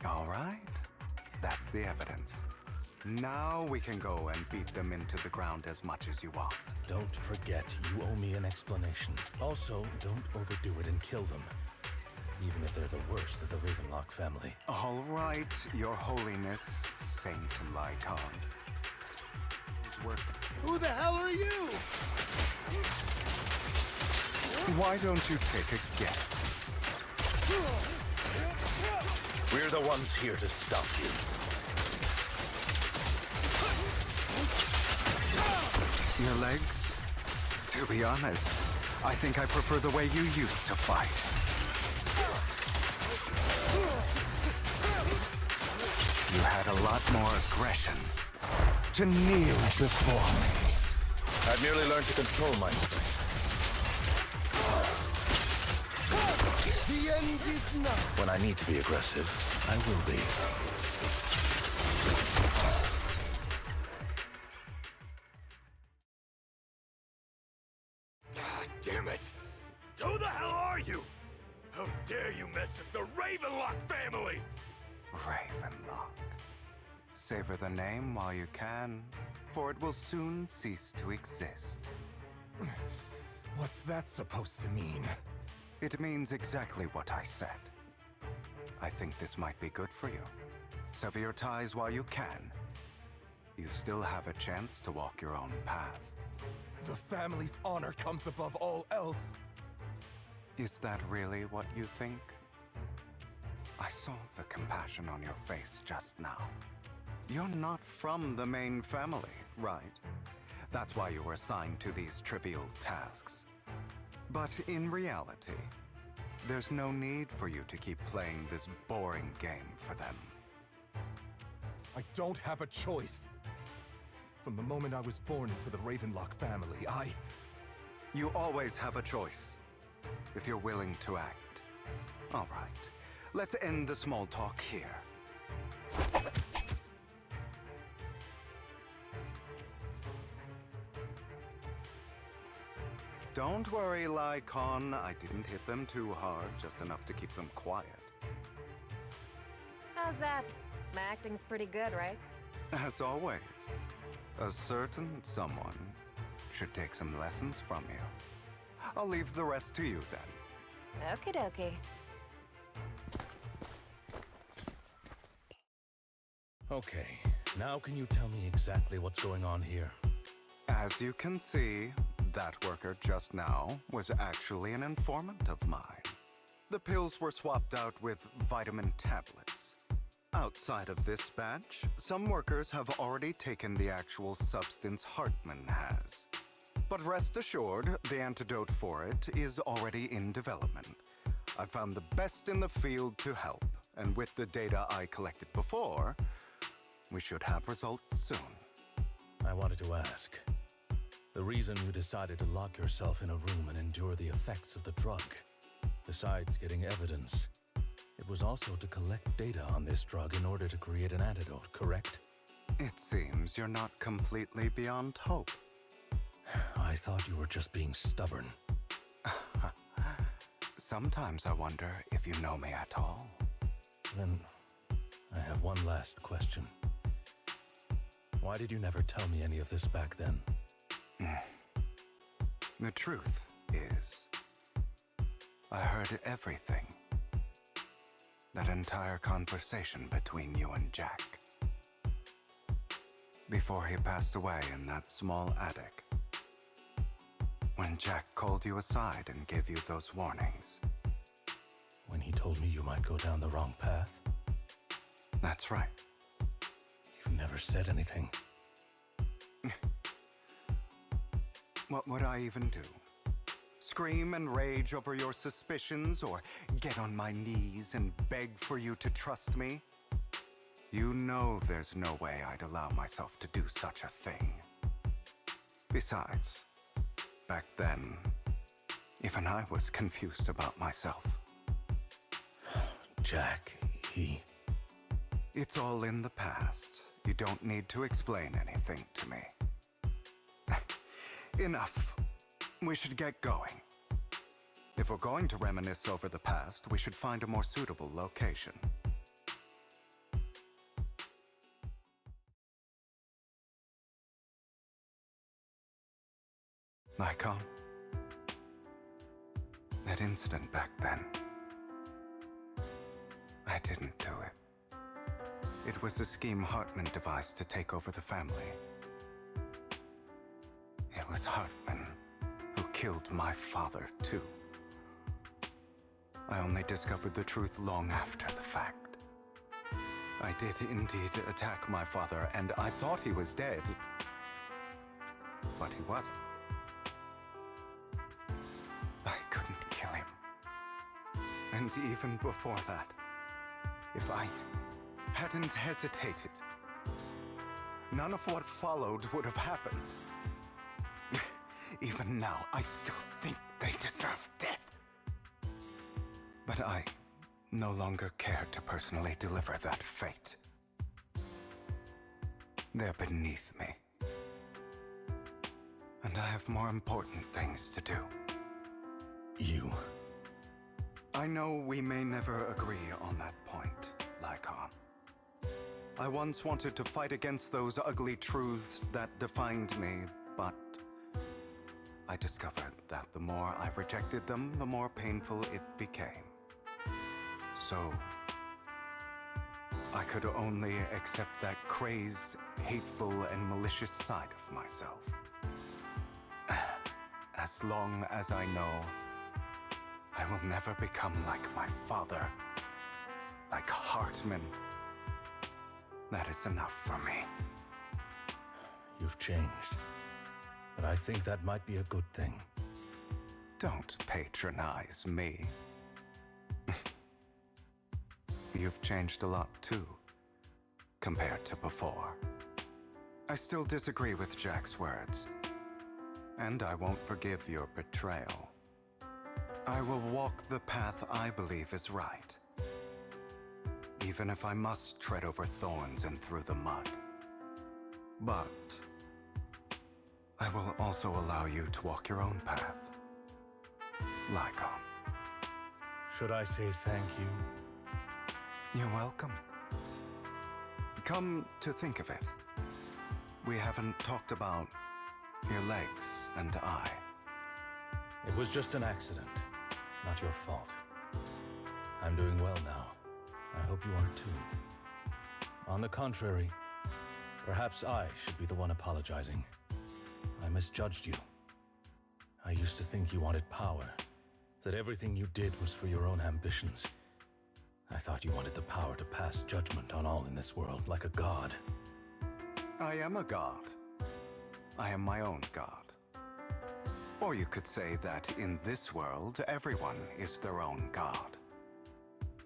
All right. That's the evidence. Now we can go and beat them into the ground as much as you want. Don't forget, you owe me an explanation. Also, don't overdo it and kill them. Even if they're the worst of the Ravenlock family. All right, Your Holiness, Saint Lycon. Who the hell are you? Why don't you take a guess? We're the ones here to stop you. Your legs? To be honest, I think I prefer the way you used to fight. You had a lot more aggression. To kneel before me. I've merely learned to control my strength. The end is not. When I need to be aggressive, I will be. God damn it! Who the hell are you? How dare you mess with the Ravenlock family? Ravenlock. Savor the name while you can, for it will soon cease to exist. What's that supposed to mean? It means exactly what I said. I think this might be good for you. Sever your ties while you can. You still have a chance to walk your own path. The family's honor comes above all else. Is that really what you think? I saw the compassion on your face just now. You're not from the main family, right? That's why you were assigned to these trivial tasks. But in reality, there's no need for you to keep playing this boring game for them. I don't have a choice. From the moment I was born into the Ravenlock family, You always have a choice, if you're willing to act. All right, let's end the small talk here. Don't worry, Lycon. I didn't hit them too hard, just enough to keep them quiet. How's that? My acting's pretty good, right? As always, a certain someone should take some lessons from you. I'll leave the rest to you then. Okie dokie. Okay, now can you tell me exactly what's going on here? As you can see, that worker just now was actually an informant of mine. The pills were swapped out with vitamin tablets. Outside of this batch, some workers have already taken the actual substance Hartman has. But rest assured, the antidote for it is already in development. I found the best in the field to help, and with the data I collected before, we should have results soon. I wanted to ask. The reason you decided to lock yourself in a room and endure the effects of the drug, besides getting evidence, it was also to collect data on this drug in order to create an antidote, correct? It seems you're not completely beyond hope. I thought you were just being stubborn. Sometimes I wonder if you know me at all. Then, I have one last question. Why did you never tell me any of this back then? The truth is, I heard everything. That entire conversation between you and Jack. Before he passed away in that small attic. When Jack called you aside and gave you those warnings. When he told me you might go down the wrong path? That's right. You never said anything. What would I even do? Scream and rage over your suspicions, or get on my knees and beg for you to trust me? You know there's no way I'd allow myself to do such a thing. Besides, back then, even I was confused about myself. Jack, he... It's all in the past. You don't need to explain anything to me. Enough. We should get going. If we're going to reminisce over the past, we should find a more suitable location. Lycon, that incident back then, I didn't do it. It was a scheme Hartman devised to take over the family. It was Hartman who killed my father, too. I only discovered the truth long after the fact. I did indeed attack my father, and I thought he was dead. But he wasn't. I couldn't kill him. And even before that, if I hadn't hesitated, none of what followed would have happened. Even now, I still think they deserve death. But I no longer care to personally deliver that fate. They're beneath me. And I have more important things to do. You? I know we may never agree on that point, Lycon. I once wanted to fight against those ugly truths that defined me, but I discovered that the more I rejected them, the more painful it became. So, I could only accept that crazed, hateful, and malicious side of myself. As long as I know I will never become like my father, like Hartman, that is enough for me. You've changed, but I think that might be a good thing. Don't patronize me. You've changed a lot too, compared to before. I still disagree with Jack's words, and I won't forgive your betrayal. I will walk the path I believe is right, even if I must tread over thorns and through the mud. But I will also allow you to walk your own path, Lycon. Should I say thank you? You're welcome. Come to think of it, we haven't talked about your legs and eye. It was just an accident, not your fault. I'm doing well now. I hope you are too. On the contrary, perhaps I should be the one apologizing. I misjudged you. I used to think you wanted power, that everything you did was for your own ambitions. I thought you wanted the power to pass judgment on all in this world, like a god. I am a god. I am my own god. Or you could say that in this world, everyone is their own god.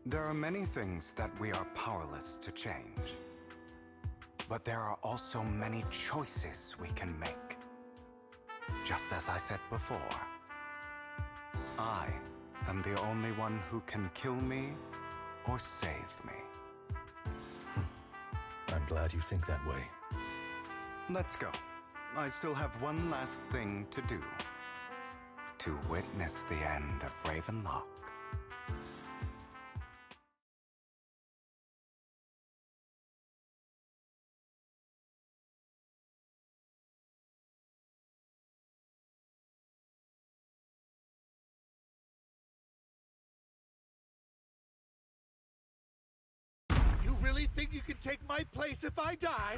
There are many things that we are powerless to change. But there are also many choices we can make. Just as I said before, I am the only one who can kill me or save me. I'm glad you think that way. Let's go. I still have one last thing to do. To witness the end of Ravenlock. You really think you can take my place if I die?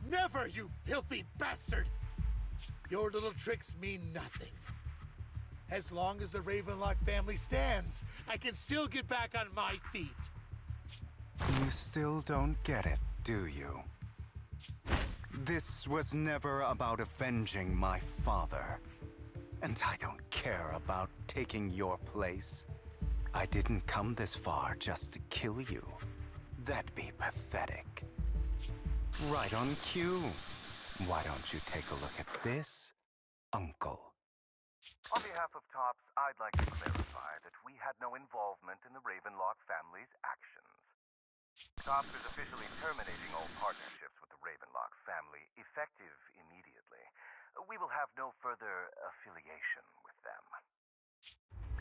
Never, you filthy bastard! Your little tricks mean nothing. As long as the Ravenlock family stands, I can still get back on my feet. You still don't get it, do you? This was never about avenging my father. And I don't care about taking your place. I didn't come this far just to kill you. That'd be pathetic. Right on cue. Why don't you take a look at this, Uncle? On behalf of TOPS, I'd like to clarify that we had no involvement in the Ravenlock family's actions. TOPS is officially terminating all partnerships with the Ravenlock family, effective immediately. We will have no further affiliation with them.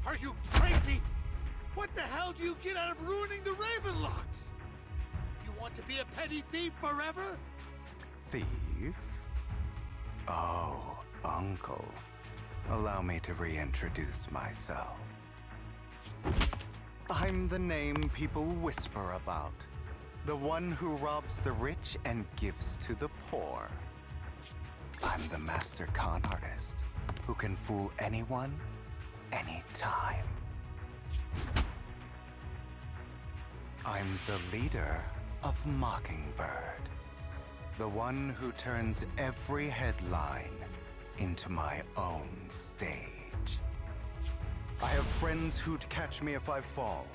Are you crazy? What the hell do you get out of ruining the Ravenlocks? You want to be a petty thief forever? Thief? Oh, Uncle. Allow me to reintroduce myself. I'm the name people whisper about. The one who robs the rich and gives to the poor. I'm the master con artist who can fool anyone, anytime. I'm the leader of Mockingbird. The one who turns every headline into my own stage. I have friends who'd catch me if I fall,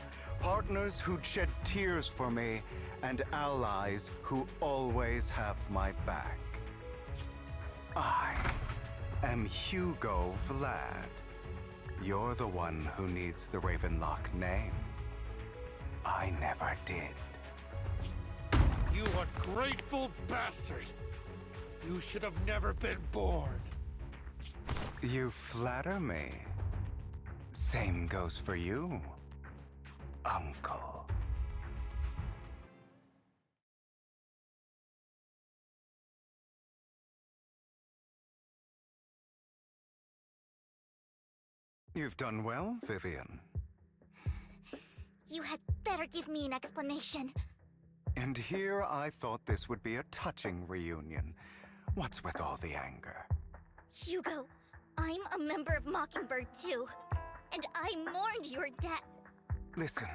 partners who'd shed tears for me, and allies who always have my back. I am Hugo Vlad. You're the one who needs the Ravenlock name. I never did. You ungrateful bastard! You should have never been born. You flatter me. Same goes for you, Uncle. You've done well, Vivian. You had better give me an explanation. And here I thought this would be a touching reunion. What's with all the anger? Hugo, I'm a member of Mockingbird too, and I mourned your death. Listen,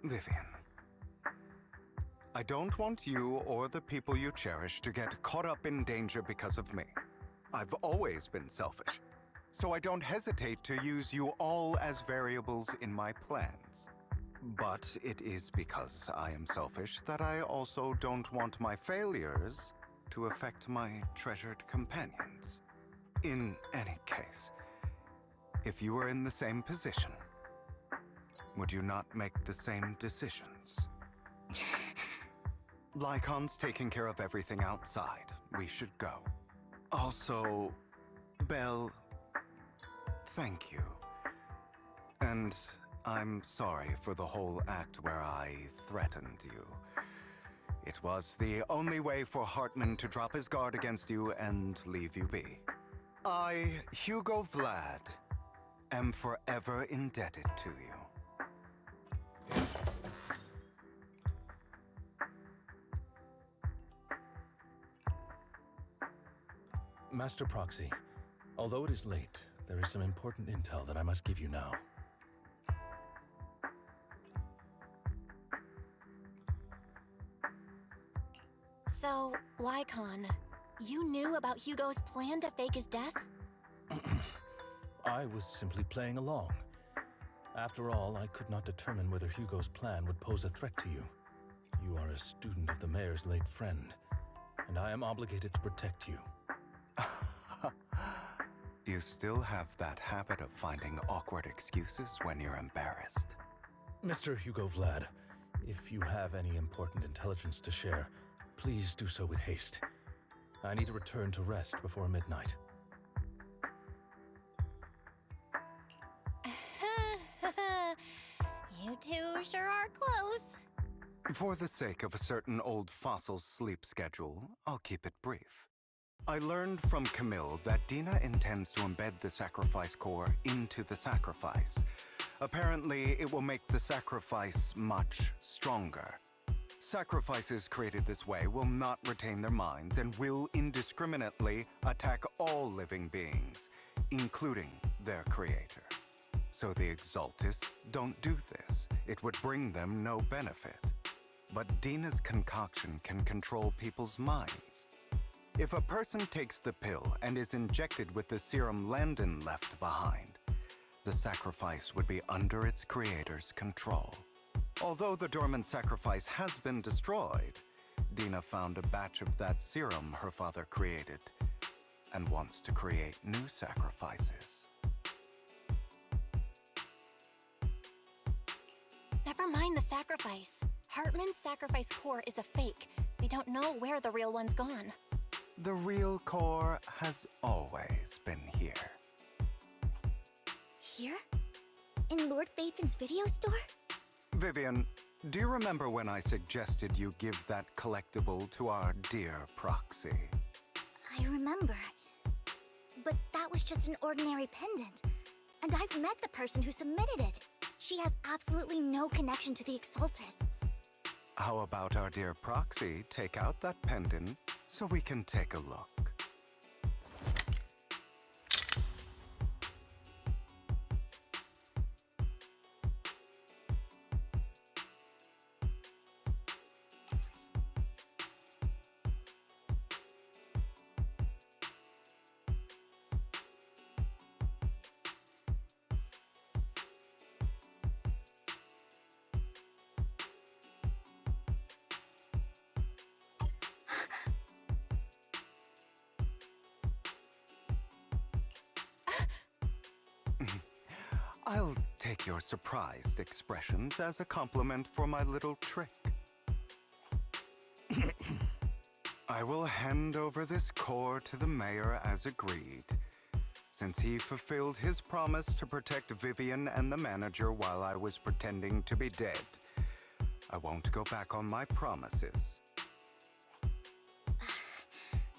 Vivian. I don't want you or the people you cherish to get caught up in danger because of me. I've always been selfish, so I don't hesitate to use you all as variables in my plans. But it is because I am selfish that I also don't want my failures to affect my treasured companions. In any case, if you were in the same position, would you not make the same decisions? Lycon's taking care of everything outside. We should go. Also, Belle, thank you. And I'm sorry for the whole act where I threatened you. It was the only way for Hartman to drop his guard against you and leave you be. I, Hugo Vlad, am forever indebted to you. Master Proxy, although it is late, there is some important intel that I must give you now. So, Lycon, you knew about Hugo's plan to fake his death? I was simply playing along. After all, I could not determine whether Hugo's plan would pose a threat to you. You are a student of the mayor's late friend, and I am obligated to protect you. You still have that habit of finding awkward excuses when you're embarrassed. Mr. Hugo Vlad, if you have any important intelligence to share, please do so with haste. I need to return to rest before midnight. You two sure are close. For the sake of a certain old fossil's sleep schedule, I'll keep it brief. I learned from Camille that Dina intends to embed the sacrifice core into the sacrifice. Apparently, it will make the sacrifice much stronger. Sacrifices created this way will not retain their minds and will indiscriminately attack all living beings, including their creator. So the Exaltists don't do this. It would bring them no benefit. But Dina's concoction can control people's minds. If a person takes the pill and is injected with the serum Landon left behind, the sacrifice would be under its creator's control. Although the dormant sacrifice has been destroyed, Dina found a batch of that serum her father created and wants to create new sacrifices. Never mind the sacrifice. Hartman's sacrifice core is a fake. We don't know where the real one's gone. The real core has always been here. Here? In Lord Phaethon's video store? Vivian, do you remember when I suggested you give that collectible to our dear Proxy? I remember. But that was just an ordinary pendant. And I've met the person who submitted it. She has absolutely no connection to the Exaltists. How about our dear Proxy take out that pendant so we can take a look? I'll take your surprised expressions as a compliment for my little trick. I will hand over this core to the mayor as agreed, since he fulfilled his promise to protect Vivian and the manager while I was pretending to be dead. I won't go back on my promises.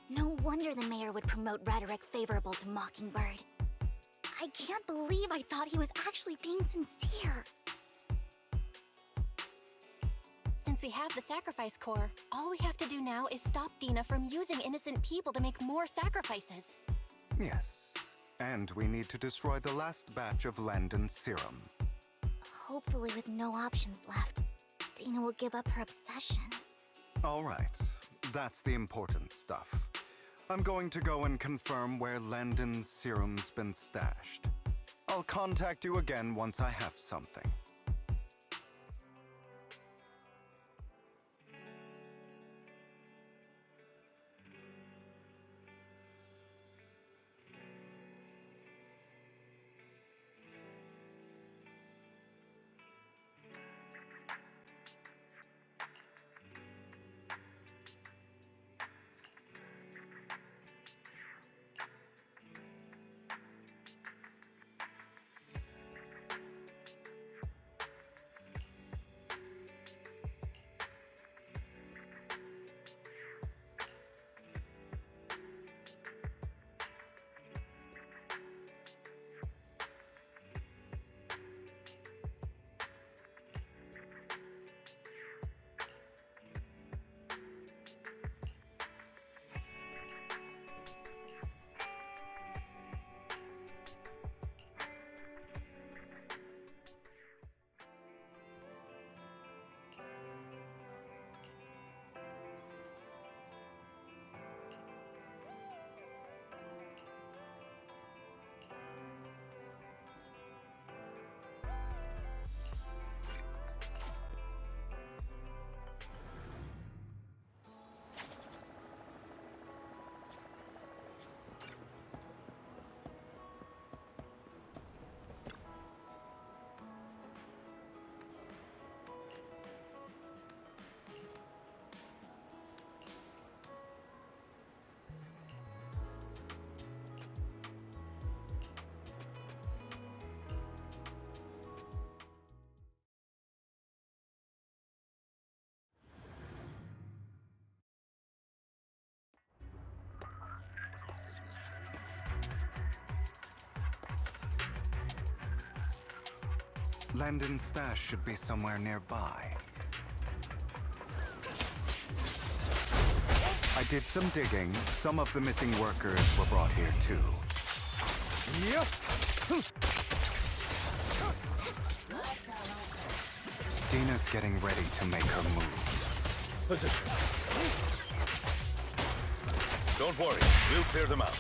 No wonder the mayor would promote rhetoric favorable to Mockingbird. I can't believe I thought he was actually being sincere. Since we have the sacrifice core, all we have to do now is stop Dina from using innocent people to make more sacrifices. Yes, and we need to destroy the last batch of Landon's serum. Hopefully with no options left, Dina will give up her obsession. All right, that's the important stuff. I'm going to go and confirm where Landon's serum's been stashed. I'll contact you again once I have something. Landon's stash should be somewhere nearby. I did some digging. Some of the missing workers were brought here too. Yep. Dina's getting ready to make her move. Position. Don't worry, we'll clear them out.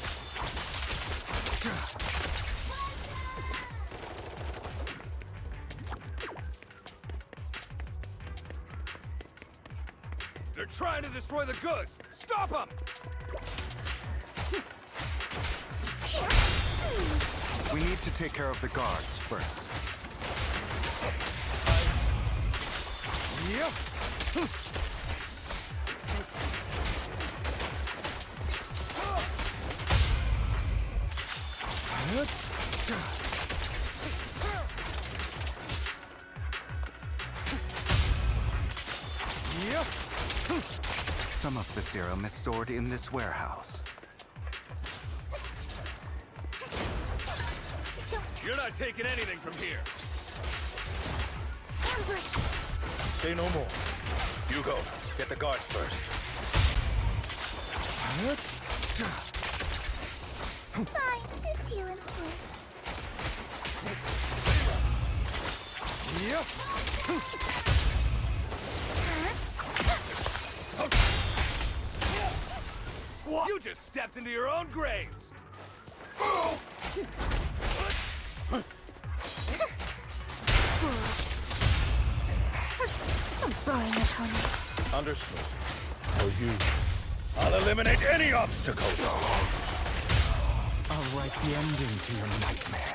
They're trying to destroy the goods! Stop them! We need to take care of the guards first. Yep. Some of the serum is stored in this warehouse. You're not taking anything from here. Ambush! Say no more. Hugo, get the guards first. Fine, if healing first. Yep. What? You just stepped into your own graves. A boring opponent. Understood. For you, I'll eliminate any obstacle. I'll write the ending to your nightmare.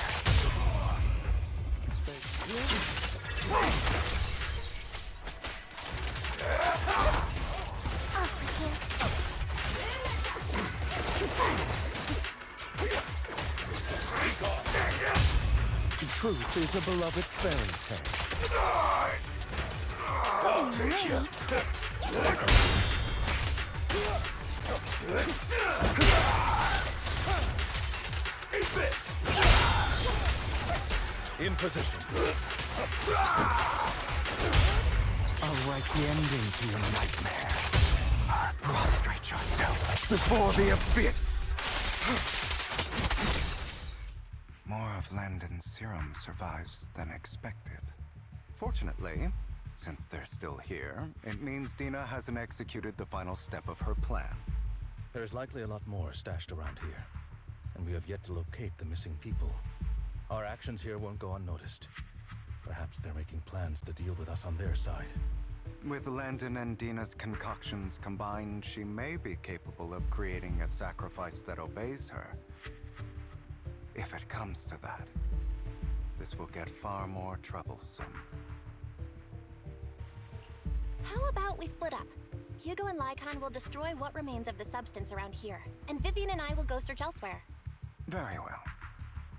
Truth is a beloved fairy tale. I'll take you. Eat this. In position. I'll write the ending to your nightmare. Prostrate yourself before the abyss. More of Landon's serum survives than expected. Fortunately, since they're still here, it means Dina hasn't executed the final step of her plan. There's likely a lot more stashed around here, and we have yet to locate the missing people. Our actions here won't go unnoticed. Perhaps they're making plans to deal with us on their side. With Landon and Dina's concoctions combined, she may be capable of creating a sacrifice that obeys her. If it comes to that, this will get far more troublesome. How about we split up? Hugo and Lycon will destroy what remains of the substance around here, and Vivian and I will go search elsewhere. Very well.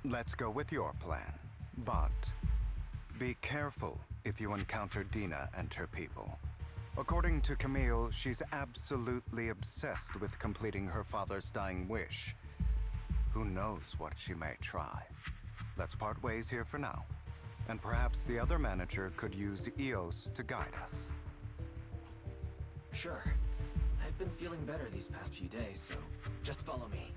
Let's go with your plan. But be careful if you encounter Dina and her people. According to Camille, she's absolutely obsessed with completing her father's dying wish. Who knows what she may try? Let's part ways here for now. And perhaps the other manager could use EOS to guide us. Sure. I've been feeling better these past few days, so just follow me.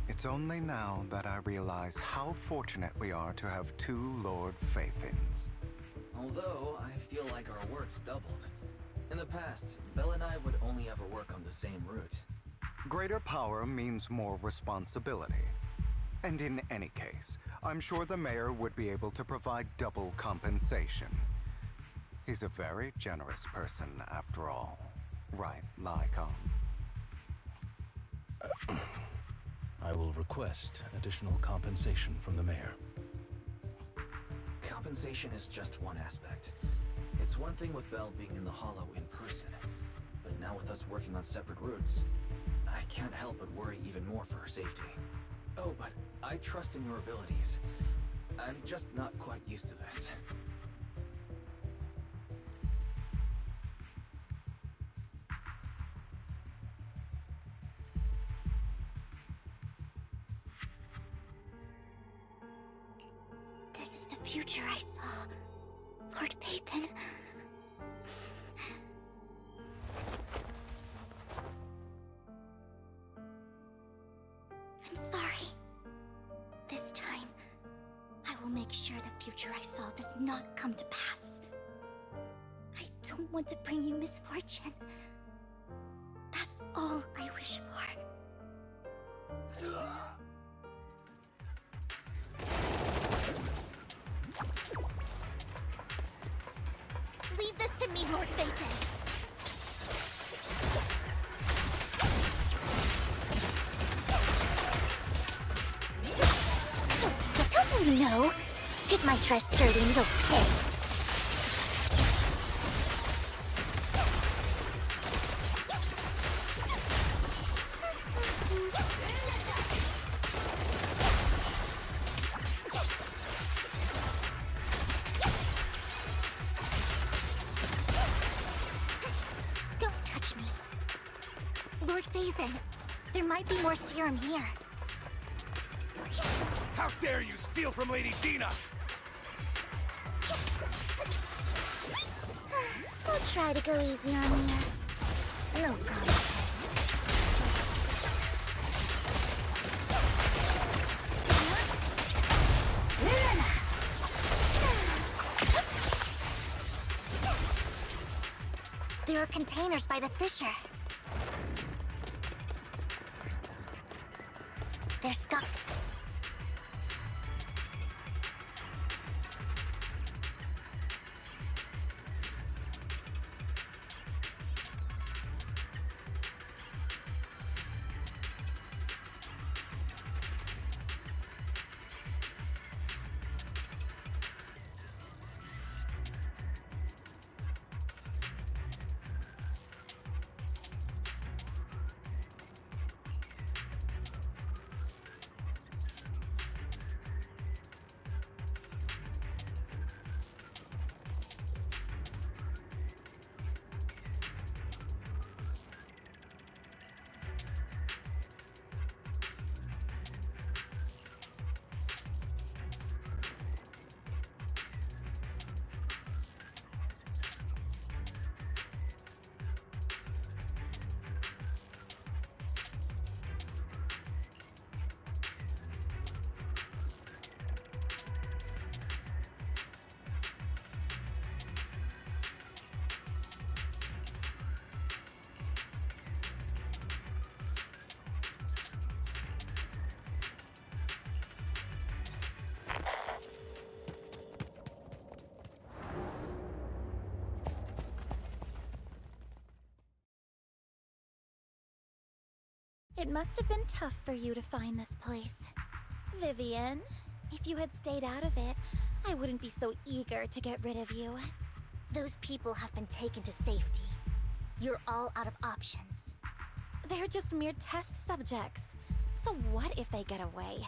It's only now that I realize how fortunate we are to have two Lord Fayfins. Although, I feel like our work's doubled. In the past, Belle and I would only ever work on the same route. Greater power means more responsibility. And in any case, I'm sure the mayor would be able to provide double compensation. He's a very generous person, after all. Right, Lycon? I will request additional compensation from the mayor. Compensation is just one aspect. It's one thing with Belle being in the Hollow in person, but now with us working on separate routes, I can't help but worry even more for her safety. Oh, but I trust in your abilities. I'm just not quite used to this. This is the future I saw. Lord Payton. I'm sorry. This time, I will make sure the future I saw does not come to pass. I don't want to bring you misfortune. That's all I wish for. Leave this to me, Lord Payton. Don't you know? Get my dress dirty and you'll pay. Don't touch me. Lord Payton, there might be more serum here. How dare you steal from Lady Dina! I'll try to go easy on you. No promises. There are containers by the fissure. There's got... It must have been tough for you to find this place. Vivian, if you had stayed out of it, I wouldn't be so eager to get rid of you. Those people have been taken to safety. You're all out of options. They're just mere test subjects. So what if they get away?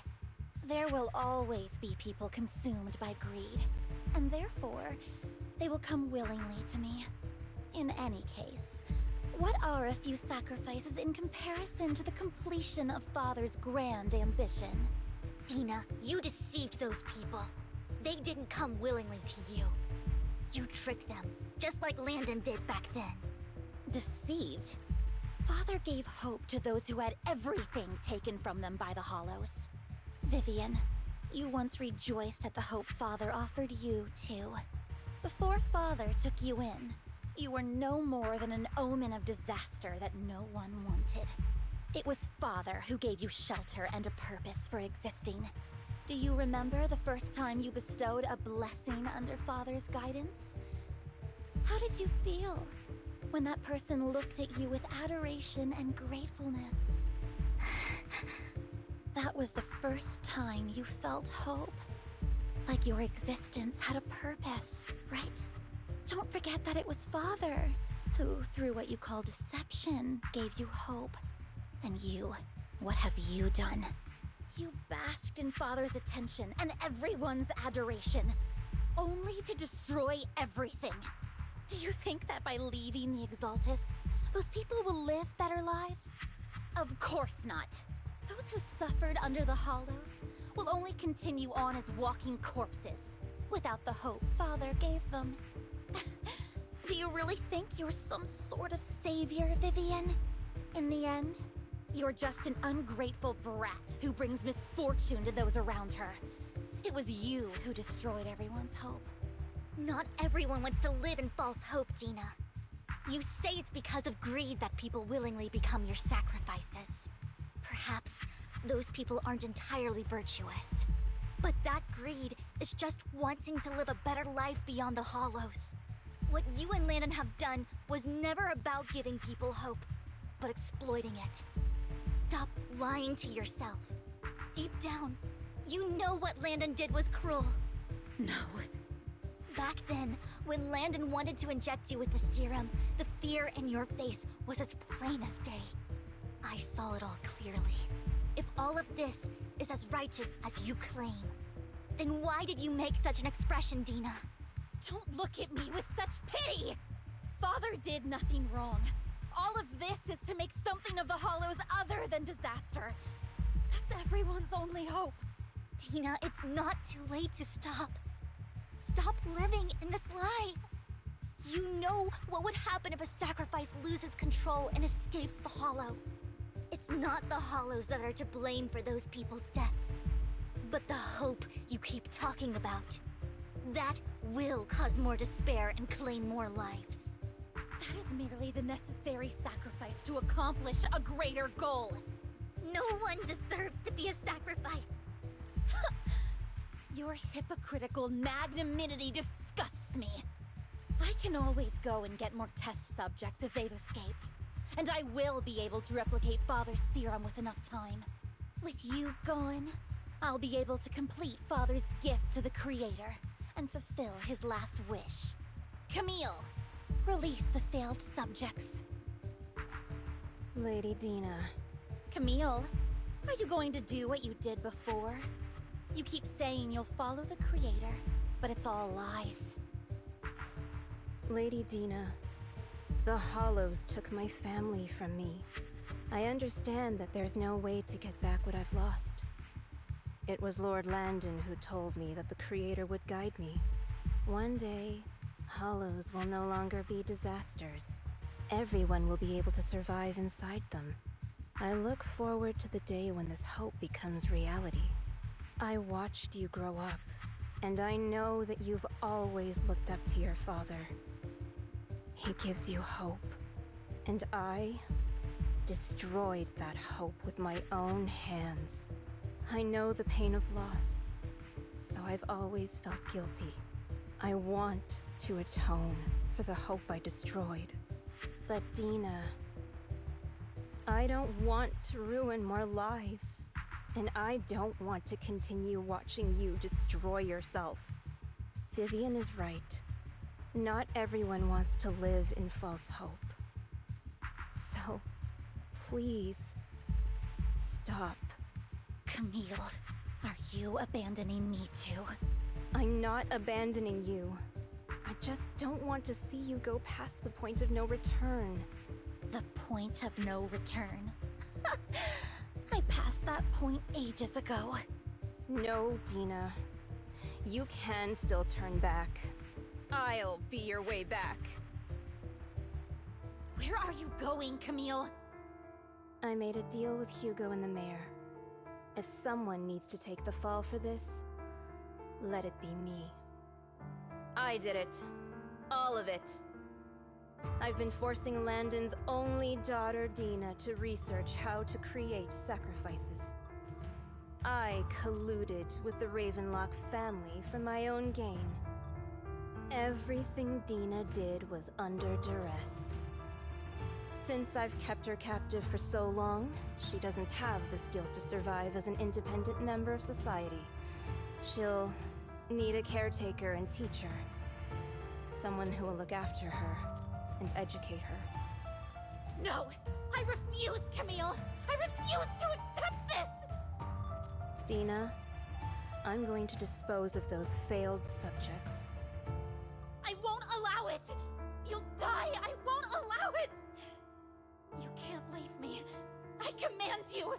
There will always be people consumed by greed. And therefore, they will come willingly to me. In any case, what are a few sacrifices in comparison to the completion of Father's grand ambition? Dina, you deceived those people. They didn't come willingly to you. You tricked them, just like Landon did back then. Deceived? Father gave hope to those who had everything taken from them by the Hollows. Vivian, you once rejoiced at the hope Father offered you, too. Before Father took you in, you were no more than an omen of disaster that no one wanted. It was Father who gave you shelter and a purpose for existing. Do you remember the first time you bestowed a blessing under Father's guidance? How did you feel when that person looked at you with adoration and gratefulness? That was the first time you felt hope. Like your existence had a purpose, right? Don't forget that it was Father who, through what you call deception, gave you hope. And you, what have you done? You basked in Father's attention and everyone's adoration, only to destroy everything. Do you think that by leaving the Exaltists, those people will live better lives? Of course not. Those who suffered under the Hollows will only continue on as walking corpses, without the hope Father gave them. Do you really think you're some sort of savior, Vivian? In the end, you're just an ungrateful brat who brings misfortune to those around her. It was you who destroyed everyone's hope. Not everyone wants to live in false hope, Dina. You say it's because of greed that people willingly become your sacrifices. Perhaps those people aren't entirely virtuous. But that greed is just wanting to live a better life beyond the Hollows. What you and Landon have done was never about giving people hope, but exploiting it. Stop lying to yourself. Deep down, you know what Landon did was cruel. No. Back then, when Landon wanted to inject you with the serum, the fear in your face was as plain as day. I saw it all clearly. If all of this is as righteous as you claim, then why did you make such an expression, Dina? Don't look at me with such pity! Father did nothing wrong. All of this is to make something of the Hollows other than disaster. That's everyone's only hope. Dina, it's not too late to stop. Stop living in this lie. You know what would happen if a sacrifice loses control and escapes the Hollow. It's not the Hollows that are to blame for those people's deaths, but the hope you keep talking about. That will cause more despair and claim more lives. That is merely the necessary sacrifice to accomplish a greater goal. No one deserves to be a sacrifice. Your hypocritical magnanimity disgusts me. I can always go and get more test subjects if they've escaped. And I will be able to replicate Father's serum with enough time. With you gone, I'll be able to complete Father's gift to the Creator and fulfill his last wish. Camille, release the failed subjects. Lady Dina. Camille, are you going to do what you did before? You keep saying you'll follow the Creator, but it's all lies. Lady Dina, the Hollows took my family from me. I understand that there's no way to get back what I've lost. It was Lord Landon who told me that the Creator would guide me. One day, Hollows will no longer be disasters. Everyone will be able to survive inside them. I look forward to the day when this hope becomes reality. I watched you grow up, and I know that you've always looked up to your father. He gives you hope, and I destroyed that hope with my own hands. I know the pain of loss, so I've always felt guilty. I want to atone for the hope I destroyed. But Dina, I don't want to ruin more lives, and I don't want to continue watching you destroy yourself. Vivian is right. Not everyone wants to live in false hope. So, please, stop. Camille, are you abandoning me too? I'm not abandoning you. I just don't want to see you go past the point of no return. The point of no return? I passed that point ages ago. No, Dina. You can still turn back. I'll be your way back. Where are you going, Camille? I made a deal with Hugo and the mayor. If someone needs to take the fall for this, let it be me. I did it. All of it. I've been forcing Landon's only daughter, Dina, to research how to create sacrifices. I colluded with the Ravenlock family for my own gain. Everything Dina did was under duress. Since I've kept her captive for so long, she doesn't have the skills to survive as an independent member of society. She'll need a caretaker and teacher. Someone who will look after her and educate her. No! I refuse, Camille! I refuse to accept this! Dina, I'm going to dispose of those failed subjects. I won't allow it! You'll die! I won't allow it! You can't leave me. I command you!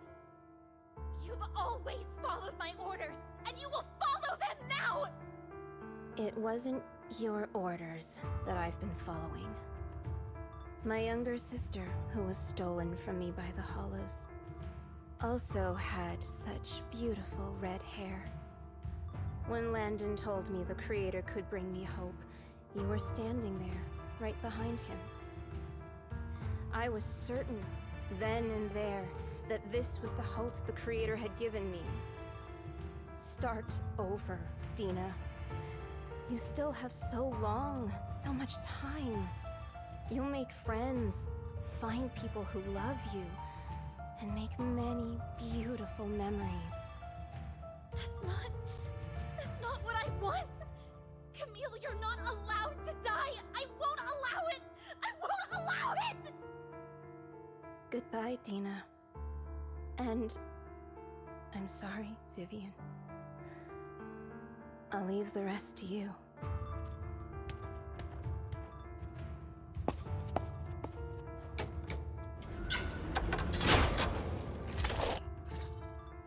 You've always followed my orders, and you will follow them now! It wasn't your orders that I've been following. My younger sister, who was stolen from me by the Hollows, also had such beautiful red hair. When Landon told me the Creator could bring me hope, you were standing there, right behind him. I was certain, then and there, that this was the hope the Creator had given me. Start over, Dina. You still have so long, so much time. You'll make friends, find people who love you, and make many beautiful memories. That's not what I want! Camille, you're not allowed to die! I won't allow it! I won't allow it! Goodbye, Dina. And I'm sorry, Vivian. I'll leave the rest to you.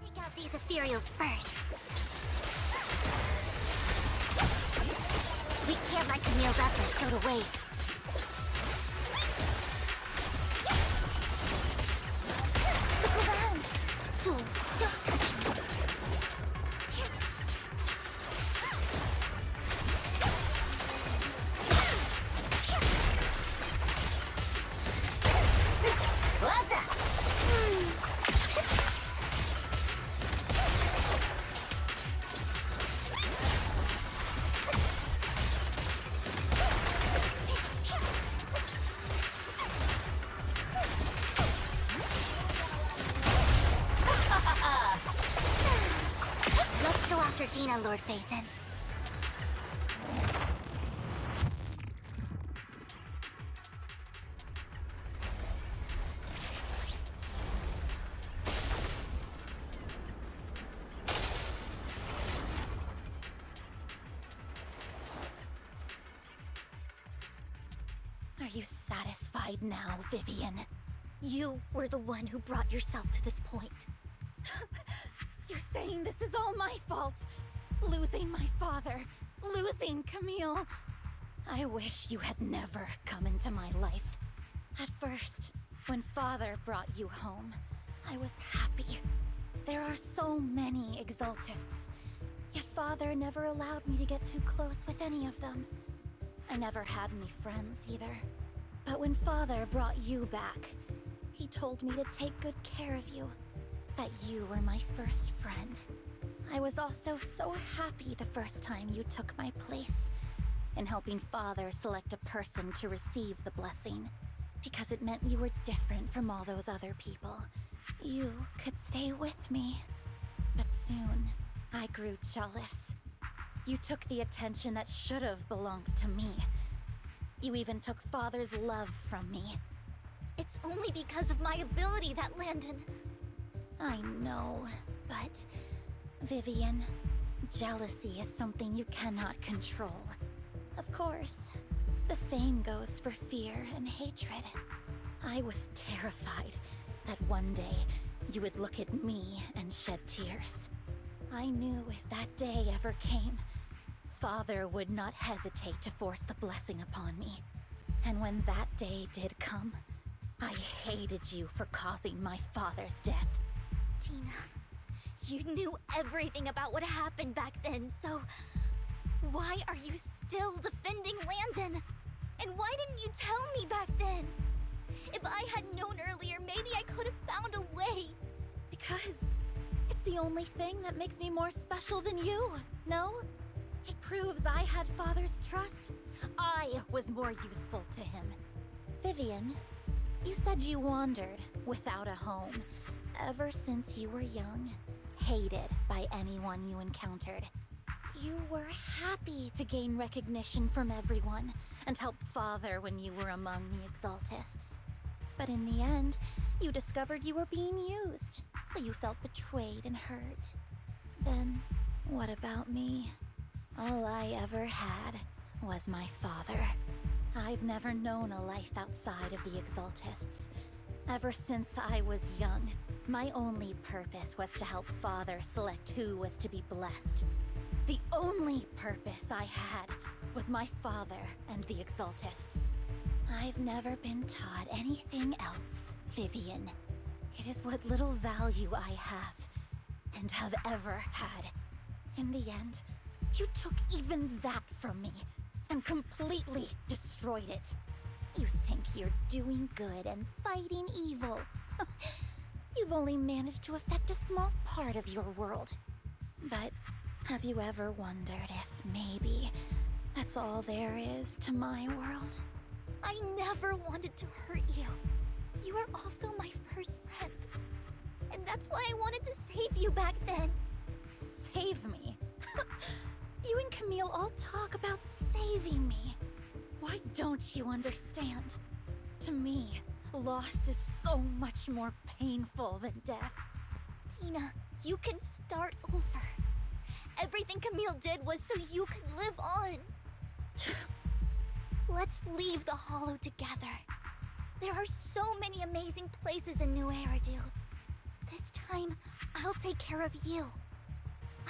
Take out these ethereals first. Can't let Camille's efforts go to waste. Look around! Fools, don't touch me! Let's go after Dina, Lord Phaethon. Are you satisfied now, Vivian? You were the one who brought yourself to this point. You're saying this is all my fault. Losing my father, losing Camille. I wish you had never come into my life. At first, when father brought you home, I was happy. There are so many Exaltists, yet father never allowed me to get too close with any of them. I never had any friends either. But when father brought you back, he told me to take good care of you. That you were my first friend. I was also so happy the first time you took my place in helping father select a person to receive the blessing. Because it meant you were different from all those other people. You could stay with me. But soon, I grew jealous. You took the attention that should have belonged to me. You even took father's love from me. It's only because of my ability that Landon... I know, but... Vivian, jealousy is something you cannot control. Of course, the same goes for fear and hatred. I was terrified that one day you would look at me and shed tears. I knew if that day ever came, father would not hesitate to force the blessing upon me. And when that day did come, I hated you for causing my father's death. Tina, you knew everything about what happened back then, so... why are you still defending Landon? And why didn't you tell me back then? If I had known earlier, maybe I could have found a way. Because it's the only thing that makes me more special than you, no? It proves I had father's trust. I was more useful to him. Vivian, you said you wandered without a home ever since you were young, hated by anyone you encountered. You were happy to gain recognition from everyone and help father when you were among the Exaltists. But in the end, you discovered you were being used, so you felt betrayed and hurt. Then, what about me? All I ever had was my father. I've never known a life outside of the Exaltists. Ever since I was young, my only purpose was to help father select who was to be blessed. The only purpose I had was my father and the Exaltists. I've never been taught anything else, Vivian. It is what little value I have, and have ever had. In the end, you took even that from me, and completely destroyed it. You think you're doing good and fighting evil. You've only managed to affect a small part of your world. But have you ever wondered if maybe that's all there is to my world? I never wanted to hurt you. You were also my first friend. And that's why I wanted to save you back then. Save me? You and Camille all talk about saving me. Why don't you understand? To me, loss is so much more painful than death. Tina, you can start over. Everything Camille did was so you could live on. Let's leave the Hollow together. There are so many amazing places in New Eridu. This time, I'll take care of you.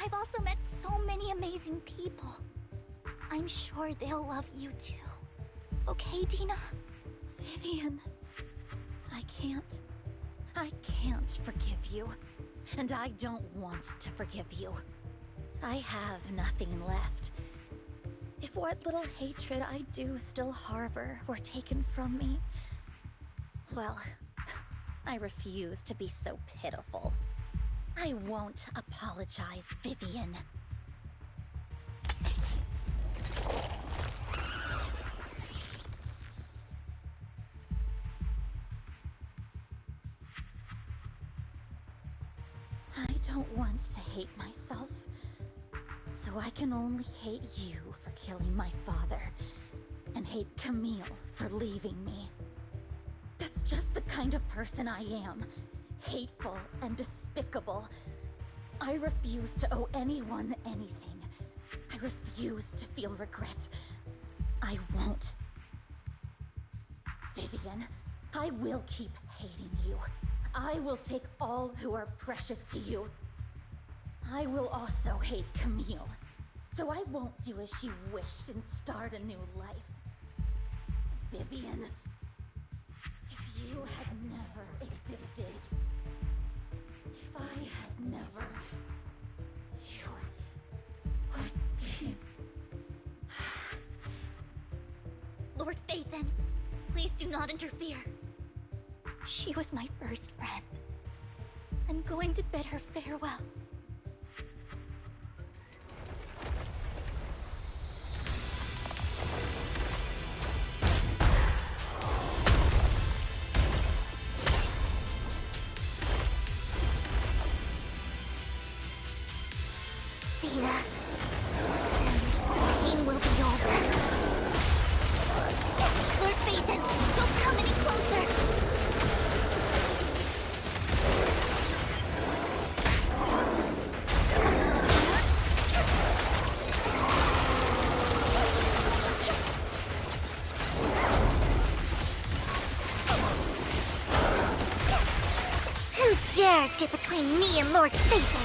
I've also met so many amazing people. I'm sure they'll love you too. Okay, Dina? Vivian, I can't forgive you. And I don't want to forgive you. I have nothing left. If what little hatred I do still harbor were taken from me, well, I refuse to be so pitiful. I won't apologize, Vivian. I don't want to hate myself, so I can only hate you for killing my father, and hate Camille for leaving me. That's just the kind of person I am. Hateful and despicable. I refuse to owe anyone anything. I refuse to feel regret. I won't. Vivian, I will keep hating you. I will take all who are precious to you. I will also hate Camille, so I won't do as she wished and start a new life. Vivian, if you had never existed, if I had never, you would be... Lord Phaethon, please do not interfere. She was my first friend. I'm going to bid her farewell. Dina, soon, pain will be over. Lord Phaethon, don't come any closer! Who dares get between me and Lord Phaethon?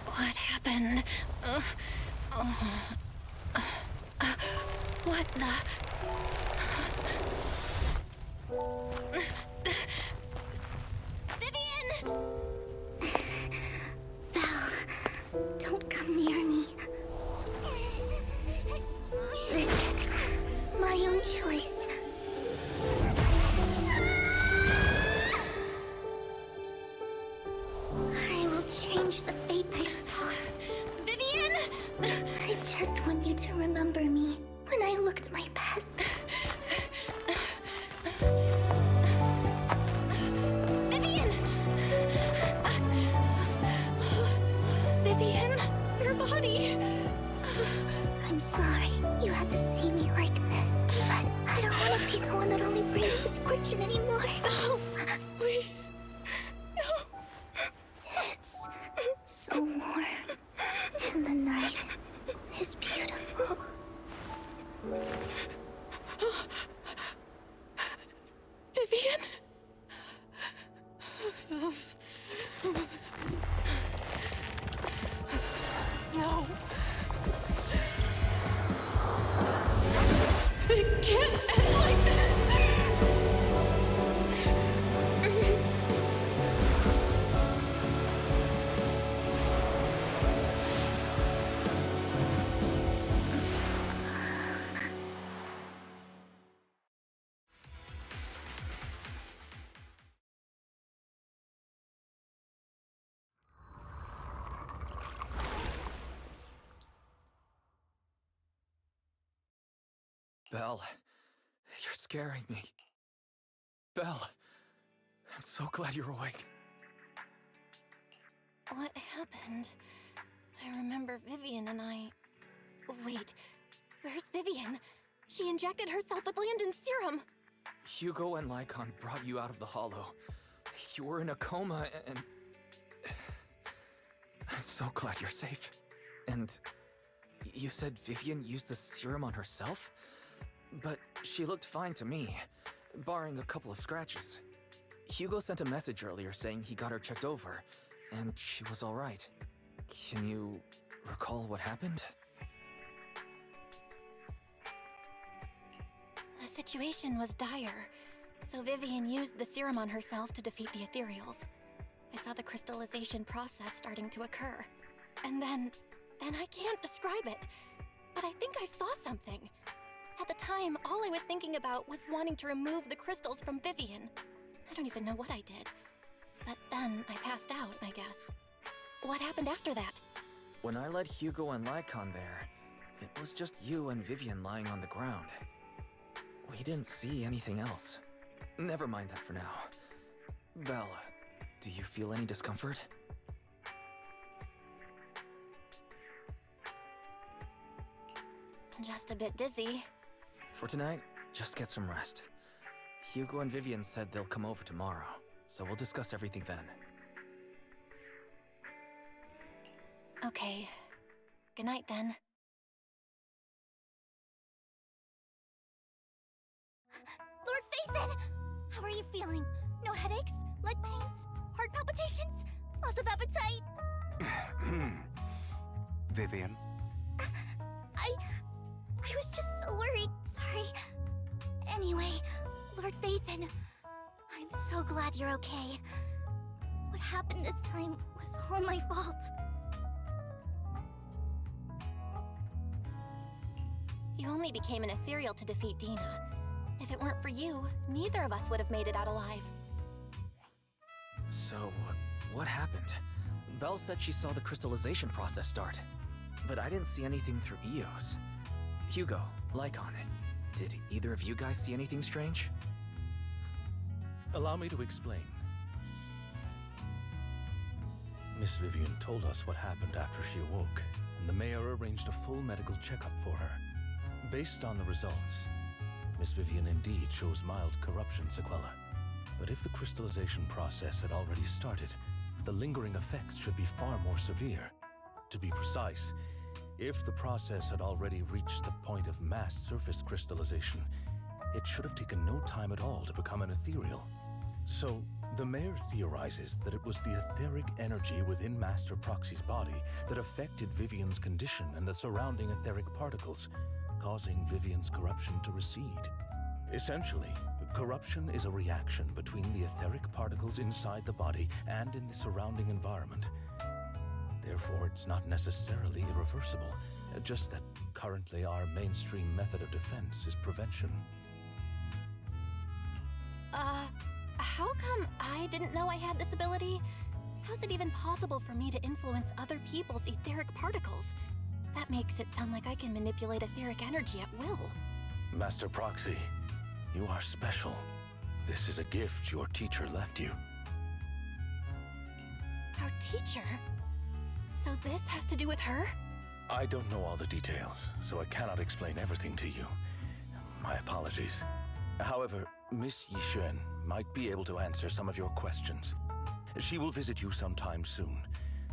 What happened? What the... Vivian! Belle, don't come near me. This is my own choice. I will change the fate I saw. Vivian! I just want you to remember me when I looked my best. Vivian! sorry you had to see me like this, but I don't want to be the one that only brings misfortune anymore. No, please. No. It's so warm, and the night is beautiful. Vivian? No. It can't end like this. Belle, you're scaring me. Belle, I'm so glad you're awake. What happened? I remember Vivian and I... Wait, where's Vivian? She injected herself with Landon's serum! Hugo and Lycon brought you out of the hollow. You were in a coma and... I'm so glad you're safe. And you said Vivian used the serum on herself? But she looked fine to me, barring a couple of scratches. Hugo sent a message earlier saying he got her checked over, and she was alright. Can you recall what happened? The situation was dire, so Vivian used the serum on herself to defeat the ethereals. I saw the crystallization process starting to occur. And then I can't describe it, but I think I saw something. At the time, all I was thinking about was wanting to remove the crystals from Vivian. I don't even know what I did. But then I passed out, I guess. What happened after that? When I led Hugo and Lycon there, it was just you and Vivian lying on the ground. We didn't see anything else. Never mind that for now. Belle, do you feel any discomfort? Just a bit dizzy. For tonight, just get some rest. Hugo and Vivian said they'll come over tomorrow, so we'll discuss everything then. Okay. Good night then. Lord Phaethon! How are you feeling? No headaches? Leg pains? Heart palpitations? Loss of appetite? Vivian? I was just so worried. Sorry. Anyway, Lord Phaethon, I'm so glad you're okay. What happened this time was all my fault. You only became an ethereal to defeat Dina. If it weren't for you, neither of us would have made it out alive. So, what happened? Belle said she saw the crystallization process start, but I didn't see anything through EOS. Hugo, Lycon, did either of you guys see anything strange? Allow me to explain. Miss Vivian told us what happened after she awoke, and the mayor arranged a full medical checkup for her. Based on the results, Miss Vivian indeed shows mild corruption sequela. But if the crystallization process had already started, the lingering effects should be far more severe. To be precise, if the process had already reached the point of mass surface crystallization, it should have taken no time at all to become an ethereal. So, the mayor theorizes that it was the etheric energy within Master Proxy's body that affected Vivian's condition and the surrounding etheric particles, causing Vivian's corruption to recede. Essentially, corruption is a reaction between the etheric particles inside the body and in the surrounding environment. Therefore, it's not necessarily irreversible, just that currently our mainstream method of defense is prevention. How come I didn't know I had this ability? How's it even possible for me to influence other people's etheric particles? That makes it sound like I can manipulate etheric energy at will. Master Proxy, you are special. This is a gift your teacher left you. Our teacher? So this has to do with her? I don't know all the details, so I cannot explain everything to you. My apologies. However, Miss Yixuan might be able to answer some of your questions. She will visit you sometime soon,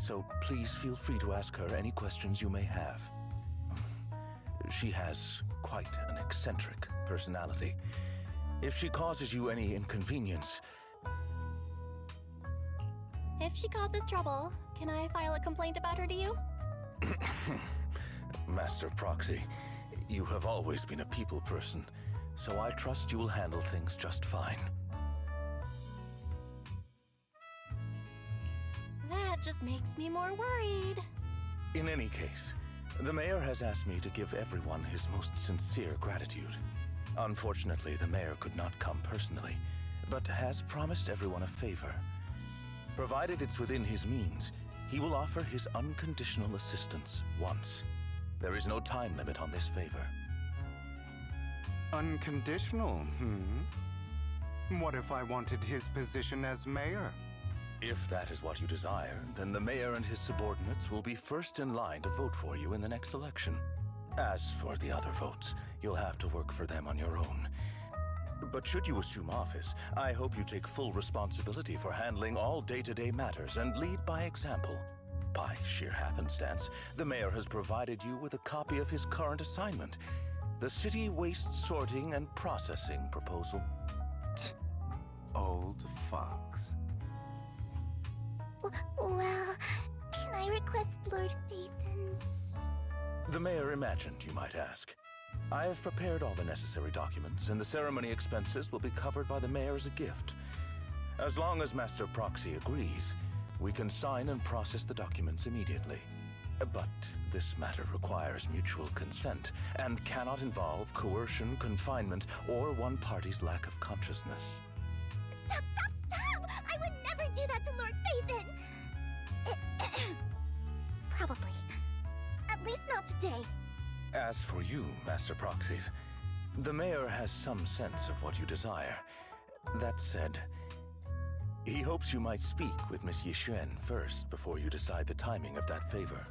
so please feel free to ask her any questions you may have. She has quite an eccentric personality. If she causes you any inconvenience... If she causes trouble, can I file a complaint about her to you? Master Proxy, you have always been a people person, so I trust you will handle things just fine. That just makes me more worried. In any case, the mayor has asked me to give everyone his most sincere gratitude. Unfortunately, the mayor could not come personally, but has promised everyone a favor. Provided it's within his means, he will offer his unconditional assistance once. There is no time limit on this favor. Unconditional, What if I wanted his position as mayor? If that is what you desire, then the mayor and his subordinates will be first in line to vote for you in the next election. As for the other votes, you'll have to work for them on your own. But should you assume office, I hope you take full responsibility for handling all day-to-day matters and lead by example. By sheer happenstance, the mayor has provided you with a copy of his current assignment, the City Waste Sorting and Processing proposal. Old fox. Well, can I request Lord Phaethan's... The mayor imagined you might ask. I have prepared all the necessary documents, and the ceremony expenses will be covered by the mayor as a gift. As long as Master Proxy agrees, we can sign and process the documents immediately. But this matter requires mutual consent and cannot involve coercion, confinement, or one party's lack of consciousness. Stop! I would never do that to Lord Phaethan! Probably. At least not today. As for you, Master Proxies, the mayor has some sense of what you desire. That said, he hopes you might speak with Miss Yixuan first before you decide the timing of that favor.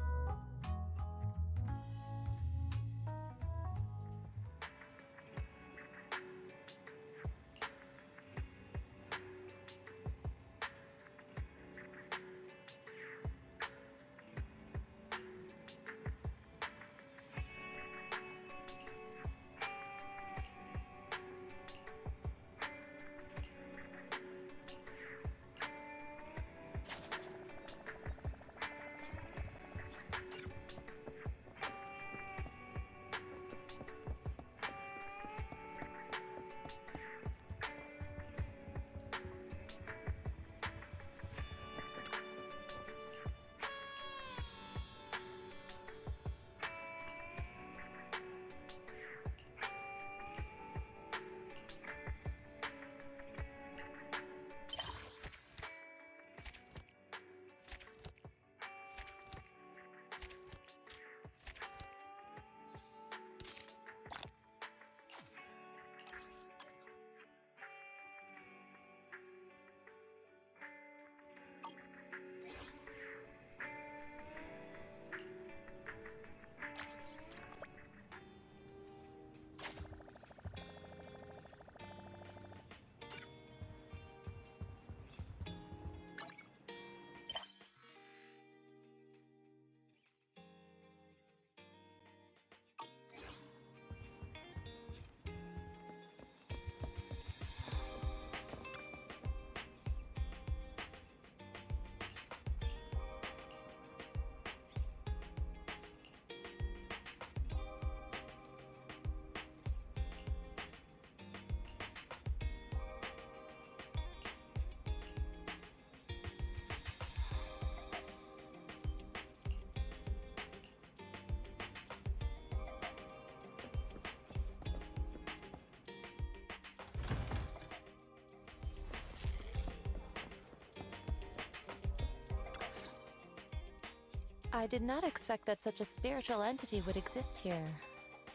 I did not expect that such a spiritual entity would exist here.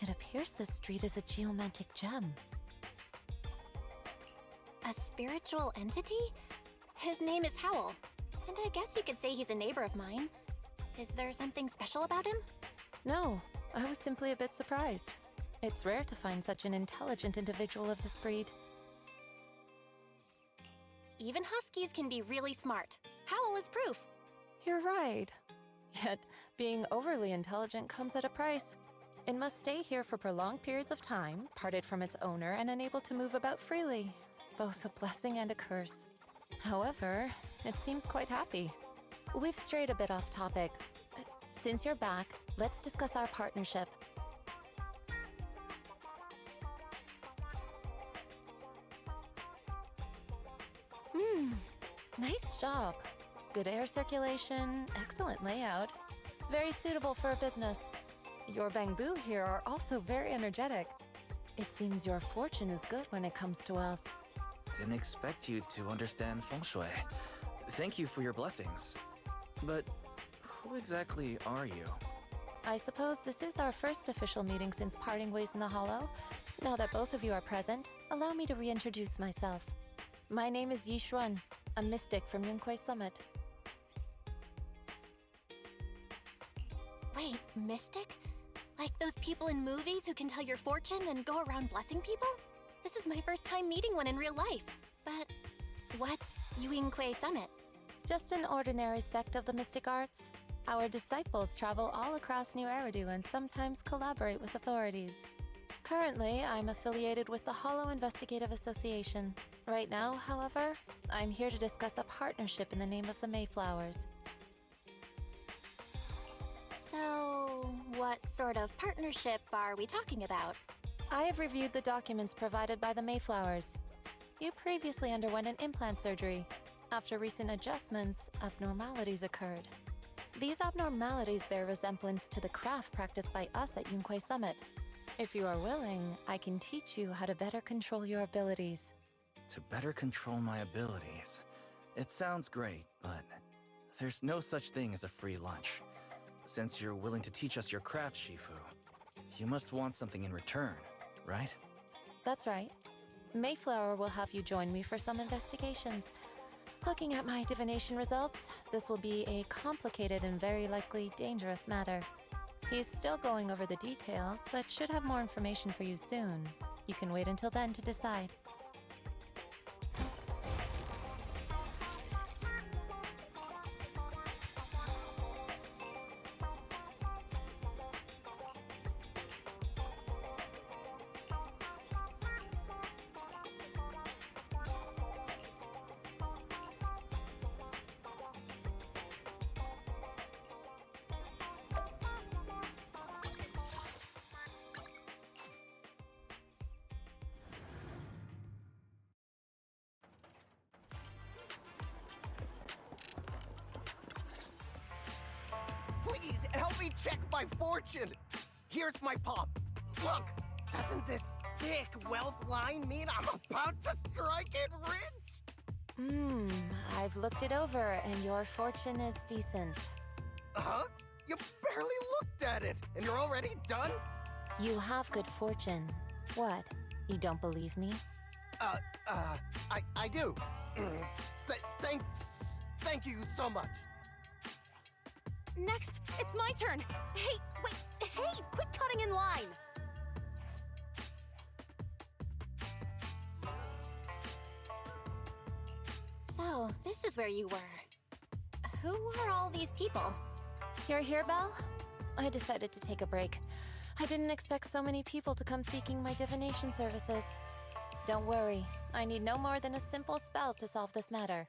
It appears this street is a geomantic gem. A spiritual entity? His name is Howl, and I guess you could say he's a neighbor of mine. Is there something special about him? No, I was simply a bit surprised. It's rare to find such an intelligent individual of this breed. Even huskies can be really smart. Howl is proof. You're right. Yet, being overly intelligent comes at a price. It must stay here for prolonged periods of time, parted from its owner and unable to move about freely. Both a blessing and a curse. However, it seems quite happy. We've strayed a bit off topic. Since you're back, let's discuss our partnership. Nice job. Good air circulation, excellent layout. Very suitable for a business. Your bamboo here are also very energetic. It seems your fortune is good when it comes to wealth. Didn't expect you to understand feng shui. Thank you for your blessings. But who exactly are you? I suppose this is our first official meeting since parting ways in the Hollow. Now that both of you are present, allow me to reintroduce myself. My name is Yi Xuan, a mystic from Yunquei Summit. Wait, mystic? Like those people in movies who can tell your fortune and go around blessing people? This is my first time meeting one in real life. But what's Yunquei Summit? Just an ordinary sect of the mystic arts. Our disciples travel all across New Eridu and sometimes collaborate with authorities. Currently, I'm affiliated with the Hollow Investigative Association. Right now, however, I'm here to discuss a partnership in the name of the Mayflowers. So, what sort of partnership are we talking about? I have reviewed the documents provided by the Mayflowers. You previously underwent an implant surgery. After recent adjustments, abnormalities occurred. These abnormalities bear resemblance to the craft practiced by us at Yunquei Summit. If you are willing, I can teach you how to better control your abilities. To better control my abilities. It sounds great, but there's no such thing as a free lunch. Since you're willing to teach us your craft, Shifu, you must want something in return, right? That's right. Mayflower will have you join me for some investigations. Looking at my divination results, this will be a complicated and very likely dangerous matter. He's still going over the details, but should have more information for you soon. You can wait until then to decide. Please, help me check my fortune! Here's my pop. Look, doesn't this thick wealth line mean I'm about to strike it rich? I've looked it over, and your fortune is decent. Huh? You barely looked at it, and you're already done? You have good fortune. What? You don't believe me? I do. Thank you so much. Next, it's my turn. Hey, wait, hey, quit cutting in line. So, this is where you were. Who are all these people? You're here, Belle? I decided to take a break. I didn't expect so many people to come seeking my divination services. Don't worry, I need no more than a simple spell to solve this matter.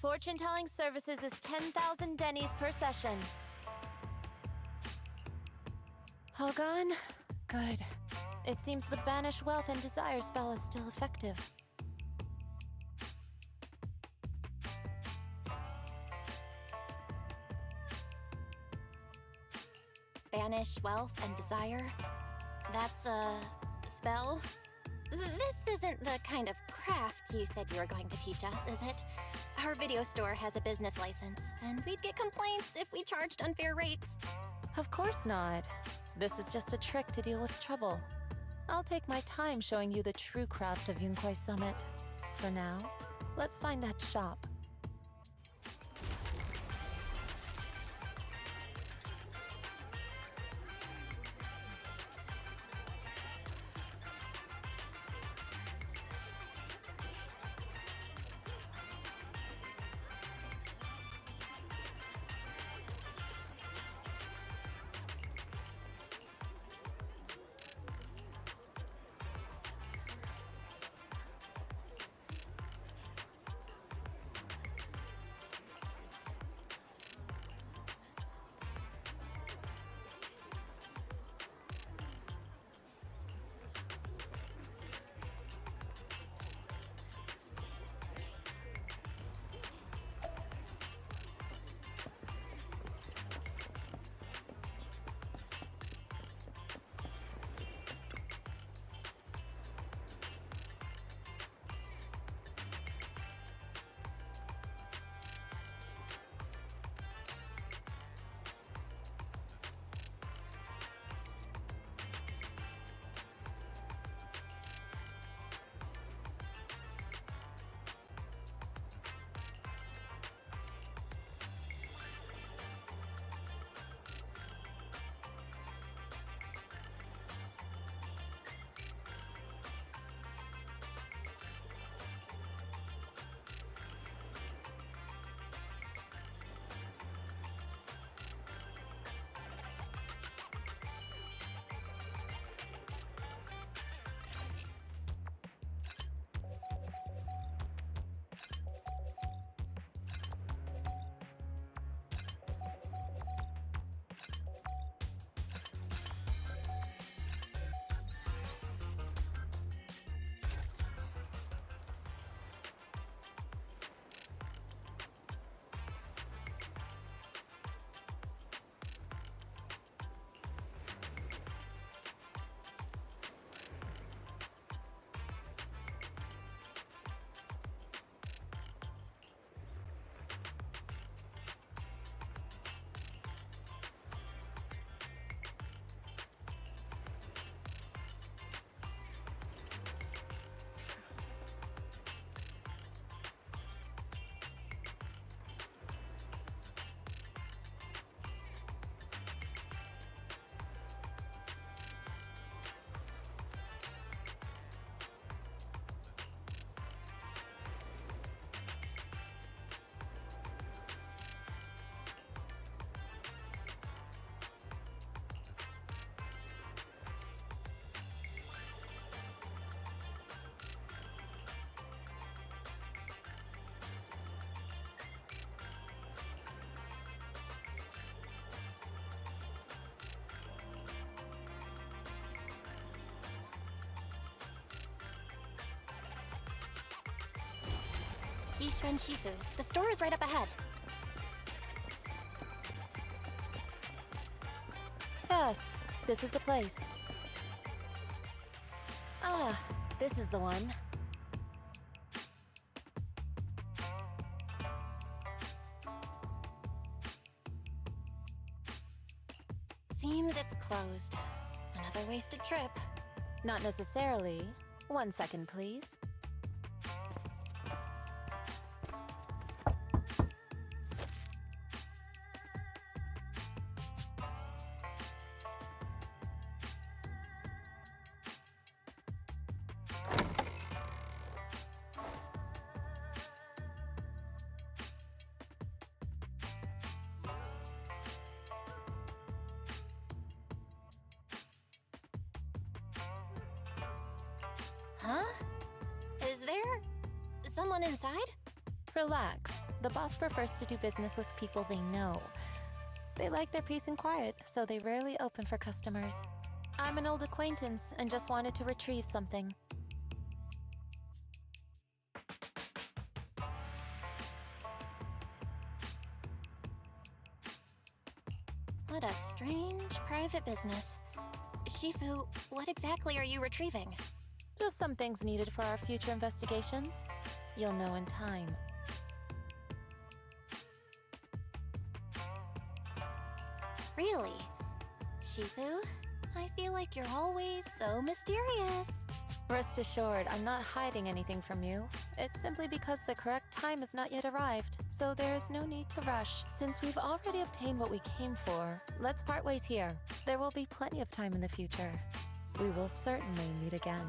Fortune-telling services is 10,000 dennies per session. All gone? Good. It seems the Banish Wealth and Desire spell is still effective. Banish wealth and desire? That's a spell? This isn't the kind of craft you said you were going to teach us, is it? Our video store has a business license, and we'd get complaints if we charged unfair rates. Of course not. This is just a trick to deal with trouble. I'll take my time showing you the true craft of Yunquei Summit. For now, let's find that shop. Yishuan Shifu. The store is right up ahead. Yes, this is the place. Ah, this is the one. Seems it's closed. Another wasted trip. Not necessarily. 1 second, please. Huh? Is there someone inside? Relax. The boss prefers to do business with people they know. They like their peace and quiet, so they rarely open for customers. I'm an old acquaintance and just wanted to retrieve something. What a strange private business. Shifu, what exactly are you retrieving? Just some things needed for our future investigations. You'll know in time. Really? Shifu, I feel like you're always so mysterious. Rest assured, I'm not hiding anything from you. It's simply because the correct time has not yet arrived, so there is no need to rush. Since we've already obtained what we came for, let's part ways here. There will be plenty of time in the future. We will certainly meet again.